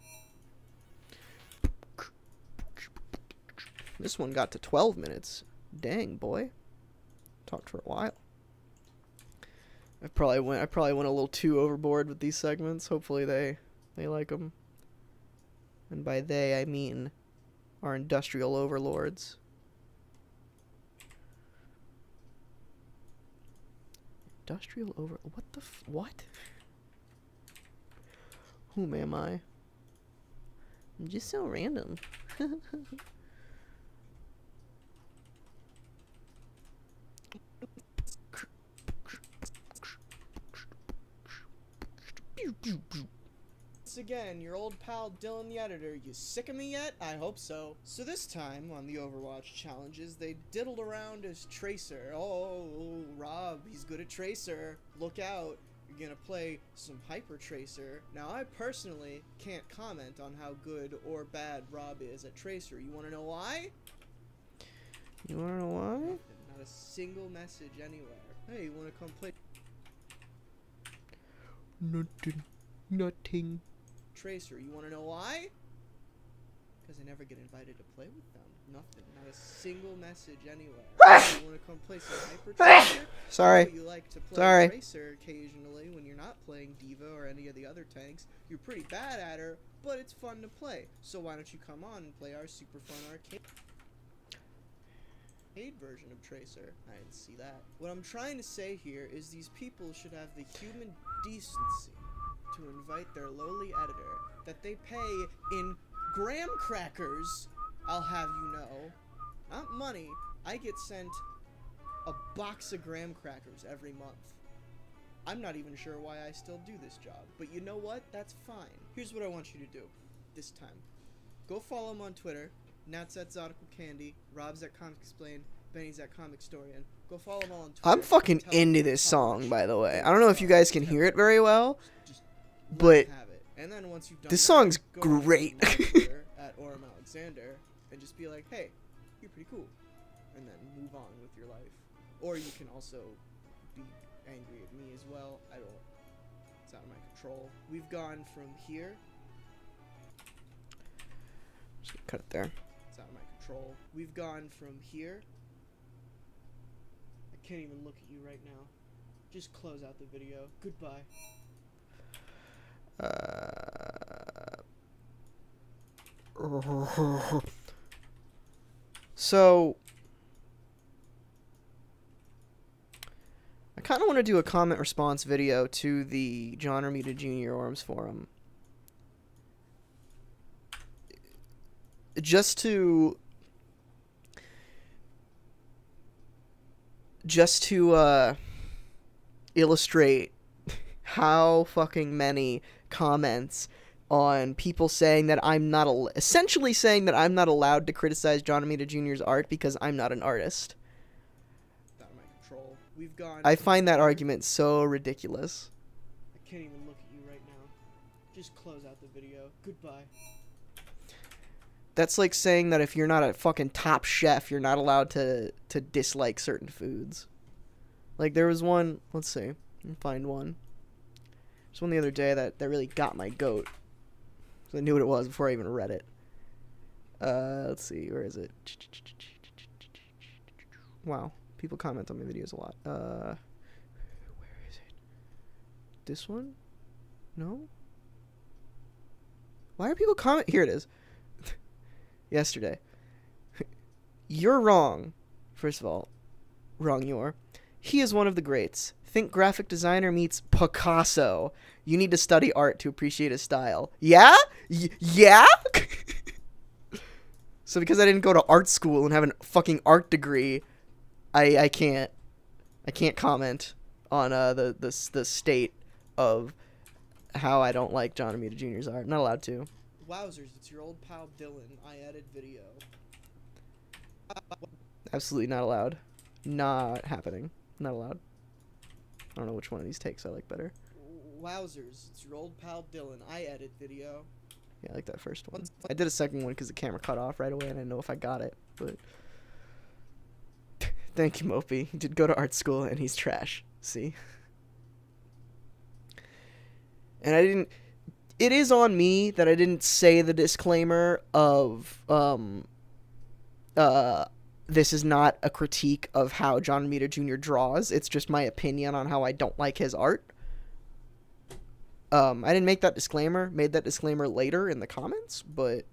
This one got to 12 minutes. Dang, boy. Talked for a while. I probably went a little too overboard with these segments. Hopefully they like them. And by they, I mean our industrial overlords. What the what? Whom am I? I'm just so random. Once again, your old pal Dylan the editor. You sick of me yet? I hope so. So this time, on the Overwatch challenges, they diddled around as Tracer. Oh, Rob, he's good at Tracer. Look out. You're gonna play some Hyper Tracer. Now, I personally can't comment on how good or bad Rob is at Tracer. You wanna know why? You wanna know why? Not a single message anywhere. Hey, you wanna come play Nothing. Tracer? You wanna know why? Because I never get invited to play with them. Nothing. Not a single message anywhere. You wanna come play some Hyper Tracer? Sorry. You like to play Sorry. Tracer occasionally when you're not playing Diva or any of the other tanks. You're pretty bad at her, but it's fun to play. So why don't you come on and play our super fun arcade version of Tracer? I didn't see that. What I'm trying to say here is these people should have the human decency to invite their lowly editor that they pay in graham crackers, I'll have you know. Not money. I get sent a box of graham crackers every month. I'm not even sure why I still do this job, but you know what? That's fine. Here's what I want you to do this time. Go follow him on Twitter. Nat's at Zodical Candy, Rob's at Comicstorian, Benny's at Comicstorian. Go follow them all on Twitter. I'm fucking Tell them into to this publish. song, by the way. I don't know if you guys can hear it very well, Just but have it. And then once you've done this that, song's go on great. my Twitter at Orem Alexander and just be like, hey, you're pretty cool. And then move on with your life. Or you can also be angry at me as well. It's out of my control. We've gone from here. just gonna cut it there. It's out of my control. We've gone from here. I can't even look at you right now. Just close out the video. Goodbye. So I kind of want to do a comment response video to the John Romita Jr. Orms forum. Just to illustrate how fucking many comments on people saying that I'm not essentially saying that I'm not allowed to criticize John Romita Jr.'s art because I'm not an artist. Out of my control. We've gone. I from find that here. argument so ridiculous. I can't even look at you right now. Just close out the video. Goodbye. That's like saying that if you're not a fucking top chef, you're not allowed to dislike certain foods. Like, there was one, let's see, let me find one. There's one the other day that really got my goat. So I knew what it was before I even read it. Let's see, where is it? Wow, people comment on my videos a lot. Where is it? This one? No? Why are people comment? Here it is. Yesterday. You're wrong. First of all, wrong you're. He is one of the greats. Think graphic designer meets Picasso. You need to study art to appreciate his style. Yeah? Yeah? So because I didn't go to art school and have a fucking art degree, I can't comment on the state of how I don't like John Romita Jr.'s art. I'm not allowed to. Wowzers, it's your old pal Dylan. I added video. Absolutely not allowed. Not happening. Not allowed. I don't know which one of these takes I like better. Wowzers, it's your old pal Dylan. I edit video. Yeah, I like that first one. I did a second one because the camera cut off right away and I didn't know if I got it. But Thank you, Mopey. He did go to art school, and he's trash. See? And I didn't... It is on me that I didn't say the disclaimer of, this is not a critique of how John Romita Jr. draws. It's just my opinion on how I don't like his art. I didn't make that disclaimer. Made that disclaimer later in the comments, but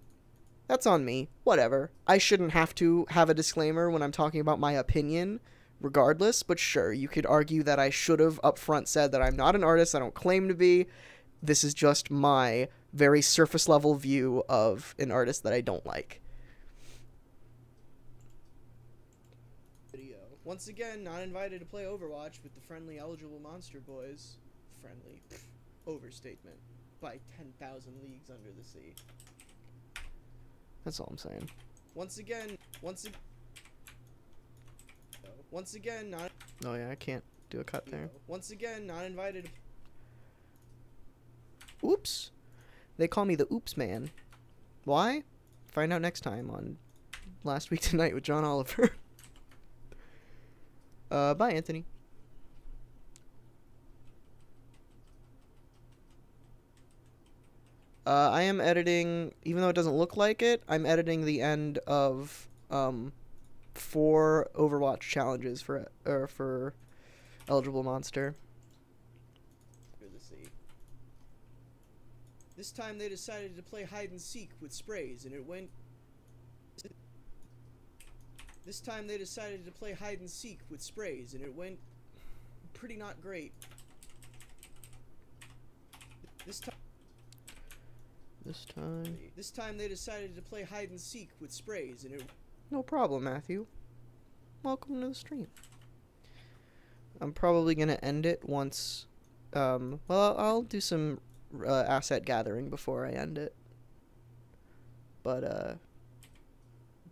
that's on me. Whatever. I shouldn't have to have a disclaimer when I'm talking about my opinion, regardless, but sure, you could argue that I should have upfront said that I'm not an artist, I don't claim to be. This is just my very surface level view of an artist that I don't like. Video. Once again, not invited to play Overwatch with the friendly eligible monster boys. Friendly. Pfft, overstatement. By 10,000 leagues under the sea. That's all I'm saying. Once again, not... Oh yeah, I can't do a cut there. Once again, not invited to... Oops. They call me the Oops Man. Why? Find out next time on Last Week Tonight with John Oliver. Bye, Anthony. I am editing, even though it doesn't look like it, I'm editing the end of 4 Overwatch challenges for eligible monster. This time they decided to play hide and seek with sprays, and it went... This time they decided to play hide and seek with sprays, and it went pretty not great. This time they decided to play hide and seek with sprays, and it... No problem, Matthew. Welcome to the stream. I'm probably gonna end it once... well, I'll do some... asset gathering before I end it, but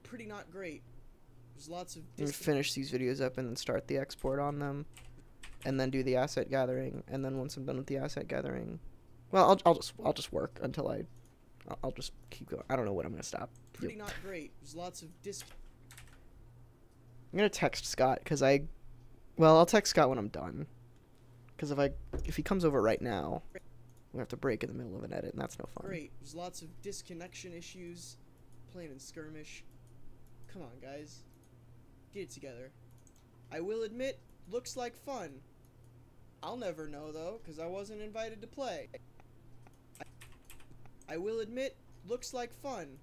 pretty not great. There's lots of I'm gonna finish these videos up and then start the export on them, and then do the asset gathering, and then once I'm done with the asset gathering, well, I'll just work until I'll just keep going. I don't know when I'm gonna stop. Pretty not great. There's lots of I'm gonna text Scott because I'll text Scott when I'm done, because if he comes over right now, we have to break in the middle of an edit, and that's no fun. Great. There's lots of disconnection issues. Playing in skirmish. Come on, guys. Get it together. I will admit, looks like fun. I'll never know, though, because I wasn't invited to play. I will admit, looks like fun.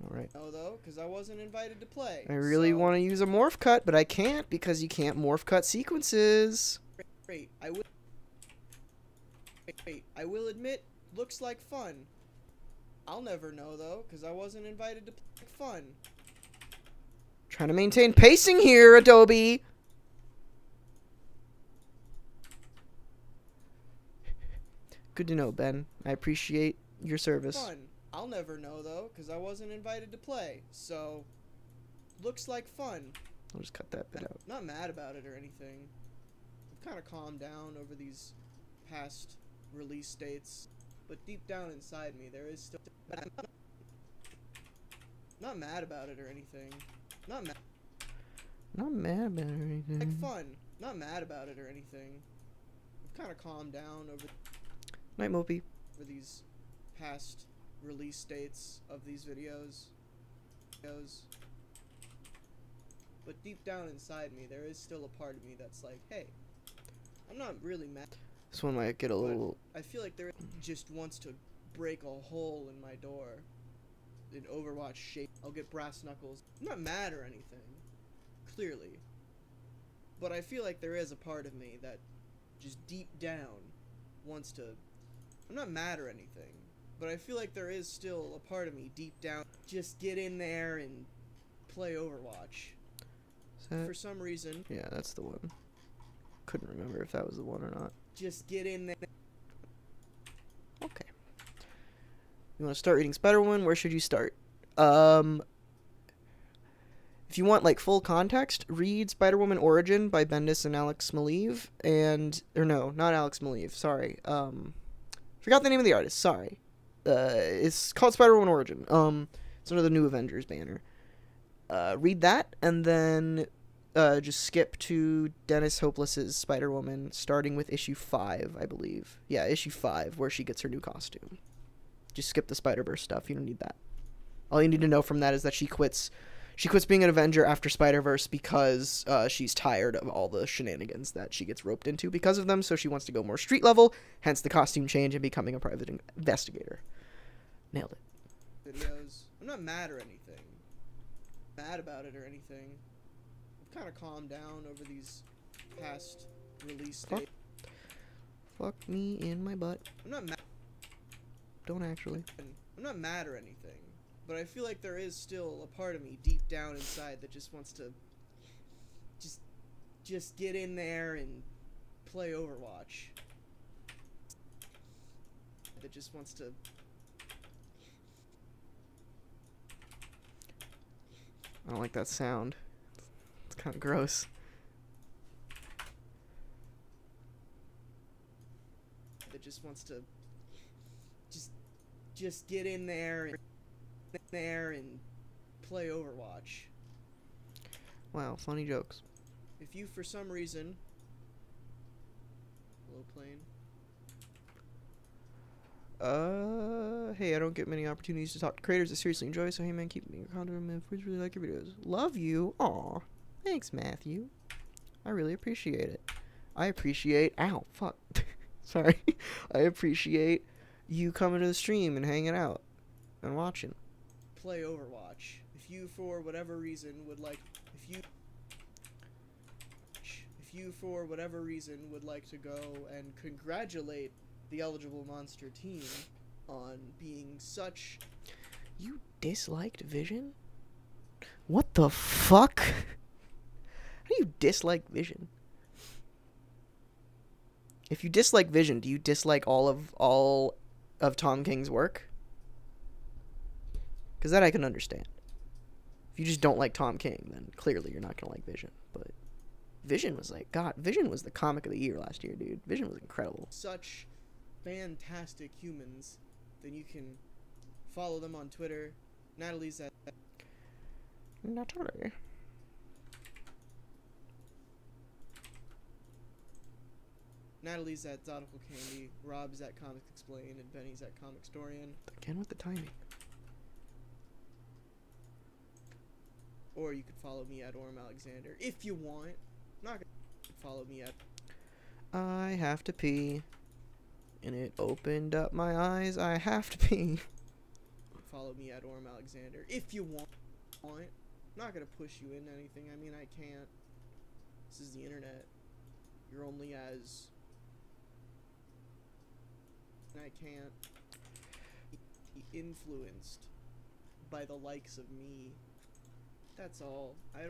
Alright. No, though, because I wasn't invited to play. I really want to use a morph cut, but I can't, because you can't morph cut sequences. Great. I will admit, looks like fun. I'll never know, though, because I wasn't invited to play fun. Trying to maintain pacing here, Adobe! Good to know, Ben. I appreciate your service. Fun. I'll never know, though, because I wasn't invited to play. So, looks like fun. I'll just cut that bit out. Not mad about it or anything. I've kind of calmed down over these past release dates, but deep down inside me there is still not mad about it or anything. Not mad about it or anything. Like fun. Not mad about it or anything. I've kind of calmed down over Night, Mopey. these past release dates of these videos. But deep down inside me there is still a part of me that's like, hey, I'm not really mad. This one might get a little... I feel like there just wants to break a hole in my door. In Overwatch shape. I'll get brass knuckles. I'm not mad or anything. Clearly. But I feel like there is a part of me that just deep down wants to... I'm not mad or anything. But I feel like there is still a part of me deep down. Just get in there and play Overwatch. For some reason. Yeah, that's the one. Couldn't remember if that was the one or not. Just get in there. Okay. You want to start reading Spider-Woman? Where should you start? If you want, like, full context, read Spider-Woman Origin by Bendis and Alex Maleev. Or no, not Alex Maleev. Sorry. Forgot the name of the artist. Sorry. It's called Spider-Woman Origin. It's under the New Avengers banner. Read that, and then just skip to Dennis Hopeless's Spider-Woman, starting with issue 5, I believe. Yeah, issue 5, where she gets her new costume. Just skip the Spider-Verse stuff. You don't need that. All you need to know from that is that she quits being an Avenger after Spider-Verse because she's tired of all the shenanigans that she gets roped into because of them, so she wants to go more street level, hence the costume change and becoming a private investigator. Nailed it. Videos. I'm not mad or anything. Mad about it or anything. I've kind of calmed down over these past release dates. Fuck me in my butt. I'm not mad. Don't actually. I'm not mad or anything, but I feel like there is still a part of me deep down inside that just wants to just get in there and play Overwatch. That just wants to I don't like that sound. It's kind of gross. that just wants to just get in there and play Overwatch. Wow, funny jokes. If you for some reason hello plane. Hey, I don't get many opportunities to talk to creators that seriously enjoy, so hey man, keep me your content, man. Please really like your videos. Love you. Aw. Thanks, Matthew. I really appreciate it. I appreciate ow, fuck. Sorry. I appreciate you coming to the stream and hanging out and watching. Play Overwatch. If you for whatever reason would like to go and congratulate the eligible monster team on being such. You disliked Vision? What the fuck? How do you dislike Vision? If you dislike Vision, do you dislike all of Tom King's work? Because that I can understand. If you just don't like Tom King, then clearly you're not gonna like Vision. But Vision was like, God, Vision was the comic of the year last year, dude. Vision was incredible. Such fantastic humans, then you can follow them on Twitter. Natalie's at Natalie. Natalie's at Zodical Candy, Rob's at Comics Explain, and Benny's at Comicstorian. Again with the timing. Or you could follow me at Orm Alexander if you want. I'm not gonna follow me at. I have to pee. And it opened up my eyes. I have to pee. Follow me at Orm Alexander if you want. I'm not gonna push you into anything. I mean, I can't. This is the internet. You're only as. I can't be influenced by the likes of me. That's all. I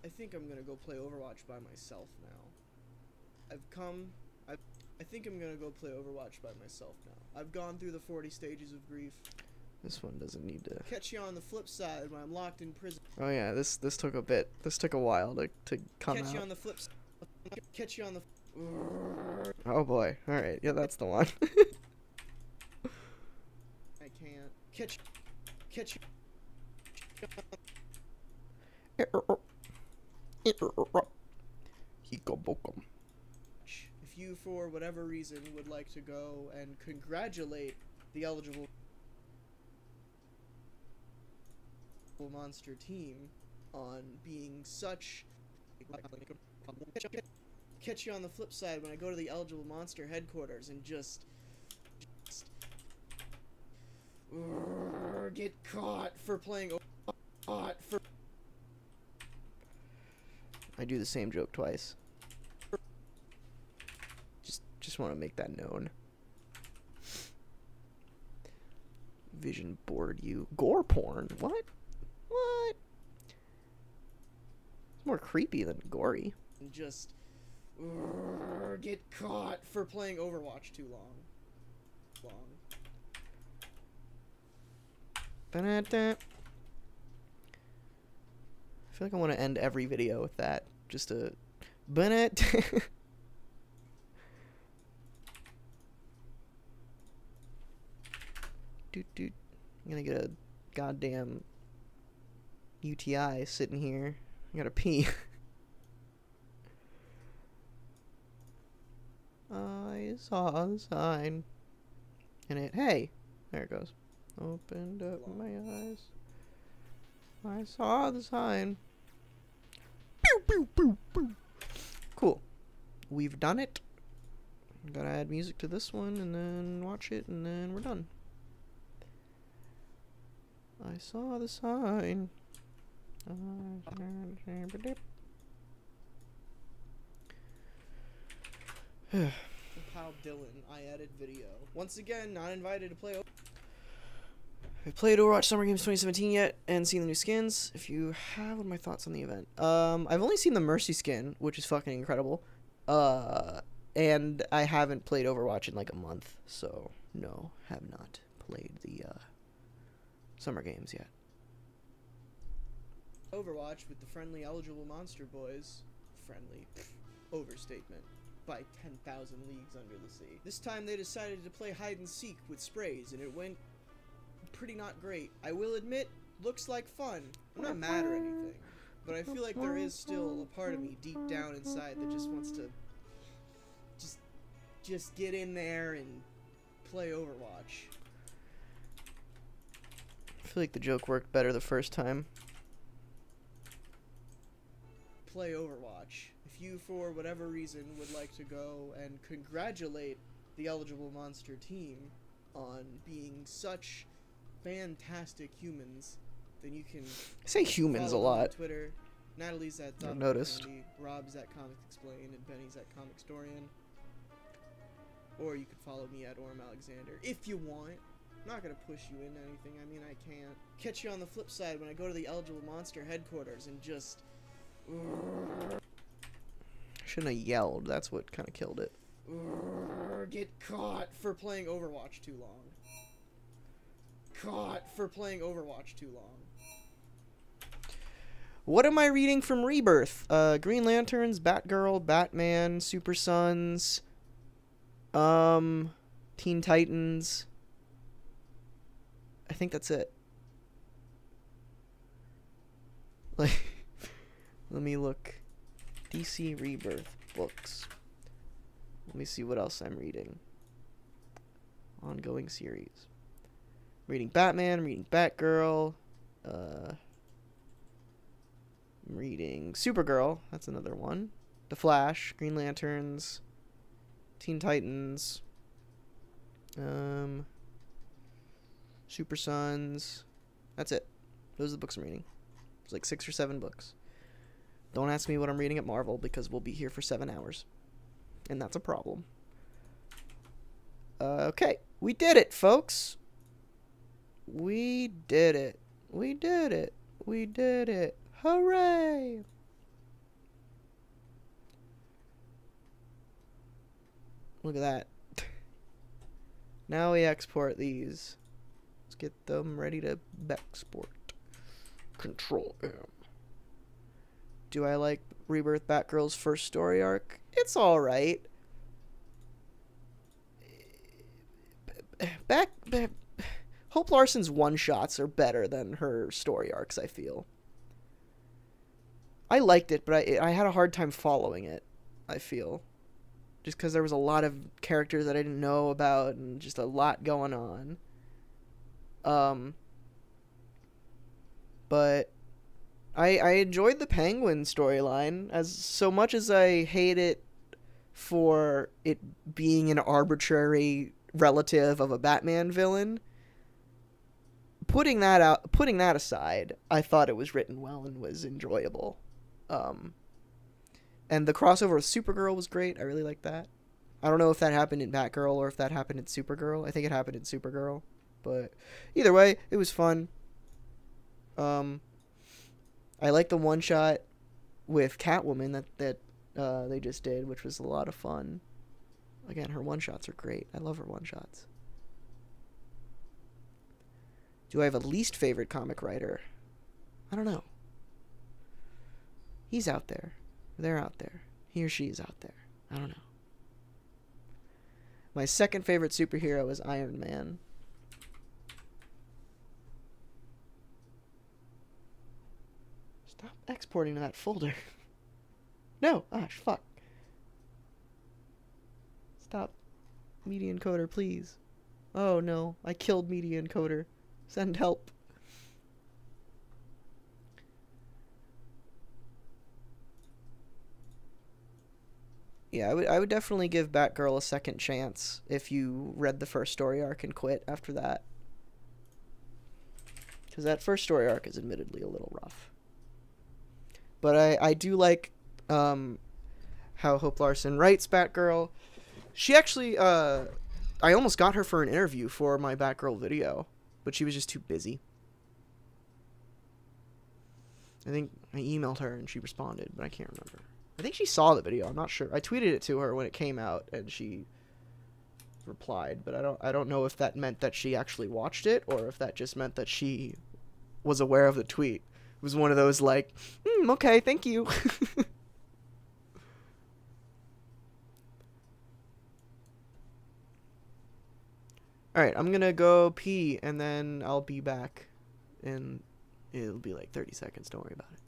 think I'm gonna go play Overwatch by myself now. I think I'm gonna go play Overwatch by myself now. I've gone through the 40 stages of grief. This one doesn't need to. Catch you on the flip side when I'm locked in prison. Oh yeah, this took a bit. This took a while to come Catch out. you on the flip side. Catch you on the. Oh boy. All right. Yeah, that's the one. I can't catch you. If you for whatever reason would like to go and congratulate the eligible monster team on being such. Catch you on the flip side when I go to the eligible monster headquarters and just get caught for playing. I do the same joke twice. Just want to make that known. Vision bored you. Gore porn? What? What? It's more creepy than gory. And just get caught for playing Overwatch too long. Ba-da-da. I feel like I want to end every video with that. Just to... Ba-da-da. Doot doot. I'm gonna get a goddamn UTI sitting here I gotta pee. I saw the sign. And it, hey, there it goes. Opened up my eyes. I saw the sign. Pew, pew, pew, pew. Cool. We've done it. Gotta add music to this one and then watch it and then we're done. I saw the sign. Pal Dylan, I added video. Once again, not invited to play. I played Overwatch Summer Games 2017 yet and seen the new skins. If you have, what are my thoughts on the event? I've only seen the Mercy skin, which is fucking incredible. And I haven't played Overwatch in like a month, so no, have not played the Summer Games yet. Overwatch with the friendly eligible monster boys. Friendly. Overstatement. By 10,000 leagues under the sea. This time they decided to play hide and seek with sprays and it went pretty not great. I will admit, looks like fun. I'm not mad or anything, but I feel like there is still a part of me deep down inside that just wants to just get in there and play Overwatch. I feel like the joke worked better the first time. Play Overwatch. If you, for whatever reason, would like to go and congratulate the eligible monster team on being such fantastic humans, then you can I say humans a follow them on lot. Twitter. Natalie's at I've noticed. Candy, Rob's at Comics Explain, and Benny's at Comicstorian. Or you could follow me at Orm Alexander if you want. I'm not gonna push you into anything. I mean, I can't. Catch you on the flip side when I go to the eligible monster headquarters and just. Shouldn't have yelled. That's what kind of killed it. Get caught for playing Overwatch too long. Caught for playing Overwatch too long. What am I reading from Rebirth? Green Lanterns, Batgirl, Batman, Super Sons, Teen Titans. I think that's it. Like, let me look. DC Rebirth books. Let me see what else I'm reading. Ongoing series. I'm reading Batman, I'm reading Batgirl, I'm reading Supergirl, that's another one. The Flash, Green Lanterns, Teen Titans, Super Sons. That's it. Those are the books I'm reading. It's like 6 or 7 books. Don't ask me what I'm reading at Marvel because we'll be here for 7 hours. And that's a problem. Okay. We did it, folks. We did it. We did it. We did it. Hooray! Look at that. Now we export these. Let's get them ready to export. Control M. Do I like Rebirth Batgirl's first story arc? It's alright. Hope Larson's one-shots are better than her story arcs, I feel. I liked it, but I had a hard time following it, I feel. Just because there was a lot of characters that I didn't know about and just a lot going on. But I enjoyed the Penguin storyline as so much as I hate it for it being an arbitrary relative of a Batman villain. Putting that aside, I thought it was written well and was enjoyable. And the crossover with Supergirl was great. I really liked that. I don't know if that happened in Batgirl or if that happened in Supergirl. I think it happened in Supergirl. But either way, it was fun. I like the one-shot with Catwoman that they just did, which was a lot of fun. Again, her one-shots are great. I love her one-shots. Do I have a least favorite comic writer? I don't know. He's out there. They're out there. He or she is out there. I don't know. My second favorite superhero is Iron Man. Stop exporting to that folder. No, gosh, fuck. Stop. Media encoder, please. Oh no, I killed media encoder. Send help. Yeah, I would definitely give Batgirl a second chance if you read the first story arc and quit after that. Because that first story arc is admittedly a little rough. But I do like how Hope Larson writes Batgirl. She actually, I almost got her for an interview for my Batgirl video, but she was just too busy. I think I emailed her and she responded, but I can't remember. I think she saw the video, I'm not sure. I tweeted it to her when it came out and she replied, but I don't know if that meant that she actually watched it or if that just meant that she was aware of the tweet. It was one of those like, okay, thank you. Alright, I'm gonna go pee and then I'll be back and it'll be like 30 seconds, don't worry about it.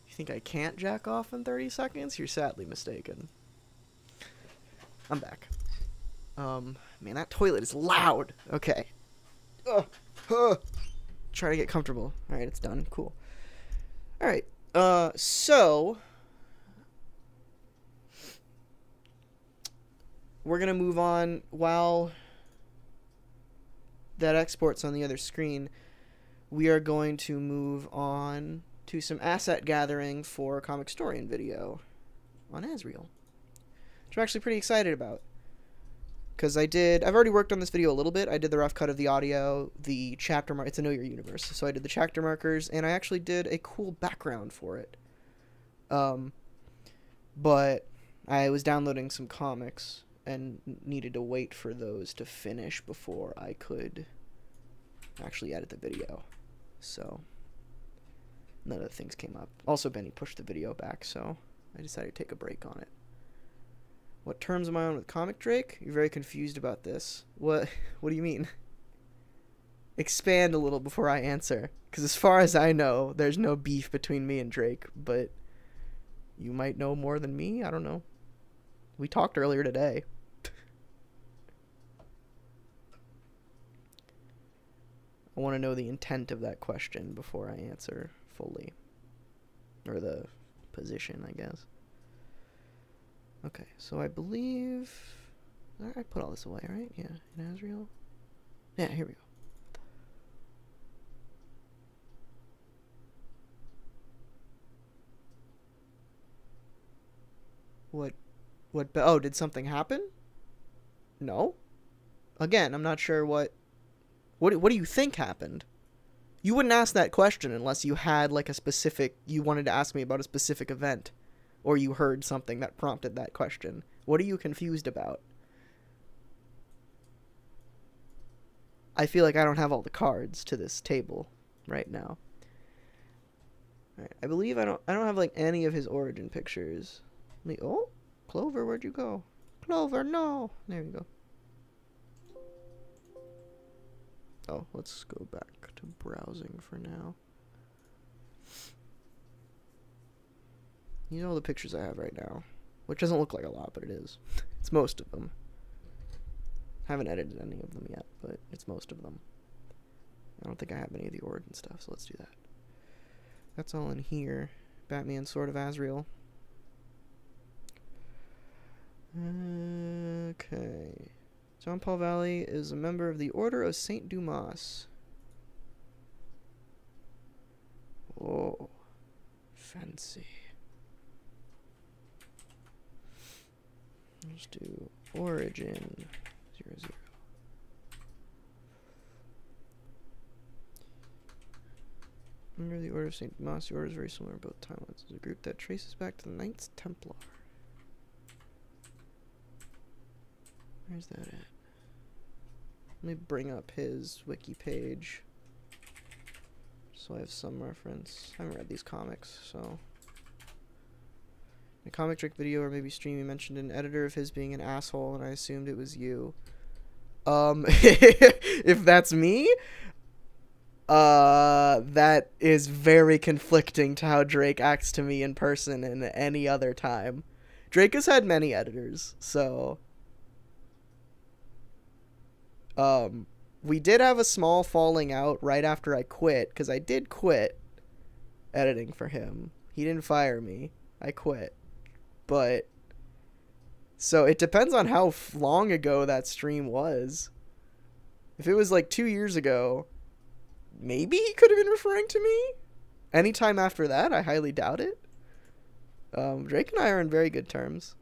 You think I can't jack off in 30 seconds? You're sadly mistaken. I'm back. Man, that toilet is loud. Okay. Try to get comfortable. Alright, it's done. Cool. Alright. So we're gonna move on while that exports on the other screen. We are going to move on to some asset gathering for a Comicstorian video on Azrael, which I'm actually pretty excited about. Because I've already worked on this video a little bit. I did the rough cut of the audio, the chapter it's a Know Your Universe, so I did the chapter markers, and I actually did a cool background for it. But I was downloading some comics and needed to wait for those to finish before I could actually edit the video. So none of the things came up. Also, Benny pushed the video back, so I decided to take a break on it. What terms am I on with Comic Drake? You're very confused about this. What do you mean? Expand a little before I answer. Because as far as I know, there's no beef between me and Drake, but you might know more than me? I don't know. We talked earlier today. I want to know the intent of that question before I answer fully. Or the position, I guess. Okay, so I believe... I put all this away, right? Yeah, in Azrael. Yeah, here we go. Oh, did something happen? No. Again, I'm not sure what do you think happened? You wouldn't ask that question unless you had, like, you wanted to ask me about a specific event. or you heard something that prompted that question. What are you confused about? I feel like I don't have all the cards to this table right now. All right, I believe I don't have like any of his origin pictures. Oh, Clover, where'd you go? Clover, no. There you go. Oh, let's go back to browsing for now. These are all the pictures I have right now, which doesn't look like a lot, but it is. It's most of them. Haven't edited any of them yet, but it's most of them. I don't think I have any of the origin stuff, so let's do that. That's all in here. Batman, Sword of Azrael. Okay. John Paul Valley is a member of the Order of Saint Dumas. Oh, fancy. Let's do origin 00. Member of the Order of Saint Dumas. The Order is very similar in both timelines. It's a group that traces back to the Knights Templar. Where's that at? Let me bring up his wiki page so I have some reference. I haven't read these comics, so. In a comic trick video or maybe stream, you mentioned an editor of his being an asshole, and I assumed it was you. If that's me, that is very conflicting to how Drake acts to me in person and any other time. Drake has had many editors, so. We did have a small falling out right after I quit, because I did quit editing for him. He didn't fire me. I quit. But, so it depends on how long ago that stream was. If it was like 2 years ago, maybe he could have been referring to me. Anytime after that, I highly doubt it. Drake and I are in very good terms.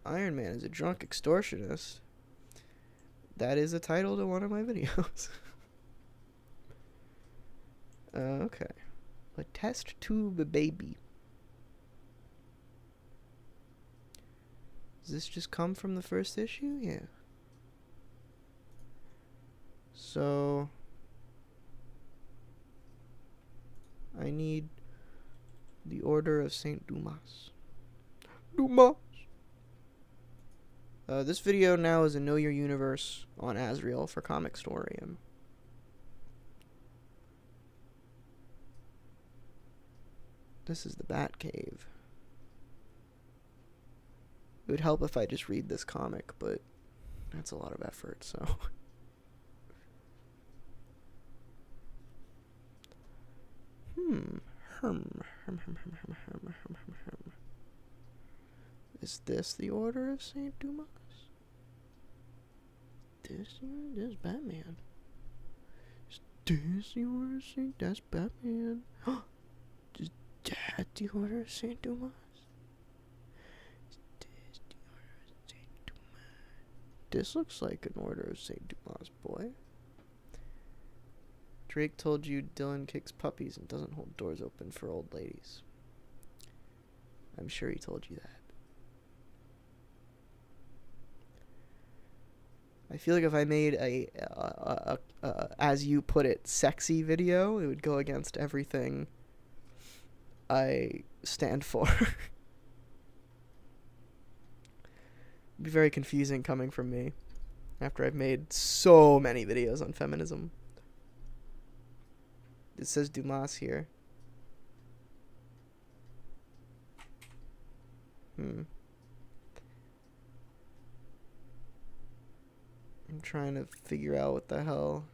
Iron Man is a drunk extortionist. That is a title to one of my videos. Okay. A test tube baby. Does this just come from the first issue? Yeah. So I need the Order of Saint Dumas. Dumas. This video now is a Know Your Universe on Azrael for Comicstorian. This is the Batcave. It would help if I just read this comic, but that's a lot of effort, so. Is this the Order of Saint Dumas? This Batman. Is this the Order of Saint? That's Batman. Is that the Order of Saint Dumas? Is this the Order of Saint Dumas? This looks like an Order of Saint Dumas, boy. Drake told you Dylan kicks puppies and doesn't hold doors open for old ladies. I'm sure he told you that. I feel like if I made a as you put it, sexy video, it would go against everything I stand for. It'd be very confusing coming from me after I've made so many videos on feminism. It says Dumas here. I'm trying to figure out what the hell.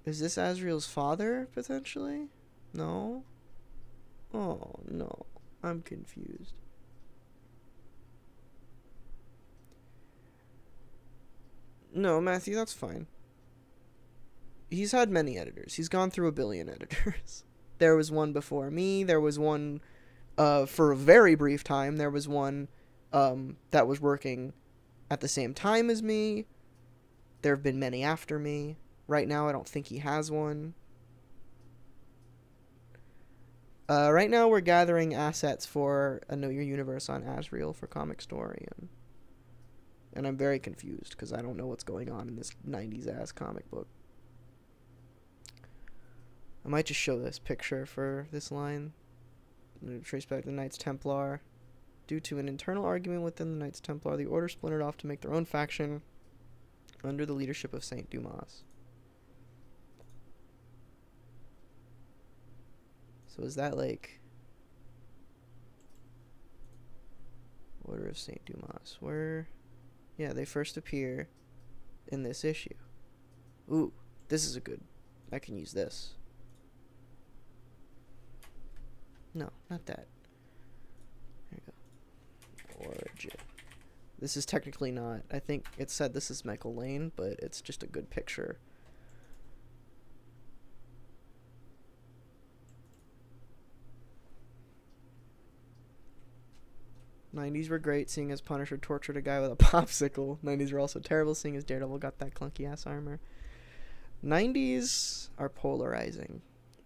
Is this Azrael's father, potentially? No? Oh, no. I'm confused. No, Matthew, that's fine. He's had many editors. He's gone through 1 billion editors. There was one before me. There was one, for a very brief time, there was one that was working at the same time as me. There have been many after me. Right now, I don't think he has one. Right now, we're gathering assets for a Know Your Universe on Azrael for Comicstorian. And I'm very confused, because I don't know what's going on in this 90s-ass comic book. I might just show this picture for this line. Trace back to the Knights Templar. Due to an internal argument within the Knights Templar, the Order splintered off to make their own faction under the leadership of Saint Dumas. So is that like Order of Saint Dumas? Where? Yeah, they first appear in this issue. Ooh, this is a good. I can use this. No, not that. There you go. Origin. This is technically not. I think it said this is Michael Lane, but it's just a good picture. '90s were great, seeing as Punisher tortured a guy with a popsicle. '90s were also terrible, seeing as Daredevil got that clunky ass armor. '90s are polarizing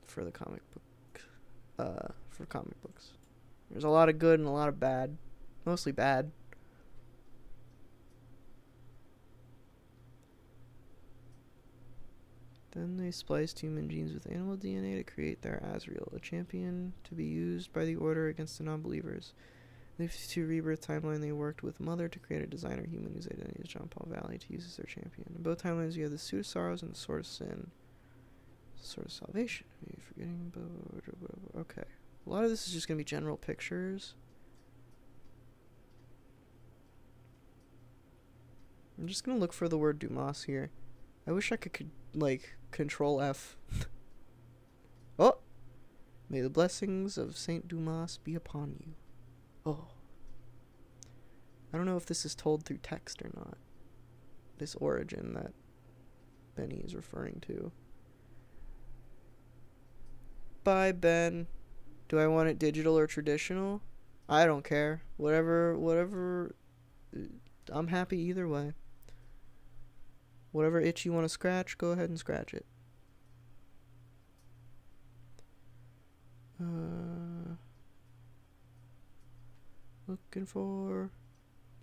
for the comic book. For comic books. There's a lot of good and a lot of bad. Mostly bad. Then they spliced human genes with animal DNA to create their Azrael, a champion to be used by the Order against the non-believers. In the 52 Rebirth timeline, they worked with Mother to create a designer human whose identity is John Paul Valley to use as their champion. In both timelines, you have the Suit of Sorrows and the Sword of Sin. Sword of Salvation. Maybe forgetting. Okay. A lot of this is just going to be general pictures. I'm just going to look for the word Dumas here. I wish I could like, Control F. Oh! May the blessings of Saint Dumas be upon you. Oh. I don't know if this is told through text or not. This origin that Benny is referring to. Bye, Ben. Do I want it digital or traditional? I don't care. Whatever. I'm happy either way. Whatever itch you want to scratch, go ahead and scratch it. Looking for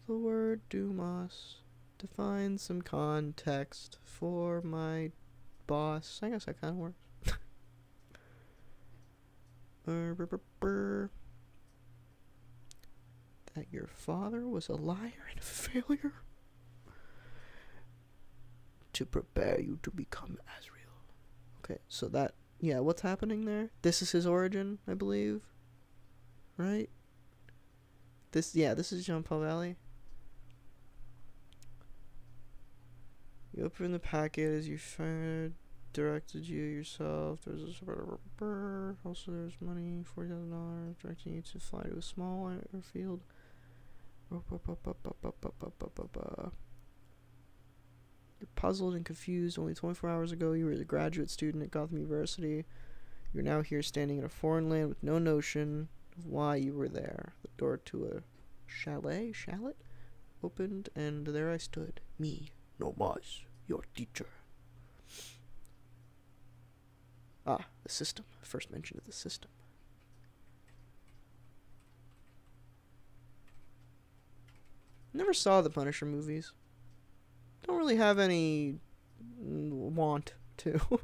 the word Dumas to find some context for my boss. I guess that kind of works. That your father was a liar and a failure to prepare you to become Azrael. Okay, so that, yeah, what's happening there? This is his origin, I believe. Right? This is John Paul Valley. You open the packet as you fired, directed you yourself. There's also there's money, $40,000, directing you to fly to a small airfield. You're puzzled and confused. Only 24 hours ago, you were the graduate student at Gotham University. You're now here standing in a foreign land with no notion of why you were there. The door to a chalet opened, and there I stood. Me, no mas, your teacher. Ah, the system. First mention of the system. Never saw the Punisher movies. Don't really have any want to. If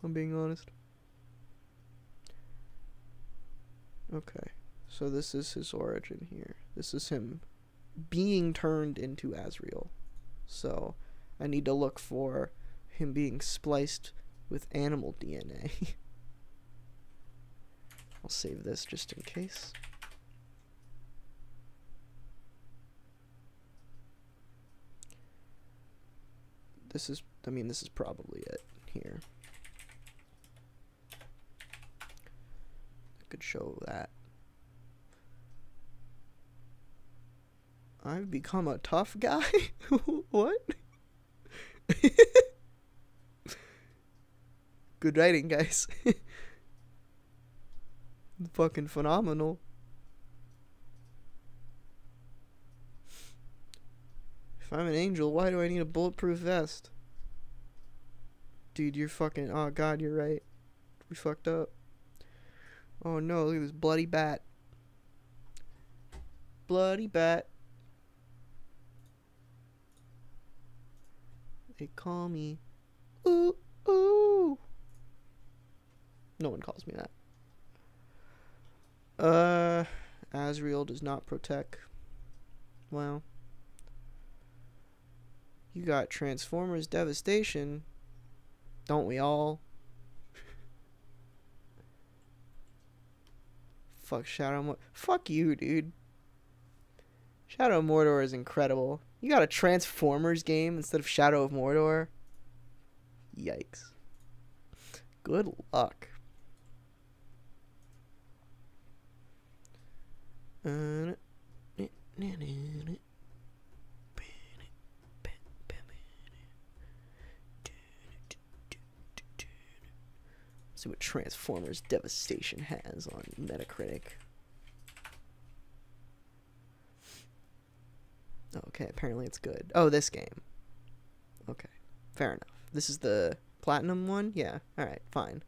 I'm being honest. Okay, so this is his origin here. This is him being turned into Azrael. So I need to look for him being spliced with animal DNA. I'll save this just in case. This is probably it here. I could show that. I've become a tough guy? What? Good writing, guys. Fucking phenomenal. If I'm an angel, why do I need a bulletproof vest? Dude, you're fucking... Oh, God, you're right. We fucked up. Oh, no, look at this bloody bat. Bloody bat. They call me... Ooh, ooh. No one calls me that. Azrael does not protect. Wow. You got Transformers Devastation. Don't we all? Fuck Shadow Mordor. Fuck you, dude. Shadow of Mordor is incredible. You got a Transformers game instead of Shadow of Mordor? Yikes. Good luck. See what Transformers Devastation has on Metacritic. Okay, apparently it's good. Oh, this game. Okay, fair enough. This is the Platinum one? Yeah, alright, fine.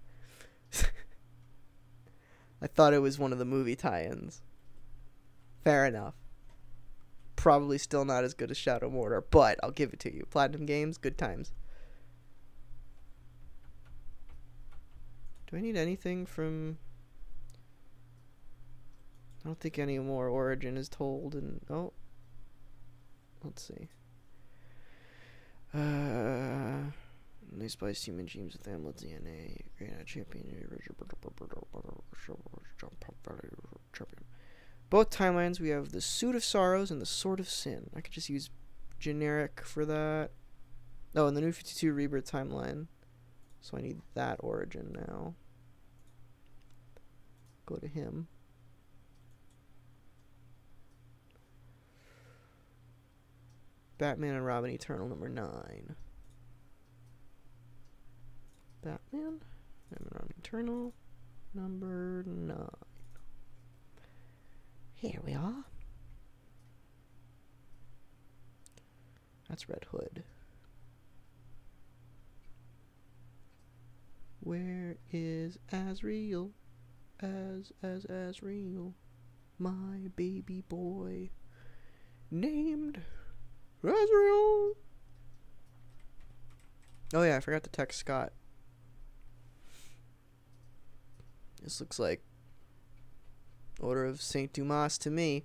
I thought it was one of the movie tie-ins. Fair enough. Probably still not as good as Shadow Mordor, but I'll give it to you. Platinum Games, good times. Do I need anything from... I don't think any more origin is told, and... Oh. Let's see. They spice human genes with amlet DNA. Champion. Both timelines, we have the Suit of Sorrows and the Sword of Sin. I could just use generic for that. Oh, and the New 52 Rebirth timeline. So I need that origin now. Go to him. Batman and Robin Eternal number 9. Batman and Robin Eternal number 9. Here we are. That's Red Hood. Where is Azrael? Azrael, my baby boy, named Azrael. Oh yeah, I forgot to text Scott. This looks like Order of Saint Dumas to me.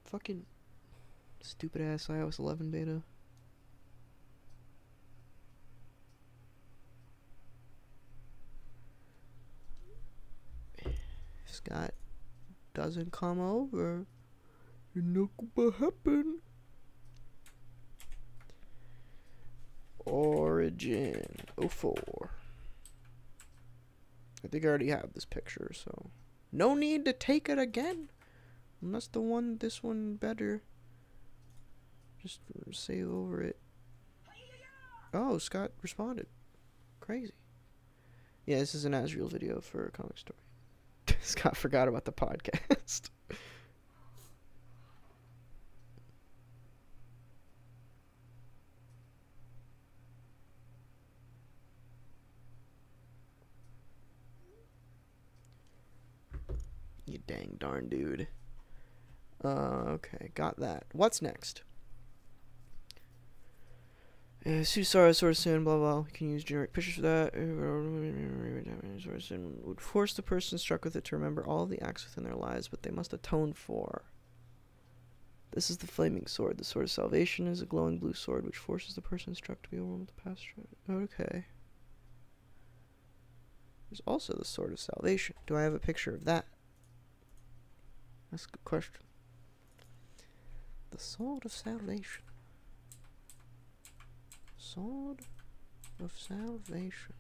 Fucking stupid ass iOS 11 beta. Scott doesn't come over, you're not gonna happen. Origin 04. I think I already have this picture, so no need to take it again. Unless this one better. Just save over it. Oh, Scott responded. Crazy. Yeah, this is an Azrael video for Comicstorian. Scott forgot about the podcast. You dang darn dude. Okay, got that. What's next? Susara Sword of Sin, blah blah. You can use generic pictures for that. Sword of Sin would force the person struck with it to remember all of the acts within their lives, but they must atone for. This is the Flaming Sword. The Sword of Salvation is a glowing blue sword which forces the person struck to be overwhelmed with the past. Okay. There's also the Sword of Salvation. Do I have a picture of that? That's a good question. The Sword of Salvation. Sword of Salvation.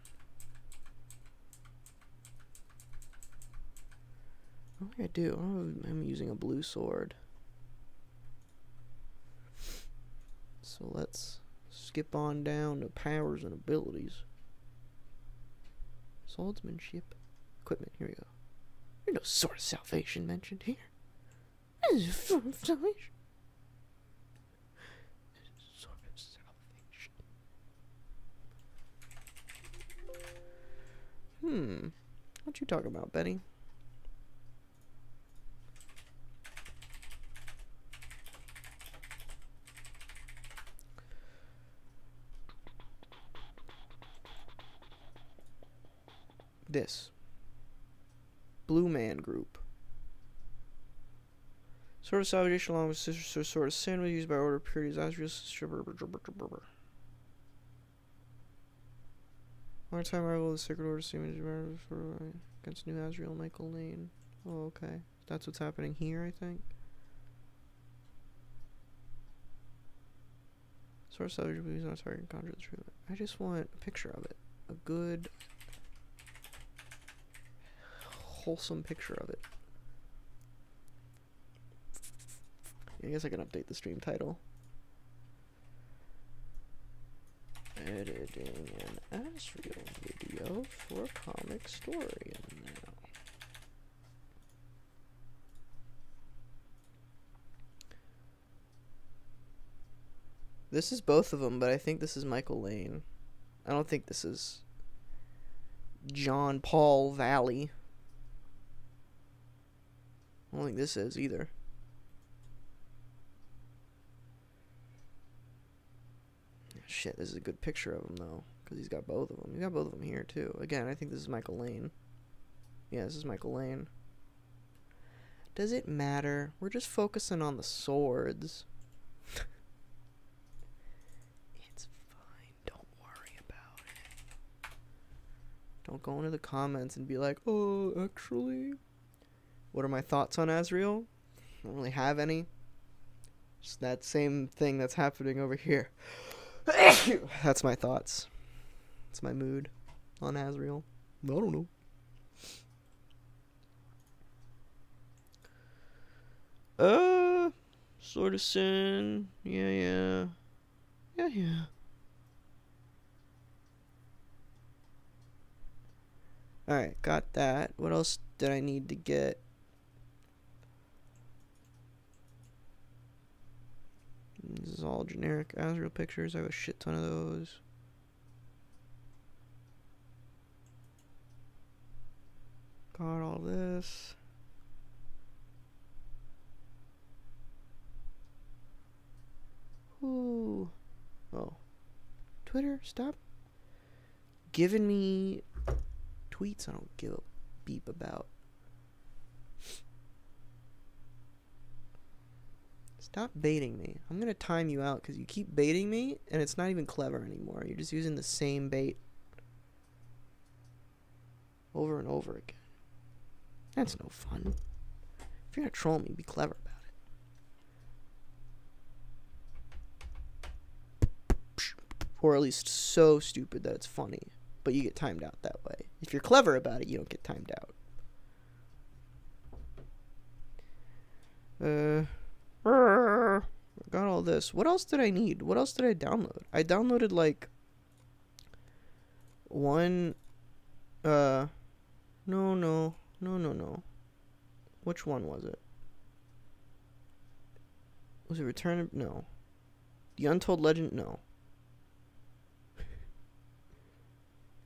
I think I do. Oh, I'm using a blue sword. So let's skip on down to powers and abilities. Swordsmanship. Equipment. Here we go. There's no Sword of Salvation mentioned here. Sword of salvation. Sword of salvation. What you talking about, Betty? This. Blue Man Group. Sword of Salvation along with Sister Sword of Sin was used by order of purity as Azrael. One time rival of the Sacred Order seemed against New Azrael, Michael Lane. Oh, okay. That's what's happening here, I think. Sword of Salvation was used on a target and conjure the truth. I just want a picture of it. A good, wholesome picture of it. I guess I can update the stream title. Editing an Azrael video for Comicstorian now. This is both of them, but I think this is Michael Lane. I don't think this is John Paul Valley. I don't think this is either. Shit, this is a good picture of him, though, because he's got both of them. He's got both of them here, too. Again, I think this is Michael Lane. Yeah, this is Michael Lane. Does it matter? We're just focusing on the swords. It's fine. Don't worry about it. Don't go into the comments and be like, oh, actually, what are my thoughts on Azrael? I don't really have any. Just that same thing that's happening over here. That's my thoughts. That's my mood on Azrael. I don't know. Sword of Sin. Yeah. Alright, got that. What else did I need to get? This is all generic Azrael pictures. I have a shit ton of those. Got all this. Ooh. Oh. Twitter, stop giving me tweets I don't give a beep about. Stop baiting me. I'm gonna time you out because you keep baiting me and it's not even clever anymore. You're just using the same bait over and over again. That's no fun. If you're gonna troll me, be clever about it. Or at least so stupid that it's funny, but you get timed out that way. If you're clever about it, you don't get timed out. Got all this. What else did I need? What else did I download? I downloaded like one no. Which one was it? Was it Return of no. The Untold Legend? No.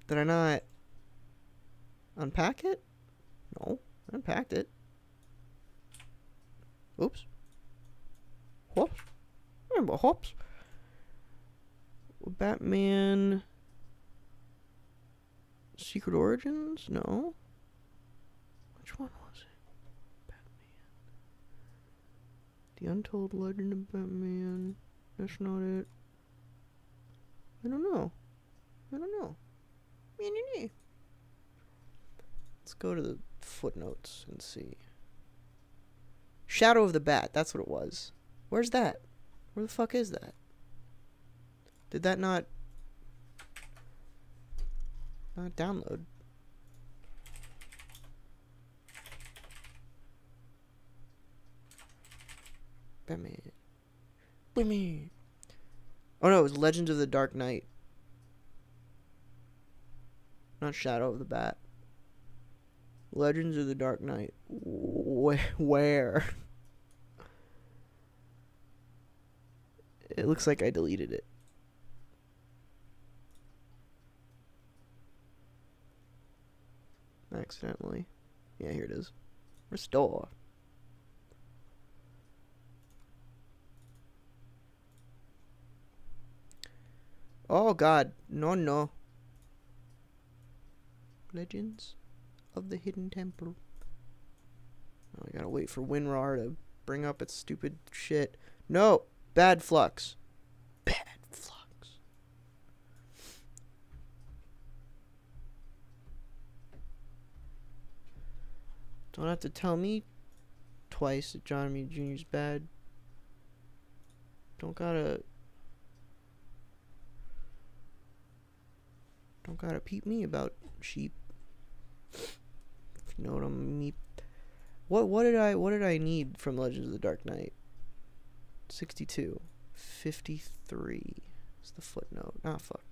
Did I not unpack it? No, I unpacked it. Oops. Whoops. Remember whoops. Batman Secret Origins? No. Which one was it? Batman. The Untold Legend of Batman. That's not it. I don't know. Let's go to the footnotes and see. Shadow of the Bat, that's what it was. Where's that? Where the fuck is that? Did that not download? Batman. Oh no, it was Legends of the Dark Knight. Not Shadow of the Bat. Legends of the Dark Knight. Where? It looks like I deleted it. Accidentally. Yeah, here it is. Restore. Oh god, no. Legends of the Hidden Temple. Oh, I gotta wait for WinRAR to bring up its stupid shit. No! Bad flux. Bad flux. Don't have to tell me twice that John M. Jr.'s bad. Don't gotta peep me about sheep. If you know what I mean. What did I need from Legends of the Dark Knight? 62. 53 is the footnote. Ah, fuck.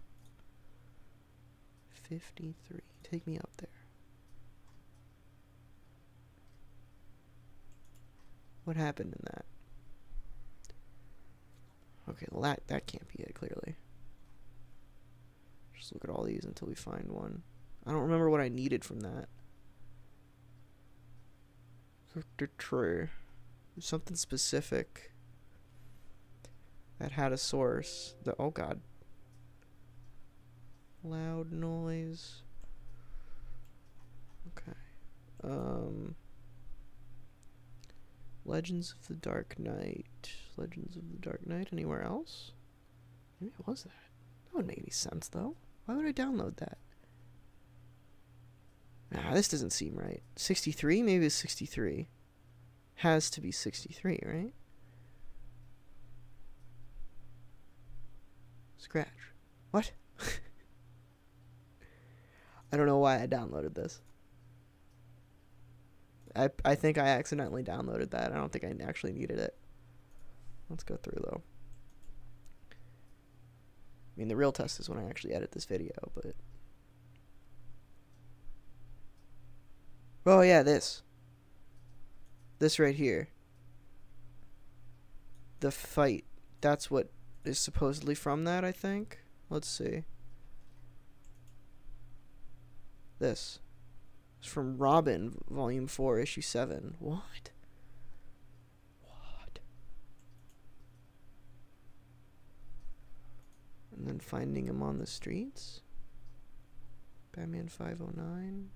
53. Take me up there. What happened in that? Okay, well that can't be it, clearly. Just look at all these until we find one. I don't remember what I needed from that. 53. Something specific that had a source. Oh god. Loud noise. Okay. Legends of the Dark Knight. Legends of the Dark Knight. Anywhere else? Maybe it was that. That wouldn't make any sense, though. Why would I download that? Nah, this doesn't seem right. 63? Maybe it's 63. Has to be 63, right? Scratch. What? I don't know why I downloaded this. I think I accidentally downloaded that. I don't think I actually needed it. Let's go through, though. I mean, the real test is when I actually edit this video, but... Oh, yeah, this. This right here. The fight. That's what is supposedly from that, I think. Let's see. This. It's from Robin, Volume 4, Issue 7. What? What? And then finding him on the streets. Batman 509.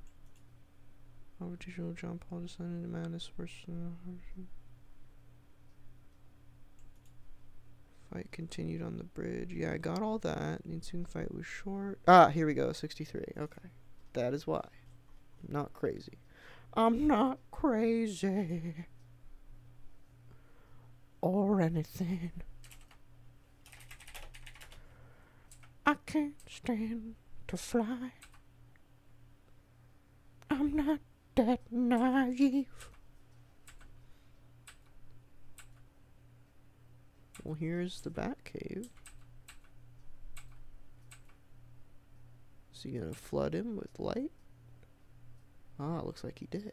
Gravitational jump, all descended to madness, fight continued on the bridge. Yeah, I got all that. The ensuing fight was short. Ah, here we go, 63. Okay. That is why. I'm not crazy. I'm not crazy. Or anything. I can't stand to fly. I'm not that naive. Well, here's the Batcave. Is he gonna flood him with light? Ah, looks like he did.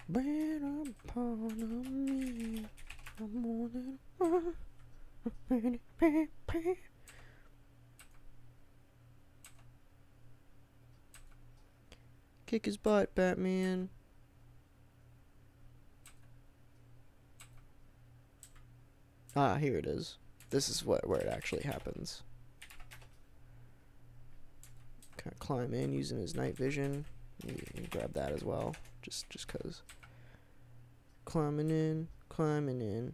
Better upon me, I'm more than kick his butt, Batman. Ah, here it is. This is where it actually happens. Kind of climb in using his night vision. You can grab that as well, just cause. Climbing in, and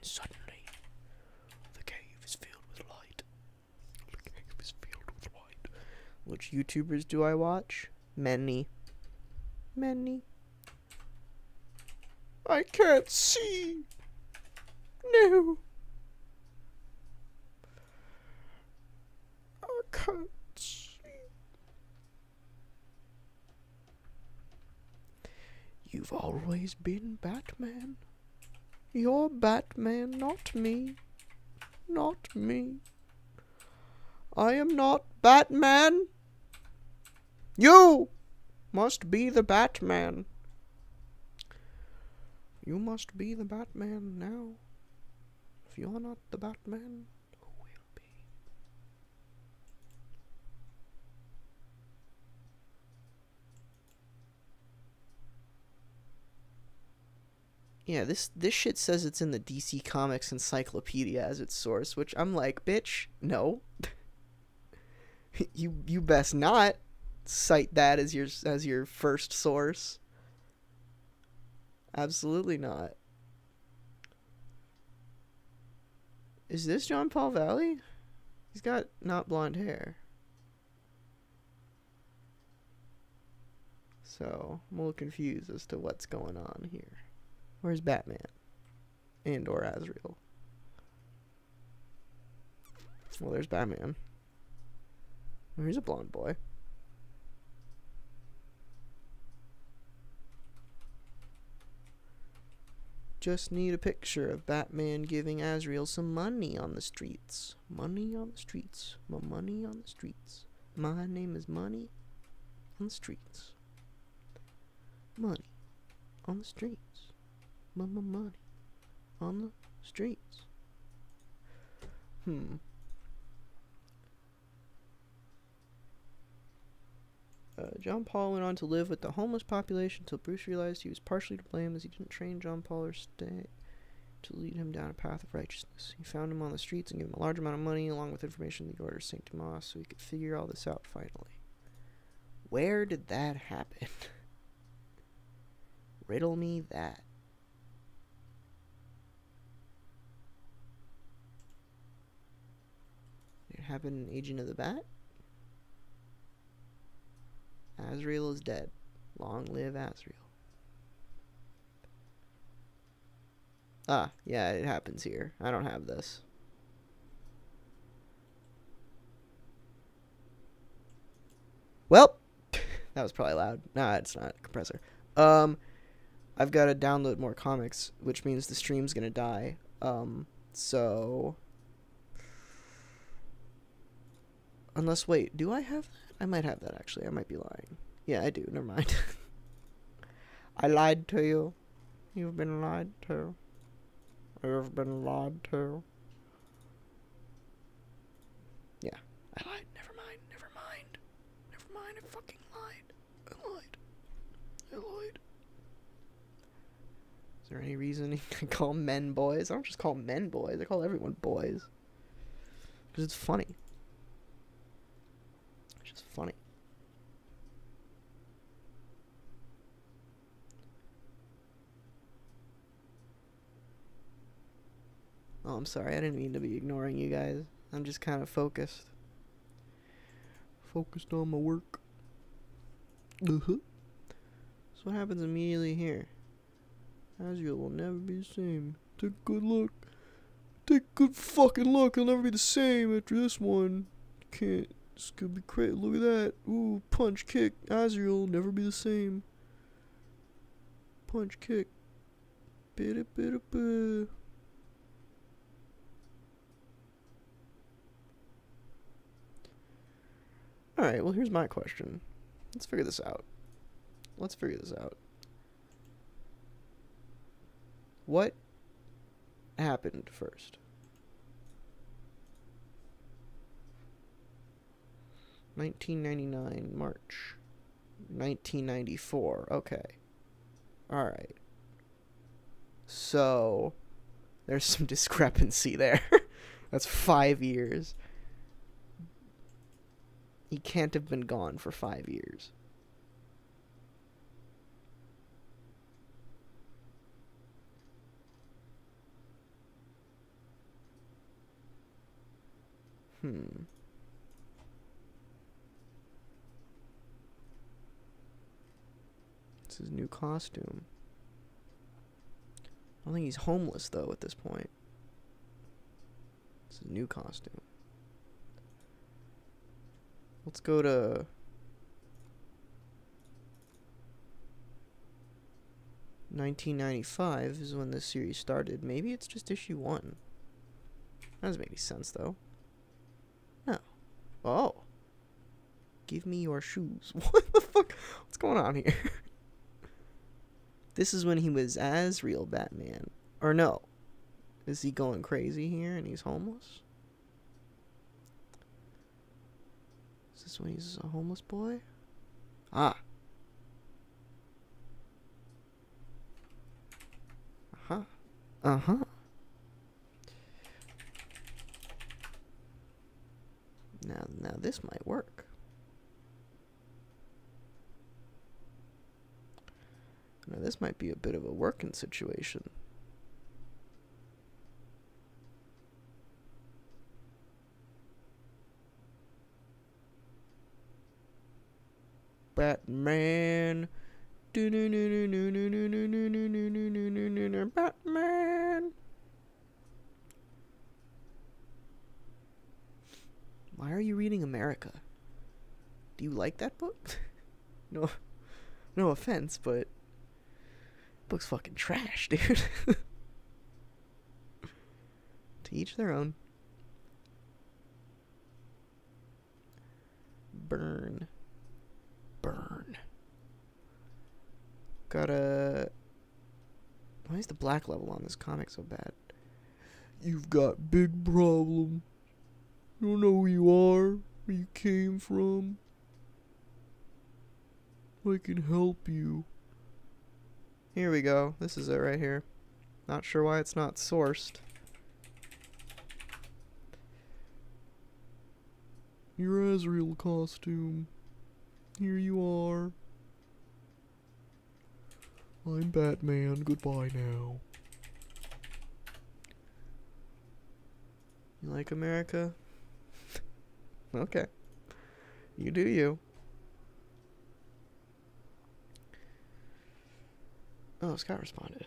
suddenly the cave is filled with light. The cave is filled with light. Which YouTubers do I watch? Many. I can't see. No. I can't see. You've always been Batman. You're Batman, not me. Not me. I am not Batman. You must be the Batman. You must be the Batman now. If you're not the Batman, who will be? Yeah, this shit says it's in the DC Comics Encyclopedia as its source, which I'm like, bitch, no. you best not cite that as your first source. Absolutely not. Is this John Paul Valley? He's got not blonde hair. So, I'm a little confused as to what's going on here. Where's Batman? And or Azrael? Well, there's Batman. Oh, he's a blonde boy. Just need a picture of Batman giving Azrael some money on the streets. Money on the streets. My money on the streets. My name is Money on the streets. Money on the streets. Money on the streets. John Paul went on to live with the homeless population until Bruce realized he was partially to blame as he didn't train John Paul or stay to lead him down a path of righteousness. He found him on the streets and gave him a large amount of money along with information in the Order of St. Thomas so he could figure all this out finally. Where did that happen? Riddle me that. Did it happen in Agent of the Bat? Azrael is dead. Long live Azrael. Ah, yeah, it happens here. I don't have this. Well, that was probably loud. Nah, it's not. Compressor. I've got to download more comics, which means the stream's gonna die. So... Unless, wait, do I have that? I might have that, actually. I might be lying. Yeah, I do. Never mind. I lied to you. You've been lied to. You've been lied to. Yeah, I lied. Never mind. Never mind. Never mind. I fucking lied. I lied. I lied. Is there any reason you can call men boys? I don't just call men boys. I call everyone boys. Because it's funny. It's just funny. Oh, I'm sorry. I didn't mean to be ignoring you guys. I'm just kind of focused. Focused on my work. So what happens immediately here? Azrael will never be the same. Take a good look. Take a good fucking look. He'll never be the same after this one. Can't. This could be crazy. Look at that. Ooh, punch, kick. Azrael will never be the same. Punch, kick. Bida, bida, bida. Alright, well, here's my question. Let's figure this out. Let's figure this out. What happened first? 1999, March. 1994, okay. Alright. So, there's some discrepancy there. That's 5 years. He can't have been gone for 5 years. It's his new costume. I don't think he's homeless, though, at this point. It's his new costume. Let's go to... $1995 is when this series started. Maybe it's just issue 1. That doesn't make any sense, though. No. Oh. Give me your shoes. What the fuck? What's going on here? This is when he was Azrael Batman. Or no. Is he going crazy here and he's homeless? Is this when he's a homeless boy? Ah. Uh-huh. Uh-huh. Now this might work. Now this might be a bit of a working situation. Batman. Batman. Why are you reading America? Do you like that book? No offense, but book's fucking trash, dude. To each their own. Burn. Gotta... Why is the black level on this comic so bad? You've got big problem. You don't know who you are, where you came from. I can help you. Here we go. This is it right here. Not sure why it's not sourced. Your Azrael costume. Here you are. I'm Batman. Goodbye now. You like America? Okay. You do you. Oh, Scott responded.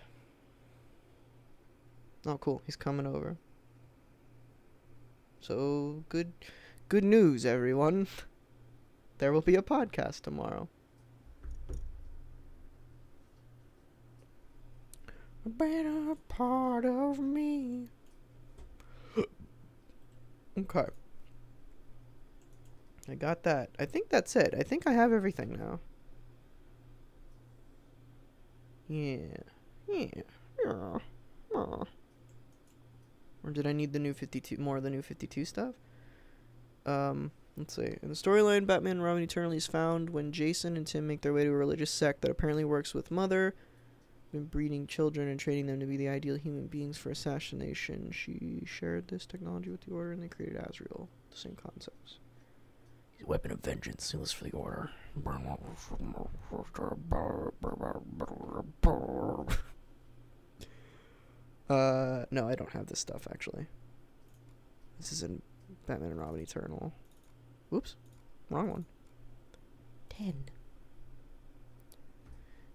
Oh, cool. He's coming over. So, good news, everyone. There will be a podcast tomorrow. A better part of me. Okay. I got that. I think that's it. I think I have everything now. Yeah. Or did I need the new 52, more of the new 52 stuff? Let's see. In the storyline, Batman and Robin Eternally is found when Jason and Tim make their way to a religious sect that apparently works with Mother, been breeding children and training them to be the ideal human beings for assassination. She shared this technology with the Order and they created Azrael. The same concepts. He's a weapon of vengeance. He lives for the Order. No, I don't have this stuff, actually. This is in Batman and Robin Eternal. Oops. Wrong one. 10.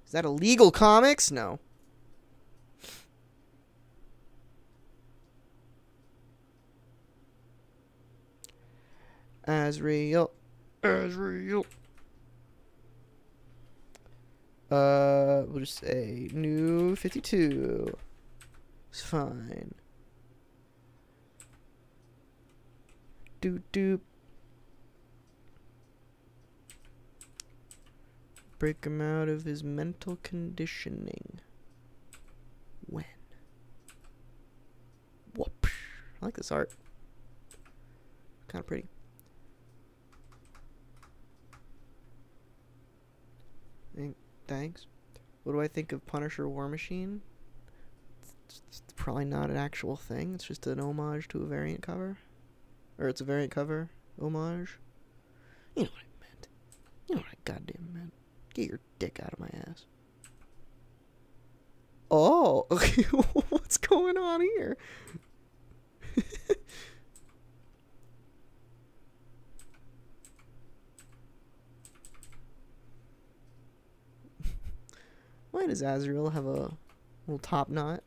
Is that illegal comics? No. Azrael. We'll just say new 52. It's fine. Doop. Break him out of his mental conditioning. When? Whoop. I like this art. Kind of pretty. Thanks. What do I think of Punisher War Machine? It's probably not an actual thing. It's just an homage to a variant cover. Or it's a variant cover homage. You know what I meant. You know what I goddamn meant. Get your dick out of my ass. Oh, okay. What's going on here? Why does Azrael have a little top knot?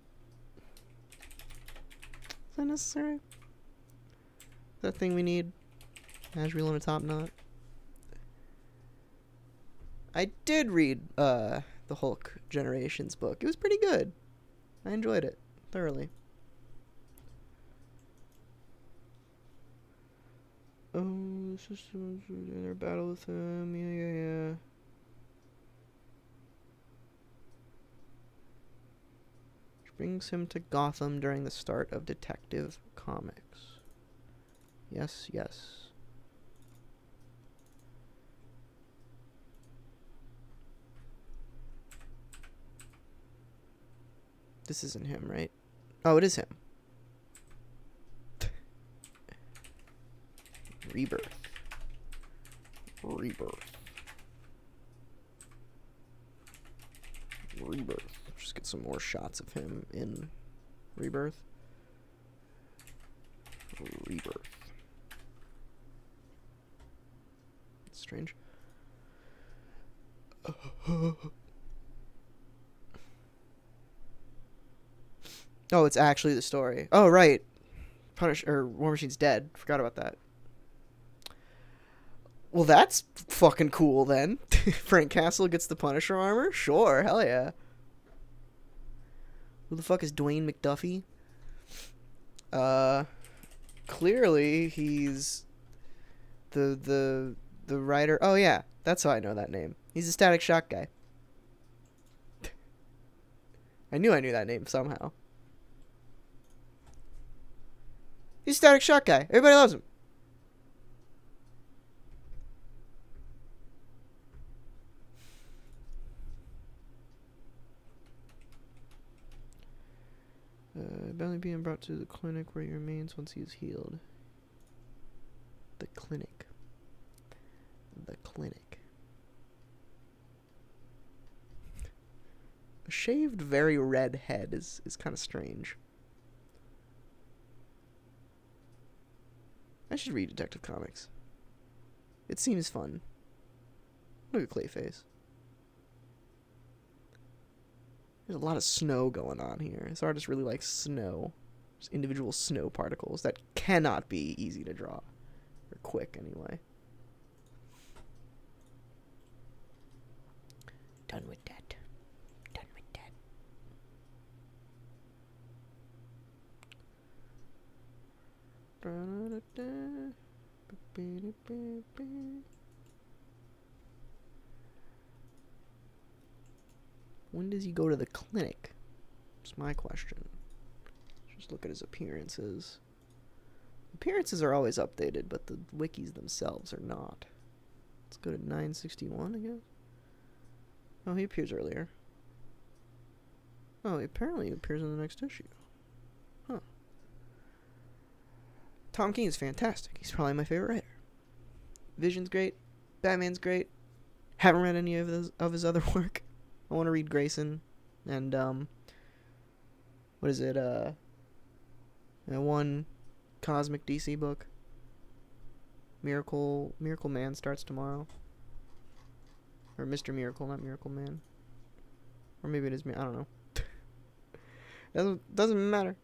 Is that necessary? Is that thing we need? Azrael and a top knot? I did read the Hulk Generations book. It was pretty good. I enjoyed it thoroughly. Oh, the systems in their battle with him. Yeah. brings him to Gotham during the start of Detective Comics. Yes, yes. This isn't him, right? Oh, it is him. Rebirth. Rebirth. Rebirth. Just get some more shots of him in Rebirth. Rebirth. That's strange. Oh, it's actually the story. Oh, right. War Machine's dead. Forgot about that. Well, that's fucking cool then. Frank Castle gets the Punisher armor? Sure, hell yeah. Who the fuck is Dwayne McDuffie? Clearly he's the writer. Oh yeah, that's how I know that name. He's a Static Shock guy. I knew that name somehow. He's a Static Shock guy. Everybody loves him. Belly being brought to the clinic where he remains once he is healed. The clinic. The clinic. A shaved, very red head is kind of strange. I should read Detective Comics. It seems fun. Look at Clayface. There's a lot of snow going on here. This artist really likes snow. There's individual snow particles that cannot be easy to draw. Or quick, anyway. Done with that. Done with that. When does he go to the clinic? That's my question. Just look at his appearances. Appearances are always updated, but the wikis themselves are not. Let's go to 961, I guess. Oh, he appears earlier. Oh, apparently he appears in the next issue. Huh. Tom King is fantastic. He's probably my favorite writer. Vision's great. Batman's great. Haven't read any of his other work. I want to read Grayson and what is it? One cosmic DC book. Miracle Man starts tomorrow. Or Mr. Miracle, not Miracle Man. Or maybe it is me. I don't know. Doesn't matter.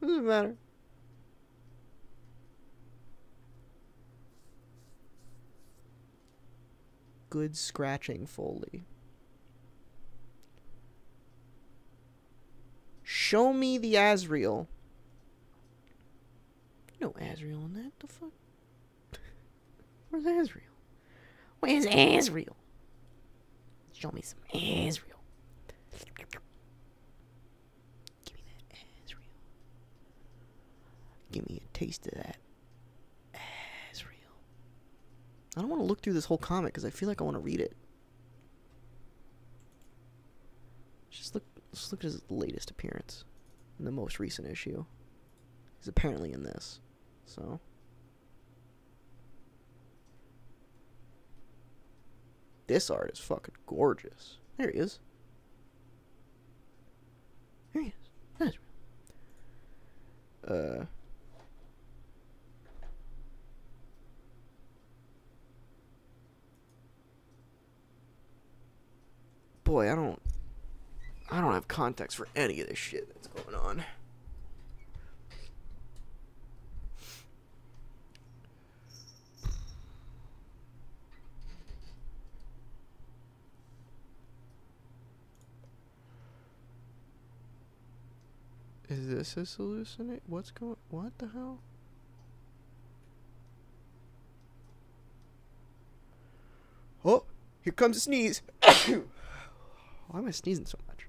Doesn't matter. Good scratching Foley. Show me the Azrael. No Azrael in that. The fuck? Where's Azrael? Where's Azrael? Show me some Azrael. Give me that Azrael. Give me a taste of that Azrael. I don't want to look through this whole comic because I feel like I want to read it. Let's look at his latest appearance in the most recent issue. He's apparently in this, so. This art is fucking gorgeous. There he is. There he is. That's real. Boy, I don't have context for any of this shit that's going on. Is this his hallucinate? What the hell? Oh, here comes a sneeze. Why am I sneezing so much?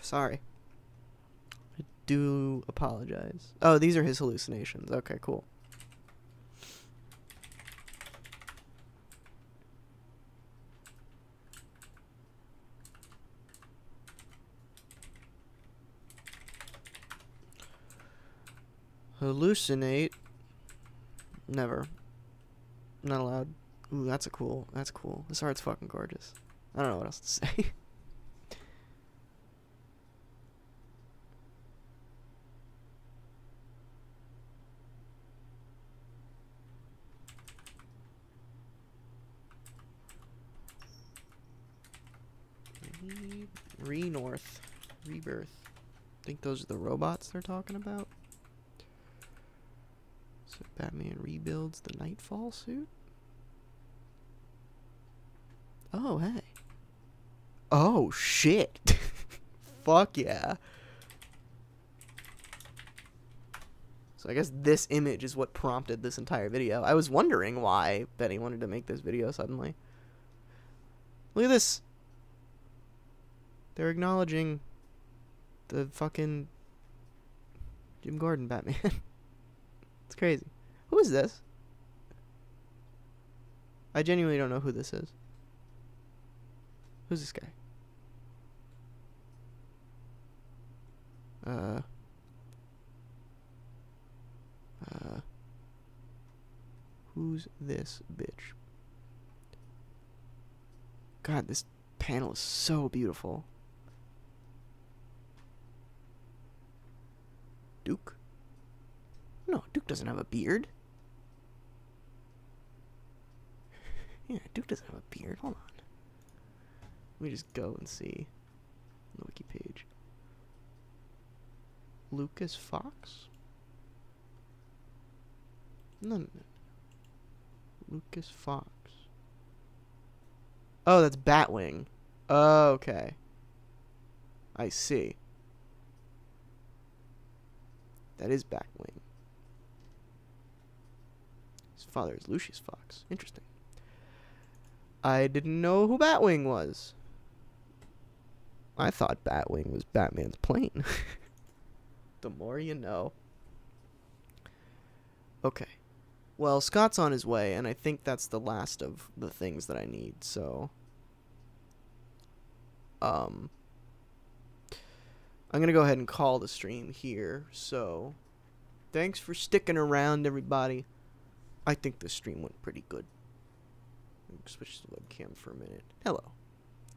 Sorry. I do apologize. Oh, these are his hallucinations. Okay, cool. Hallucinate. Never. Not allowed. Ooh, that's cool. This art's fucking gorgeous. I don't know what else to say. North. Rebirth. I think those are the robots they're talking about. So Batman rebuilds the Nightfall suit? Oh, hey. Oh, shit. Fuck yeah. So I guess this image is what prompted this entire video. I was wondering why Benny wanted to make this video suddenly. Look at this. They're acknowledging the fucking Jim Gordon Batman. It's crazy. Who is this? I genuinely don't know who this is. Who's this guy? Who's this bitch? God, this panel is so beautiful. Duke? No, Duke doesn't have a beard. Yeah, Duke doesn't have a beard. Hold on. Let me just go and see on the wiki page. Lucas Fox? No. Lucas Fox. Oh, that's Batwing. Oh, okay. I see. That is Batwing. His father is Lucius Fox. Interesting. I didn't know who Batwing was. I thought Batwing was Batman's plane. The more you know. Okay. Well, Scott's on his way, and I think that's the last of the things that I need, so... I'm gonna go ahead and call the stream here, so... Thanks for sticking around, everybody. I think the stream went pretty good. Switch the webcam for a minute. Hello.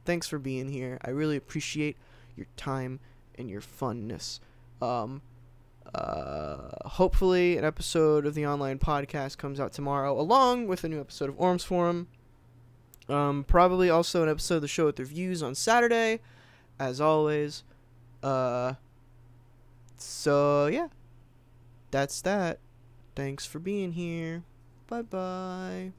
Thanks for being here. I really appreciate your time and your funness. Hopefully an episode of the online podcast comes out tomorrow, along with a new episode of Orms Forum. Probably also an episode of the show with reviews on Saturday, as always. So yeah, that's that. Thanks for being here. Bye bye.